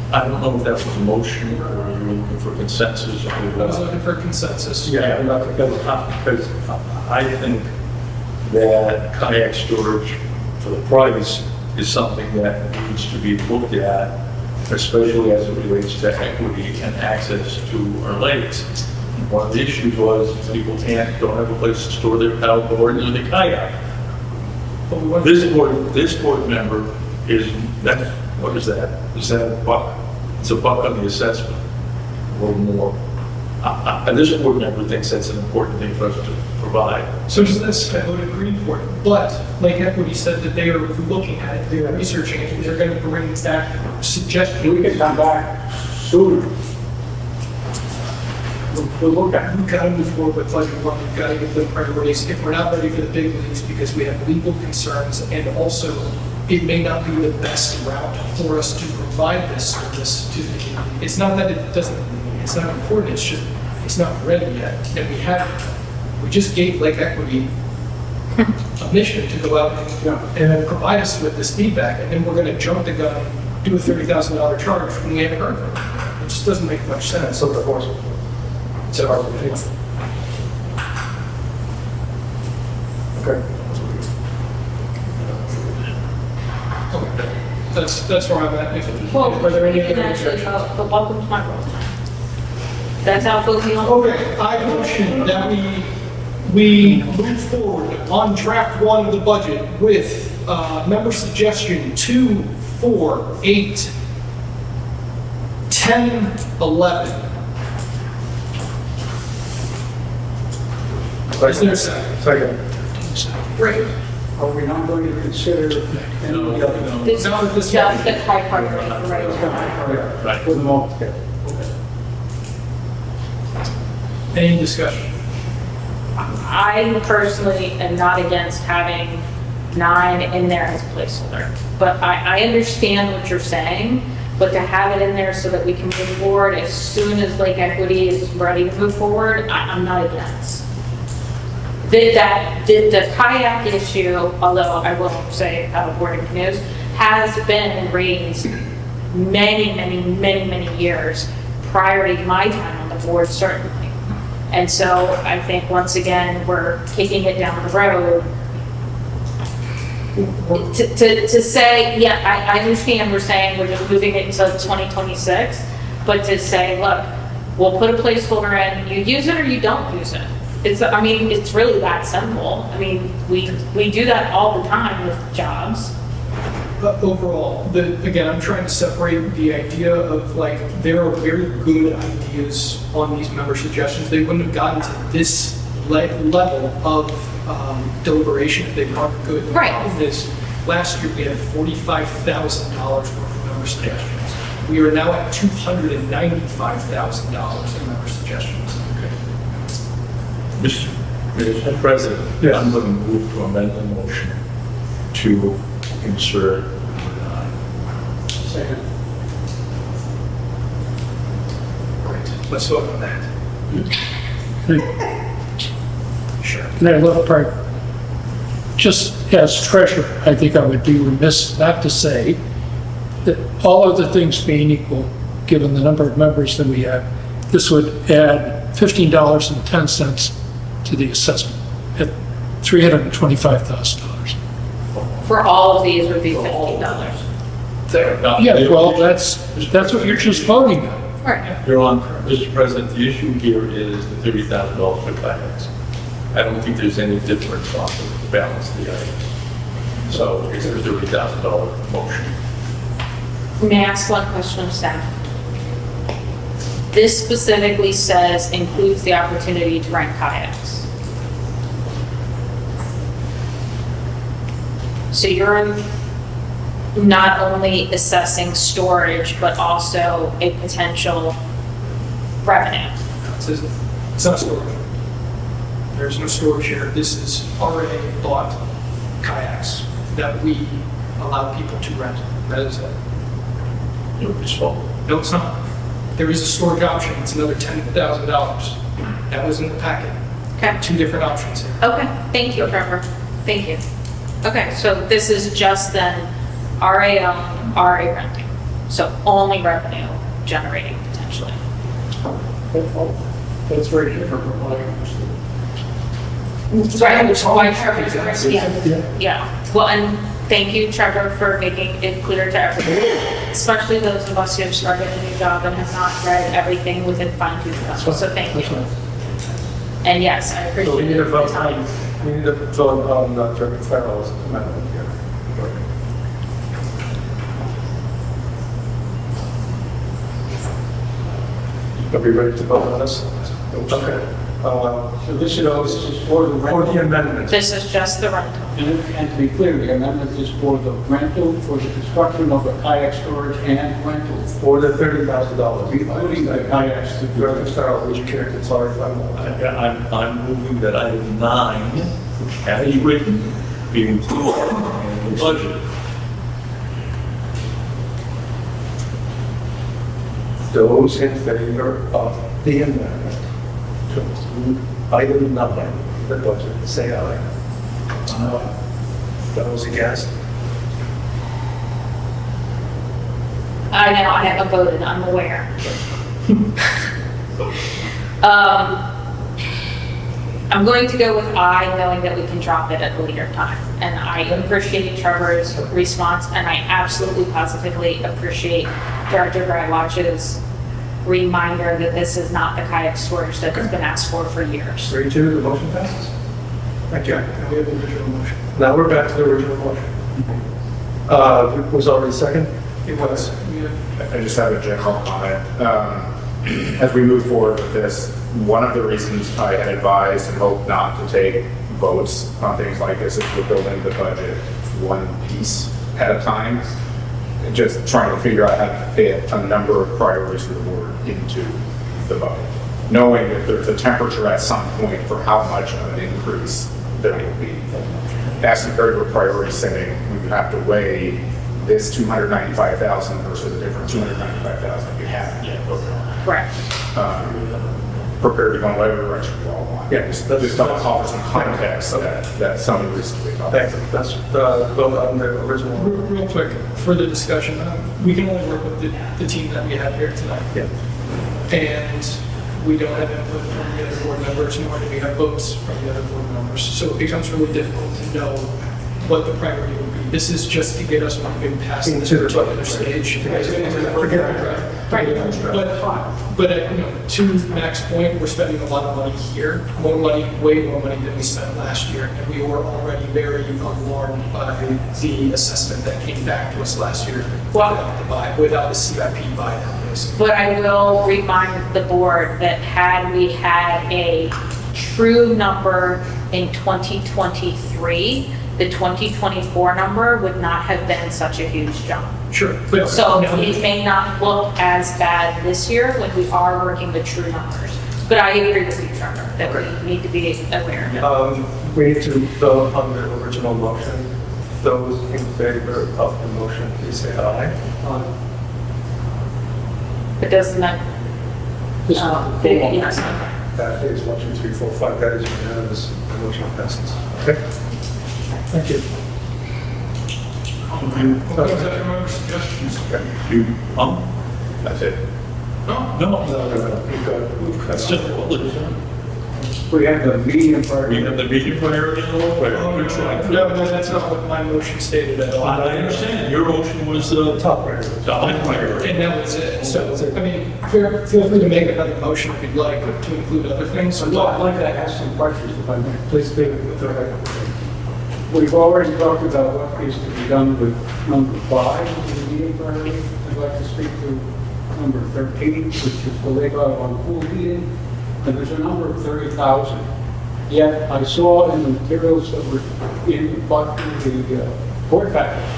I don't know if that was a motion or you were looking for consensus or I was looking for consensus. Yeah, because I think that kayak storage for the price is something that needs to be looked at, especially as it relates to equity and access to our lakes. One of the issues was people don't have a place to store their paddleboard and their kayak. This board member is, what is that? Is that a buck? It's a buck on the assessment, a little more. And this board member thinks that's an important thing for us to provide. So does this, I would agree for it. But Lake Equity said that they are looking at it, they're researching it, they're going to bring back suggestions. We can come back sooner. We'll look at it. We've got to move forward with budget one, we've got to give them priorities. If we're not ready for the big leagues because we have legal concerns, and also it may not be the best route for us to provide this service to the community. It's not that it doesn't, it's not important, it's just, it's not ready yet. And we just gave Lake Equity a mission to go out and then provide us with this feedback, and then we're going to jump the gun, do a $30,000 charge when we haven't heard from them. It just doesn't make much sense. So the horse. So, Okay. that's where I'm at. Well, Are there any you can other actually objections? vote, but welcome to my role. That's how folks feel. Okay, I motion that we move forward on draft one of the budget with member suggestion 2, 4, 8, 10, 11. Is there a second? Second. Great. Are we not going to consider any other? This No, is this- just the high priority for right now. Right. For the moment, okay. Any discussion? I personally am not against having 9 in there as a placeholder, but I understand what you're saying, but to have it in there so that we can move forward as soon as Lake Equity is ready to move forward, I'm not against. The kayak issue, although I will say boarding canoes, has been raised many years prior to my time on the board, certainly. And so I think once again, we're kicking it down the road. To say, yeah, I understand we're saying we're just moving it until 2026, but to say, look, we'll put a placeholder in, you use it or you don't use it. I mean, it's really that simple. I mean, we do that all the time with jobs. But overall, again, I'm trying to separate the idea of like, there are very good ideas on these member suggestions. They wouldn't have gotten to this level of deliberation if they weren't good. The Right. problem is, last year we had $45,000 worth of member suggestions. We are now at $295,000 in member suggestions. Mr. President, I'm going to move to amend the motion to insert Second. Let's vote on that. Sure. And I love part, just as treasurer, I think I would be remiss not to say that all other things being equal, given the number of members that we have, this would add $15.10 to the assessment at $325,000. For all of these would be $15. Yeah, well, that's what you're just voting on. Right. Your Honor, Mr. President, the issue here is the $30,000 for kayaks. I don't think there's any difference on the balance of the items. So it's a $30,000 motion. May I ask one question of staff? This specifically says includes the opportunity to rent kayaks. So you're not only assessing storage, but also a potential revenue. It's not storage. There's no storage here. This is already bought kayaks that we allow people to rent. That is it. No, it's not. There is a storage option. It's another $10,000. That was in the packet. Okay. 2 different options here. Okay, thank you, Trevor. Thank you. Okay, so this is just then RA owned, RA renting. So only revenue generating potentially. That's very different from what I understood. Right, which is why Trevor, yeah. Well, and thank you, Trevor, for making it clear to everyone, especially those of us who have started a new job and have not read everything within fine tooth comb. So thank you. And yes, I So we appreciate need a the vote time. on, we need a vote on Director Farrell's amendment here. Are we ready to vote on this? Okay. So this is for the For the rental. amendment. This is just the rental. And to be clear, the amendment is for the rental, for the construction of the kayak storage and rental, For the $30,000. including the kayaks. Director Farrell, would you care to clarify more? I'm moving that item 9, as written, be included in the budget. Those in favor of the amendment to include item 9 in the budget, say aye. Aye. Those against? I know, I haven't voted, I'm aware. I'm going to go with aye, knowing that we can drop it at a later time. And I appreciate Trevor's response, and I absolutely positively appreciate Director Grywatch's reminder that this is not the kayak storage that has been asked for years. 3-2, the motion passes. Thank you. Now we have the original motion. Now we're back to the original motion. Was already second? It was. I just have a general comment. As we move forward with this, one of the reasons I had advised and hoped not to take votes on things like this is we're building the budget one piece at a time, and just trying to figure out how to fit a number of priorities for the board into the budget, knowing that there's a temperature at some point for how much of an increase there will be. As compared to a priority setting, we would have to weigh this 295,000 versus a different 295,000 we haven't yet voted on. Correct. Prepared to go in whatever direction we all want. Yeah, just to offer some context that some recently talked Thanks. about. That's vote on the original. Real quick, further discussion. We can only work with the team that we have here tonight. Yeah. And we don't have input from the other board members, nor do we have votes from the other board members. So it becomes really difficult to know what the priority would be. This is just to get us moving past this Into the particular budget. stage. Right. But to Mac's point, we're spending a lot of money here, more money, way more money than we spent last year. And we were already very alarmed by the assessment that came back to us last year without the CIP buy-down, basically. But I will remind the board that had we had a true number in 2023, the 2024 number would not have been such a huge jump. Sure. So it may not look as bad this year when we are working the true numbers. But I agree with you, Trevor, that we need to be aware. We need to vote on the original motion. Those in favor of the motion, please say aye. But doesn't that, This is the full one. yes. That is 1, 2, 3, 4, 5. That is unanimous. The motion passes. Okay. Thank you. Was that your suggestions? That's it. That's difficult, isn't it? We have the medium part. We have the medium priority and the low priority. Which one? No, that's not what my motion stated at all. I understand, your motion was Top priority. the high priority. And that was it. So, I mean, feel free to make another motion if you'd like to include other things. I'd like to ask some questions if I may. Please do. Go ahead. We've already talked about what is to be done with number 5, the medium priority. I'd like to speak to number 13, which is the layout on pool heating. And there's a number of 30,000. Yet I saw in the materials that were in the board package,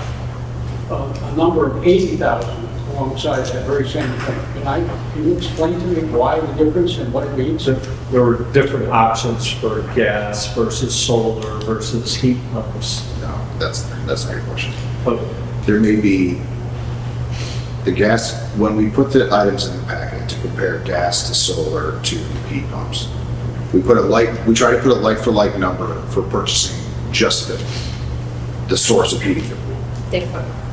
a number of 80,000 alongside that very same thing. Can you explain to me why the difference and what it means? There were different options for gas versus solar versus heat pumps. No, that's not your question. But There may be the gas, when we put the items in the packet to compare gas to solar to heat pumps, we try to put a like for like number for purchasing just the source of heating the pool.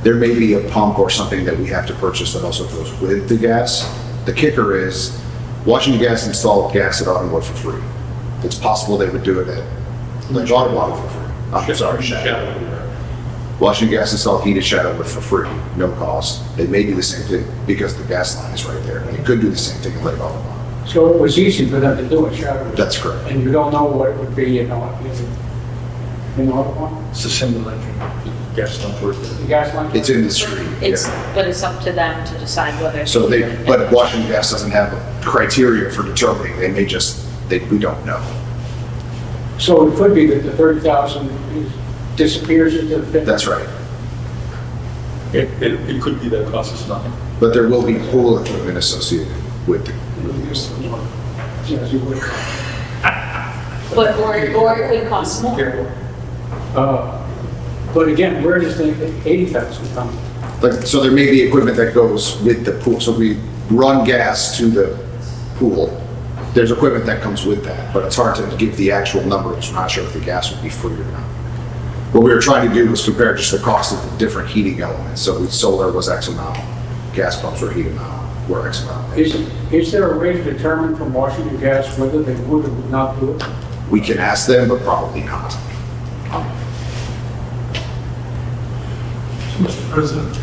There may be a pump or something that we have to purchase that also goes with the gas. The kicker is Washington Gas installed gas at Autumnwood for free. It's possible they would do it at Lake Autumnwood for free. I'm sorry, Shadow. Washington Gas installed heat at Shadowwood for free, no cost. They may do the same thing because the gas line is right there. And they could do the same thing at Lake Autumnwood. So it was easy for them to do it, Shadow. That's correct. And you don't know what it would be in Audubon? It's a single engine, gas pump work. The gas line? It's in the street. But it's up to them to decide whether. So but Washington Gas doesn't have a criteria for determining. They may we don't know. So it could be that the 30,000 disappears into the 50. That's right. It could be that it costs us nothing. But there will be pool equipment associated with the Yes, you would. But, or it could cost more. But again, where does the 80,000 come? So there may be equipment that goes with the pool. So we run gas to the pool. There's equipment that comes with that, but it's hard to give the actual numbers. We're not sure if the gas would be free or not. What we were trying to do was compare just the cost of the different heating elements. So solar was X amount, gas pumps were X amount. Is there a way to determine from Washington Gas whether they would or would not do it? We can ask them, but probably not. Mr. President,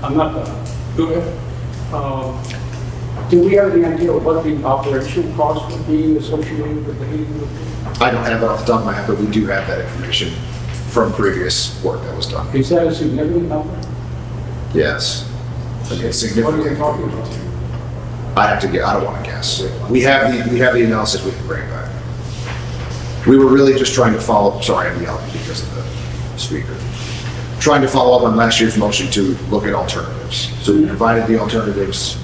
I'm not done. Go ahead. Do we have any idea of what the operation cost would be associated with the heating? I don't have it off the top of my head, but we do have that information from previous work that was done. Is that a significant number? Yes. I mean, it's What are we significant. talking about? I don't want to guess. We have the analysis we can bring back. We were really just trying to follow, sorry, I'm yelling because of the speaker. Trying to follow up on last year's motion to look at alternatives. So we provided the alternatives.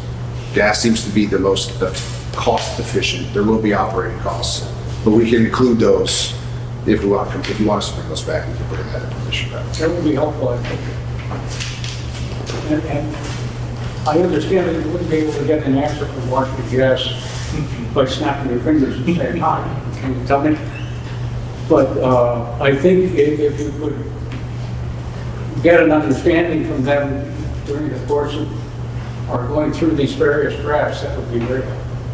Gas seems to be the most cost efficient. There will be operating costs, but we can include those if you want us to bring those back, we can bring that information back. That would be helpful, I think. And I understand that you wouldn't be able to get an answer from Washington Gas by snapping your fingers and saying, hi, can you tell me? But I think if you could get an understanding from them during the course of, or going through these various drafts, that would be great.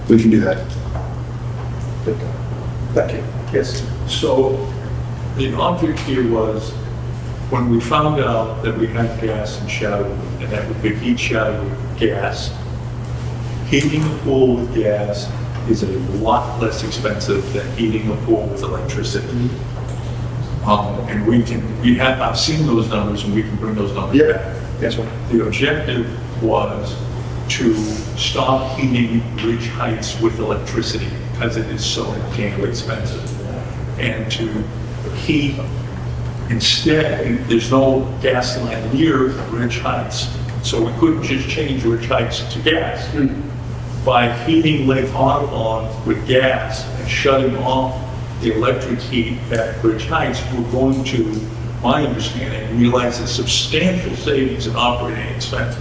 We can do that. Thank you. Yes. So the object here was, when we found out that we had gas in Shadowwood and that we could heat Shadowwood with gas, heating a pool with gas is a lot less expensive than heating a pool with electricity. And I've seen those numbers and we can bring those numbers back. That's right. The objective was to stop heating Ridge Heights with electricity because it is so insanely expensive. And to heat, instead, there's no gas line near Ridge Heights, so we couldn't just change Ridge Heights to gas. By heating Lake Audubon with gas and shutting off the electric heat at Ridge Heights, we're going to, my understanding, realize a substantial savings in operating expenses.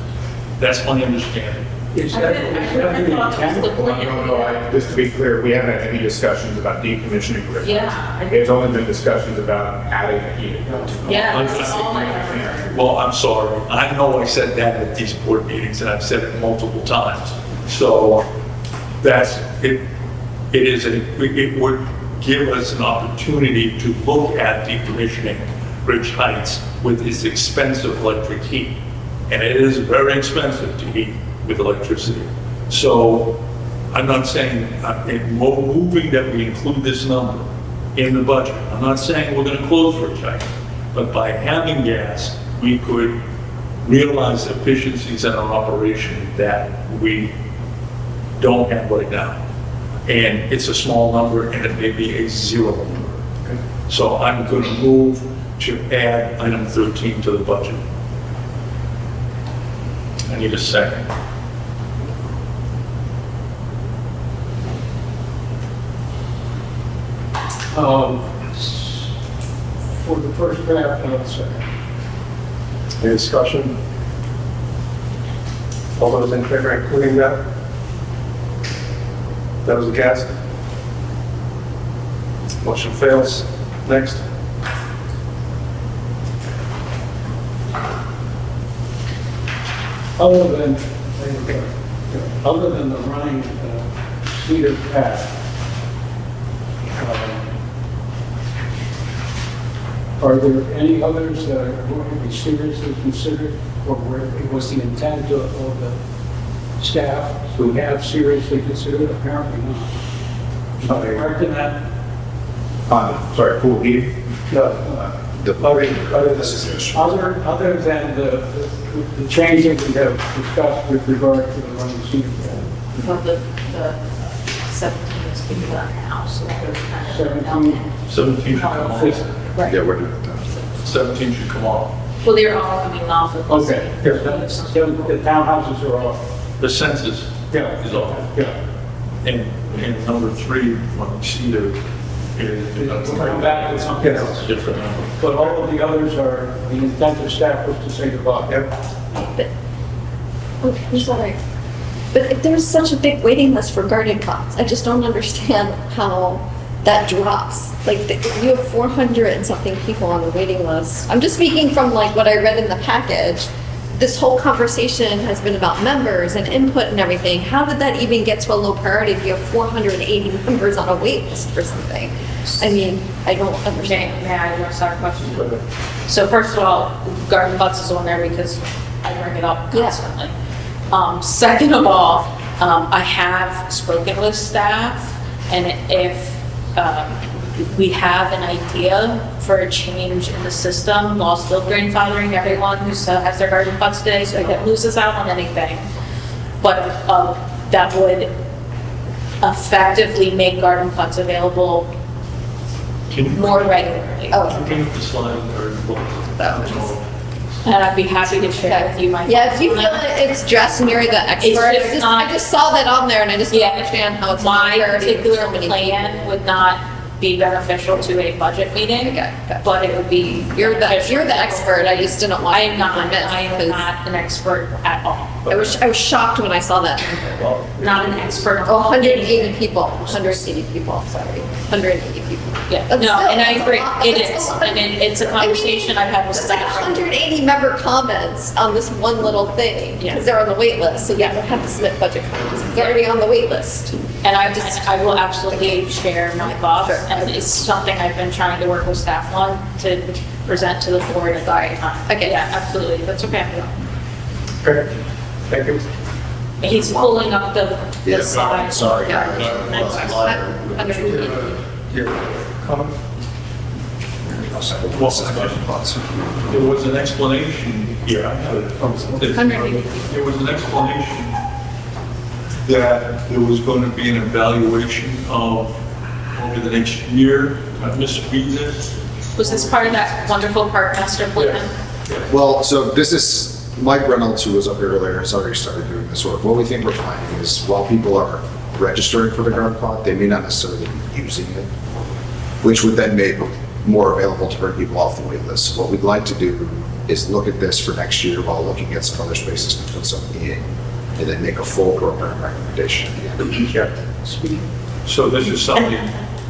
That's my understanding. Is that the intent? No, just to be clear, we haven't had any discussions about decommissioning Ridge. Yeah. There's only been discussions about adding a heating. Yeah, that's all I heard. Well, I'm sorry. I know I said that at these board meetings, and I've said it multiple times. So that's it. It would give us an opportunity to look at decommissioning Ridge Heights with its expensive electric heat, and it is very expensive to heat with electricity. So I'm not saying moving that we include this number in the budget. I'm not saying we're going to close Ridge Heights, but by having gas, we could realize efficiencies in our operation that we don't have right now. And it's a small number, and it may be a zero number. Okay. So I'm going to move to add item 13 to the budget. I need a second. For the first draft, I'll second. Any discussion? All those in favor, including that? That was a gas. Motion fails. Next. Other than the Rhine Cedar Path, are there any others that are going to be seriously considered, or where it was the intent of the staff to have seriously considered? Apparently not. Correct in that? Sorry, pool heating? No. Other than the change that we have discussed with regard to the Rhine Cedar Path. But the 17 is being done now, so that goes kind of. 17 should come off. Right. Yeah, we're doing that. 17 should come off. Well, they're all coming off of. Okay. The townhouses are off. The census is off. Yeah. And number 3, when we see the, We'll come back with something else. different number. But all of the others are, the intent of staff was to say goodbye. Yep. Okay, I'm sorry. But if there's such a big waiting list for garden plots, I just don't understand how that drops. Like, you have 400 and something people on the waiting list. I'm just speaking from like what I read in the package. This whole conversation has been about members and input and everything. How did that even get to a low priority if you have 480 members on a wait list for something? I mean, I don't understand. May I ask our question? So first of all, garden plots is on there because I bring it up constantly. Second of all, I have spoken with staff, and if we have an idea for a change in the system while still grandfathering everyone who has their garden plots today, so that loses out on anything. But that would effectively make garden plots available Can you, more regularly. can you the slide or And I'd be happy to share with you my. Yeah, if you thoughts feel on that it. it's just near the expert, just not- I just saw that on there and I just don't Yeah, understand how it's my not fair to particular so many plan people. would not be beneficial to a budget meeting. Okay, okay. But it would be. You're the beneficial. expert, I just didn't want I to am not, miss, I am 'cause not an expert at all. I was shocked when I saw that. Not an expert. on Oh, 180 people, 180 people, sorry, 180 people. Yeah, That's no, still- and I that's a agree, lot. it That's is, a lot. and it's a conversation I've had with That's like staff. 180 member comments on this one little thing, Yeah. because they're on the wait list, so yeah, they have to submit budget comments. It's already on the wait list. And I will absolutely share my thoughts, Sure. and it's something I've been trying to work with staff on to present to the board at the right time. Okay. Yeah, absolutely, that's okay. Okay, thank you. He's pulling up the Yeah, slide. sorry. Yeah. Next. 180. Comment? there was an explanation here, I have it. 180. There was an explanation that there was going to be an evaluation of over the next year. Am I misreading this? Was this part of that wonderful park master plan? Well, so this is, Mike Reynolds, who was up here earlier, has already started doing this work. What we think we're finding is while people are registering for the garden plot, they may not necessarily be using it, which would then make it more available to bring people off the wait list. So what we'd like to do is look at this for next year while looking at some other spaces to put some in, and then make a full program recommendation at the end. Yeah. So this is something,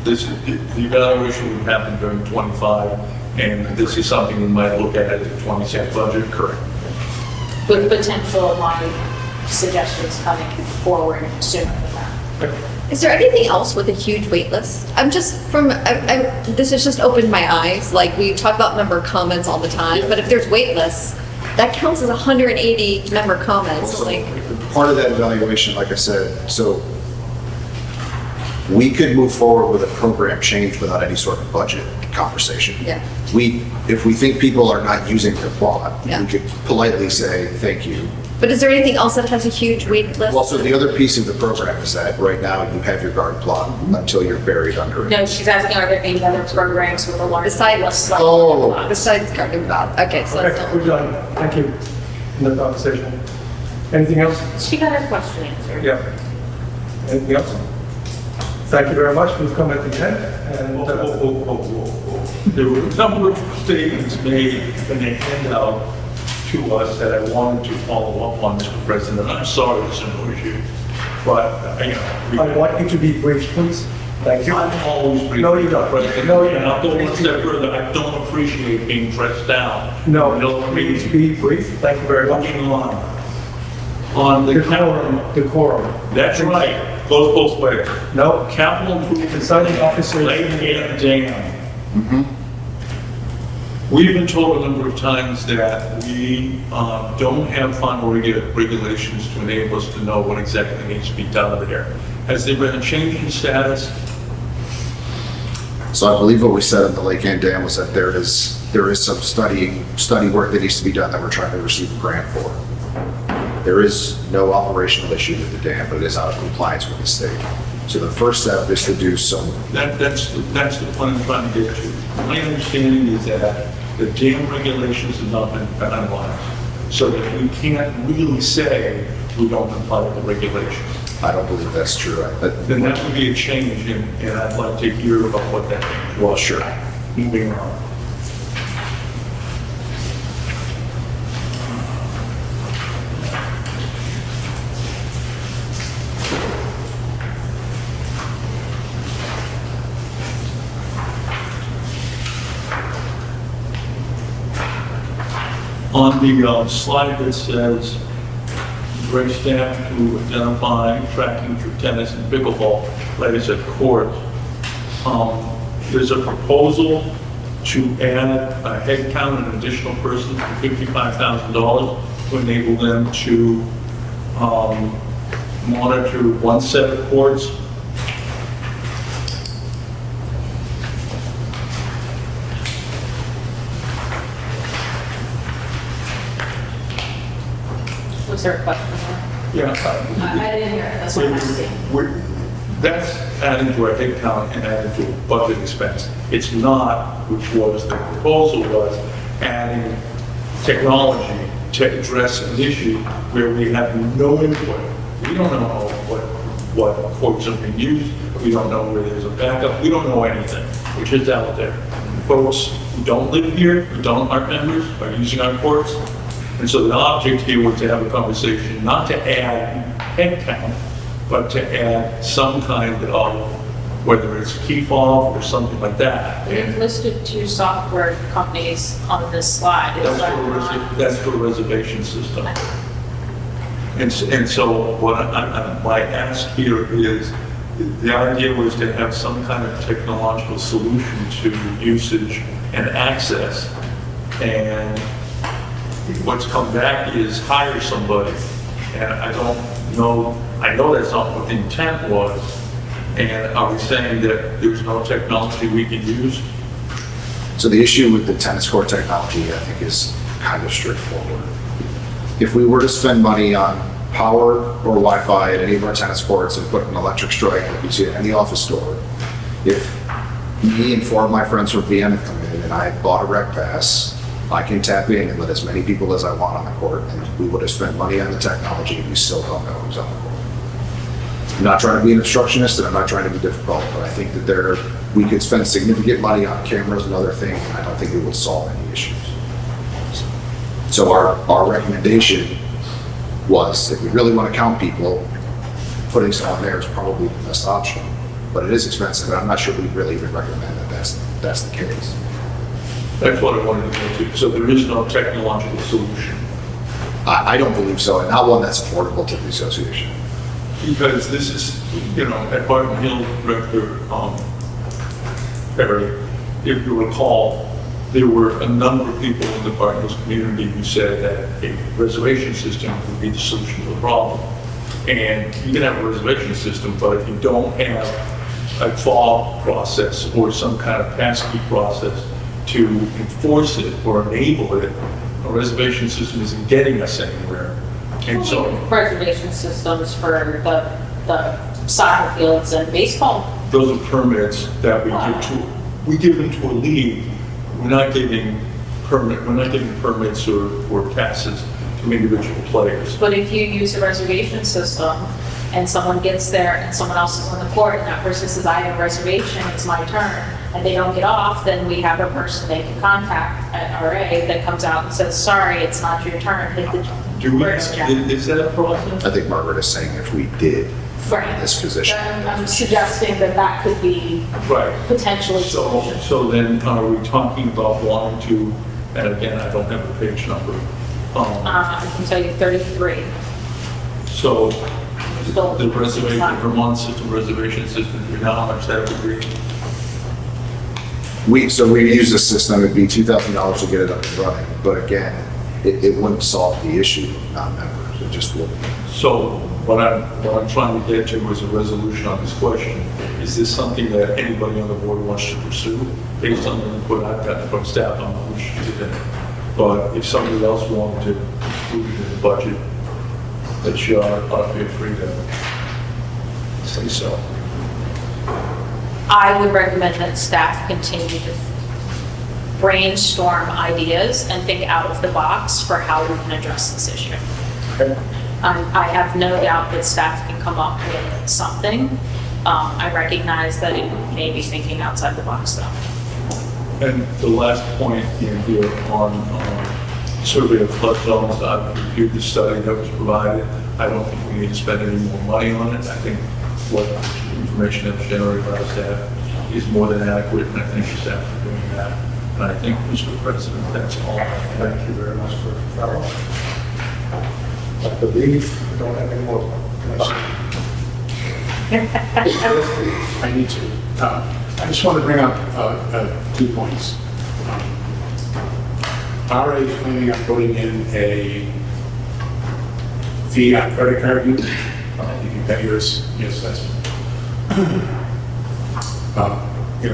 the evaluation would happen during '25, and this is something we might look at the '26 budget? Correct. With potential of my suggestions coming forward sooner than that. Is there anything else with a huge wait list? I'm just this has just opened my eyes. Like, we talk about member comments all the time, but if there's wait lists, that counts as 180 member comments. Also, Like, part of that evaluation, like I said, so we could move forward with a program change without any sort of budget conversation. Yeah. If we think people are not using their plot, Yeah. we could politely say, thank you. but is there anything else that has a huge wait list? Well, so the other piece of the program is that right now you have your garden plot until you're buried under it. No, she's asking are there any other programs with a large Beside- list? like- Oh. Besides garden plot. Okay, so that's Okay, all. we're done. Thank you. In the conversation. Anything else? She got her question answered. Yeah. Anything else? Thank you very much. We've come at the end, and There were a number of statements made in the handout to us that I wanted to follow up on, Mr. President. I'm sorry this annoys you, but, I'd like you to be brief, please. Thank you. I'm always brief. No, you don't. Mr. President. No, you And I'll go don't. one step further. I don't appreciate being pressed down. No, No, please be brief. Thank you very much. Moving on the Decorum, decorum. That's right, goes both ways. No, Capital improvement. deciding officer. Lake and Dam. We've been told a number of times that we don't have final regulations to enable us to know what exactly needs to be done there. Has there been a change in status? So I believe what we said on the Lake Ann Dam was that there is some study work that needs to be done that we're trying to receive a grant for. There is no operational issue with the dam, but it is out of compliance with the state. So the first step is to do some, That's the point I'm trying to get to. My understanding is that the dam regulations have not been finalized, so that we can't really say we don't comply with the regulations. I don't believe that's true. Then that would be a change, and I'd like to hear about what that means. Well, sure. Moving on. On the slide that says, direct staff to identify tracking for tennis and pickleball players at court, there's a proposal to add a head count, an additional person for $55,000 to enable them to monitor one set of courts. Was there a question? Yeah. I didn't hear it, that's what I'm asking. That's adding to our head count and adding to budget expense. It's not, which was the proposal was, adding technology to address an issue where we have no input. We don't know what quotes are being used. We don't know where there's a backup. We don't know anything, which is out there. Folks who don't live here, who aren't members, are using our courts. And so the object here was to have a conversation, not to add head count, but to add some kind of, whether it's key fob or something like that. You've listed 2 software companies on this slide. Is that not- That's for a reservation system. And so what my ask here is, the idea was to have some kind of technological solution to usage and access. And what's come back is hire somebody. And I don't know, I know that's not what the intent was. And are we saying that there's no technology we can use? So the issue with the tennis court technology, I think, is kind of straightforward. If we were to spend money on power or Wi-Fi at any of our tennis courts and put an electric strike like you see at any office store, if me and 4 of my friends from Vienna come in and I bought a rec pass, I can tap in and let as many people as I want on the court, and we would have spent money on the technology and we still don't know who's on the court. I'm not trying to be an obstructionist and I'm not trying to be difficult, but I think that we could spend significant money on cameras and other things, and I don't think it would solve any issues. So our recommendation was, if we really want to count people, putting someone there is probably the best option, but it is expensive, and I'm not sure we really even recommend that that's the case. That's what I wanted to get to. So there is no technological solution. I don't believe so, and not one that's affordable to the association. Because this is, at Barton Hill, Director Perry, if you recall, there were a number of people in the Barton Hills community who said that a reservation system would be the solution to the problem. And you can have a reservation system, but if you don't have a fob process or some kind of passkey process to enforce it or enable it, a reservation system isn't getting us anywhere. And so, Reservation systems for the soccer fields and baseball. those are permits that we give them to a league. We're not giving permits or passes to individual players. But if you use a reservation system and someone gets there and someone else is on the court and that person says, I have a reservation, it's my turn, and they don't get off, then we have a person they can contact at RA that comes out and says, sorry, it's not your turn. Hit the first jack. Is that a process? I think Margaret is saying if we did Right. this position. I'm suggesting that could be Right. potentially. So then are we talking about wanting to, and again, I don't have the page number. I can tell you 33. So Still- the reservation, Vermont system, reservation system, do you know how much that would be? We use this system, it'd be $2,000 to get it up and running, but again, it wouldn't solve the issue of non-members, it just wouldn't. So what I'm trying to get to is a resolution on this question. Is this something that anybody on the board wants to pursue? Based on the input I've gotten from staff, I'm not interested in it. But if somebody else wanted to include it in the budget, that you ought to feel free to say so. I would recommend that staff continue to brainstorm ideas and think out of the box for how we can address this issue. I have no doubt that staff can come up with something. I recognize that it may be thinking outside the box though. And the last point in here on survey of flood zones, I've reviewed the study that was provided. I don't think we need to spend any more money on it. I think what information that was generated by staff is more than adequate, and I thank the staff for doing that. And I think, Mr. President, that's all. Thank you very much for that. I believe we don't have any more. I need to. I just want to bring up 2 points. RA is planning on putting in a fee on credit card use. You can pay your assessment.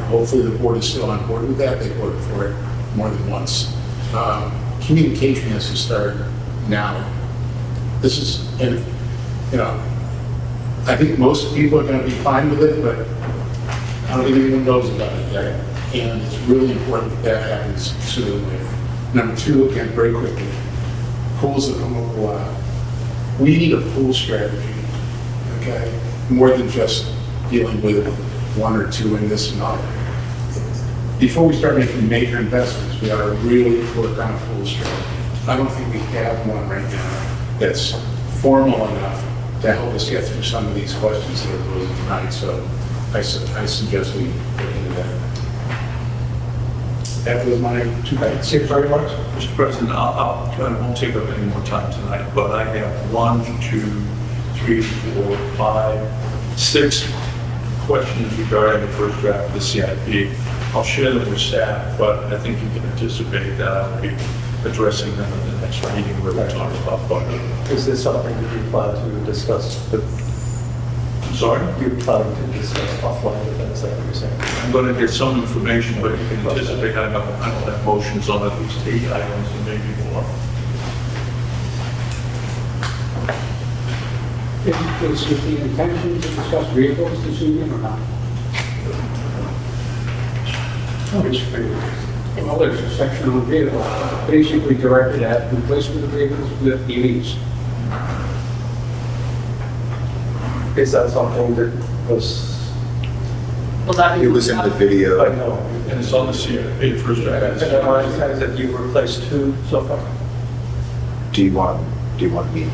Hopefully the board is still on board with that. They voted for it more than once. Communication has to start now. This is, and you know, I think most people are gonna be fine with it, but I don't think anyone knows about it yet. And it's really important that happens soon. Number two, again, very quickly, pools have come up a lot. We need a pool strategy, okay? More than just dealing with one or two in this and that. Before we start making major investments, we ought to really work on a pool strategy. I don't think we have one right now that's formal enough to help us get through some of these questions that are posed tonight. So I suggest we look into that. That was my 2 minutes. Thank you very much. Mr. President, I won't take up any more time tonight, but I have 1, 2, 3, 4, 5, 6 questions regarding the first draft of the CIP. I'll share them with staff, but I think you can anticipate that I'll be addressing them in the next meeting where we talk about budget. Is this something that you plan to discuss with, I'm sorry? you're planning to discuss offline with them, is that what you're saying? I'm going to get some information, but you can anticipate I don't have motions on at least 8 items and maybe more. Is it the intention to discuss vehicles this evening or not? Well, there's a section on vehicles, basically directed at replacement of vehicles with EVs. Is that something that was, Will that be? It was in the video. I know, And it's on the CIP first and draft. then my understanding is that you've replaced 2 so far? Do you want me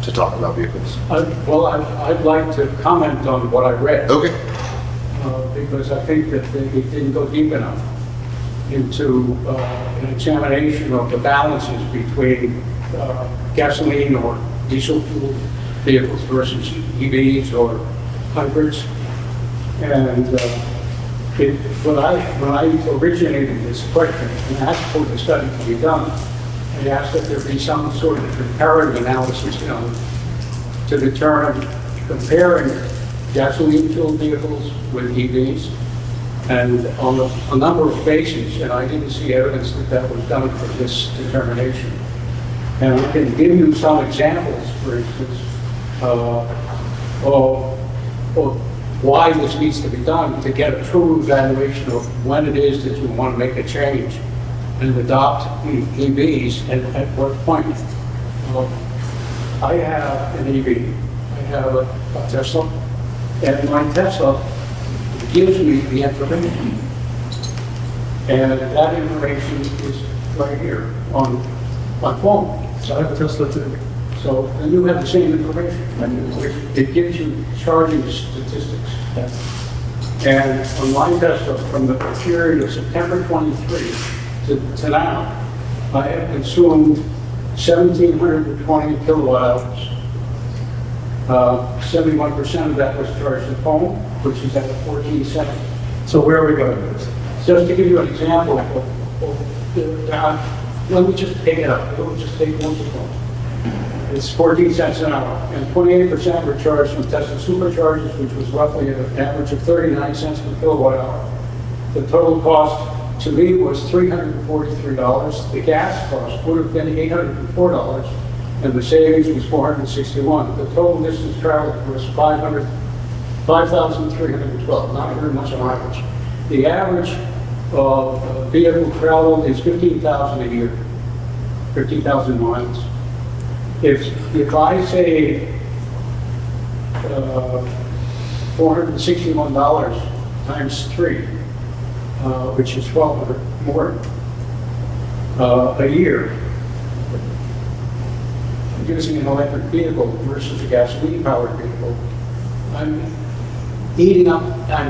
to talk about vehicles? Well, I'd like to comment on what I read. Okay. Because I think that it didn't go deep enough into an examination of the balances between gasoline or diesel fuel vehicles versus EVs or hybrids. And when I originated this question and asked for the study to be done, I asked that there be some sort of comparative analysis done to determine comparing gasoline-fueled vehicles with EVs, and on a number of bases, and I didn't see evidence that that was done for this determination. And I can give you some examples, for instance, of why this needs to be done to get a true evaluation of when it is that you want to make a change and adopt EVs and at what point. I have an EV, I have a Tesla, and my Tesla gives me the information. And that information is right here on my phone. I have a Tesla too. So, and you have the same information. It gives you charging statistics. Yes. And on my Tesla, from the period of September 23 to now, I have consumed 1,720 kilowatt hours. 71% of that was charged at home, which is at 1470. So where are we going with this? Just to give you an example let me just pick it up. It will just take 1 second. It's 14 cents an hour, and 28% were charged from Tesla superchargers, which was roughly an average of 39 cents per kilowatt hour. The total cost to me was $343. The gas cost would have been $804, and the savings was $461. The total distance traveled was 5,312, not very much on average. The average of vehicle travel is 15,000 a year, 15,000 miles. If I say $461 times 3, which is $1,200 more a year, using an electric vehicle versus a gasoline-powered vehicle, I'm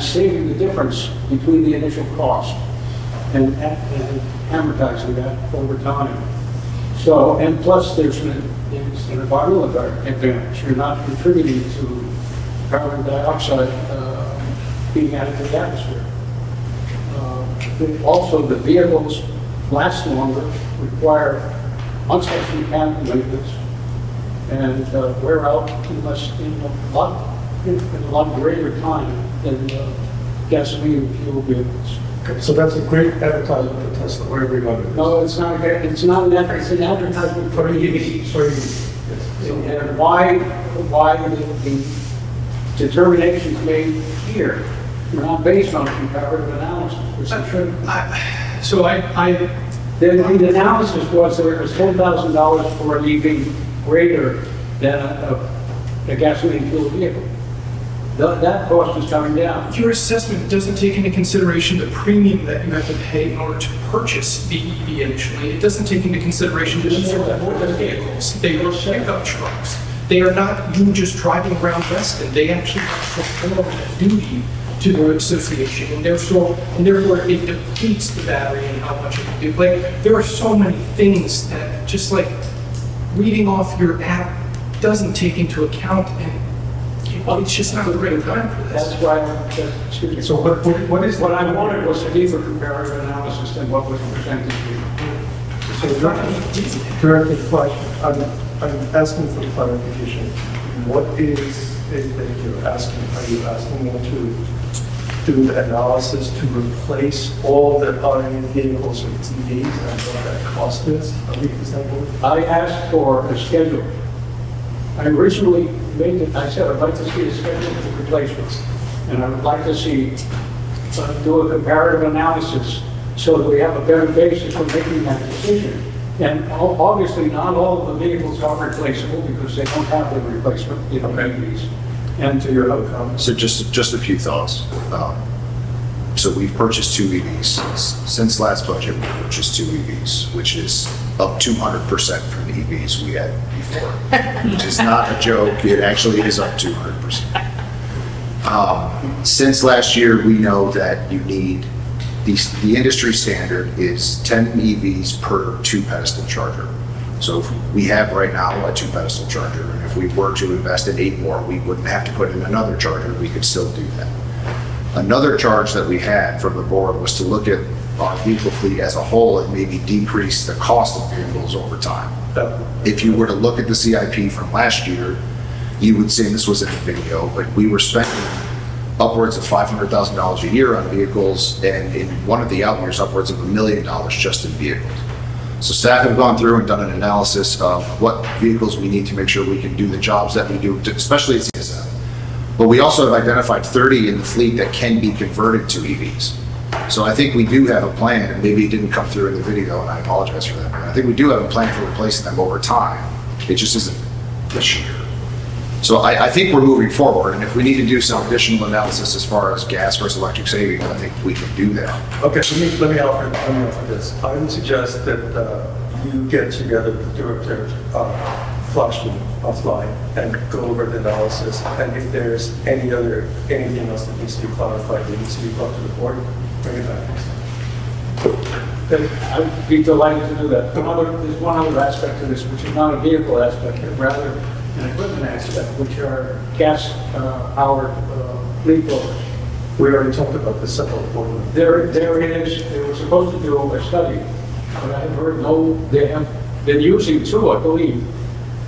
saving the difference between the initial cost and amortizing that over time. So, and plus there's an environmental advantage. You're not contributing to carbon dioxide being added to the atmosphere. Also, the vehicles last longer, require much less mechanical maintenance, and wear out in a lot greater time than gasoline fuel vehicles. Okay, so that's a great advertisement for Tesla. Where are we going with this? No, it's not an advertisement for EVs. For EVs. And why the determinations made here were not based on comparative analysis, which they should. So The analysis was that it was $10,000 for an EV greater than a gasoline fuel vehicle. That cost is coming down. your assessment doesn't take into consideration the premium that you have to pay in order to purchase the EV initially. It doesn't take into consideration the these are motor vehicles. They are pickup trucks. They are not you just driving around Reston. They actually perform a duty to their association, and therefore it depletes the battery and how much it can do. Like, there are so many things that just like reading off your app doesn't take into account, and it's just not the right time for this. That's why, excuse me. So what is? What I wanted was a deeper comparative analysis than what was presented to you. So directed question, I'm asking for clarification. What is it that you're asking? Are you asking them to do the analysis to replace all the automated vehicles with TVs and what that cost is? Is that what? I asked for a schedule. I originally made it, I said I'd like to see a schedule for replacements. And I would like to see, do a comparative analysis so that we have a better basis for making that decision. And obviously, not all of the vehicles are replaceable because they don't have the replacement, EVs. And to your other comments? So just a few thoughts. So we've purchased 2 EVs. Since last budget, we purchased 2 EVs, which is up 200% from the EVs we had before. Which is not a joke, it actually is up 200%. Since last year, we know that you need, the industry standard is 10 EVs per 2 pedestal charger. So if we have right now a 2 pedestal charger, and if we were to invest in 8 more, we wouldn't have to put in another charger, we could still do that. Another charge that we had from the board was to look at our vehicle fleet as a whole and maybe decrease the cost of vehicles over time. If you were to look at the CIP from last year, you would see, and this was in the video, but we were spending upwards of $500,000 a year on vehicles, and in one of the out years, upwards of $1 million just in vehicles. So staff have gone through and done an analysis of what vehicles we need to make sure we can do the jobs that we do, especially at CSF. But we also have identified 30 in the fleet that can be converted to EVs. So I think we do have a plan, and maybe it didn't come through in the video, and I apologize for that. But I think we do have a plan for replacing them over time. It just isn't this year. So I think we're moving forward, and if we need to do some additional analysis as far as gas versus electric savings, I think we can do that. Okay, let me offer this. I would suggest that you get together with Director Flushman offline and go over the analysis, and if there's anything else that needs to be clarified, that needs to be brought to the board, bring it back next time. I'd be delighted to do that. There's one other aspect to this, which is not a vehicle aspect, but rather an equipment aspect, which are gas-powered leaf blowers. We already talked about this several board. There it is. They were supposed to do a study, but I've heard they have been using 2, I believe,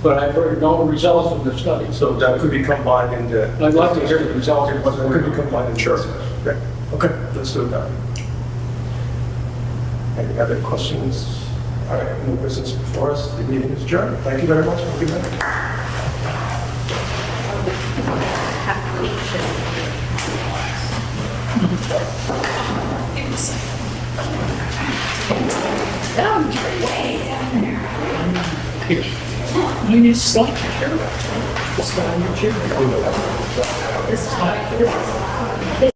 but I've heard no results of the study. So that could be combined in the... I'd like to hear the results. That could be combined in the... Sure. Right. Okay, let's do that. Any other questions? All right, no business before us. The meeting is adjourned. Thank you very much. Have a good night. You need to slide your chair. Slide your chair. This is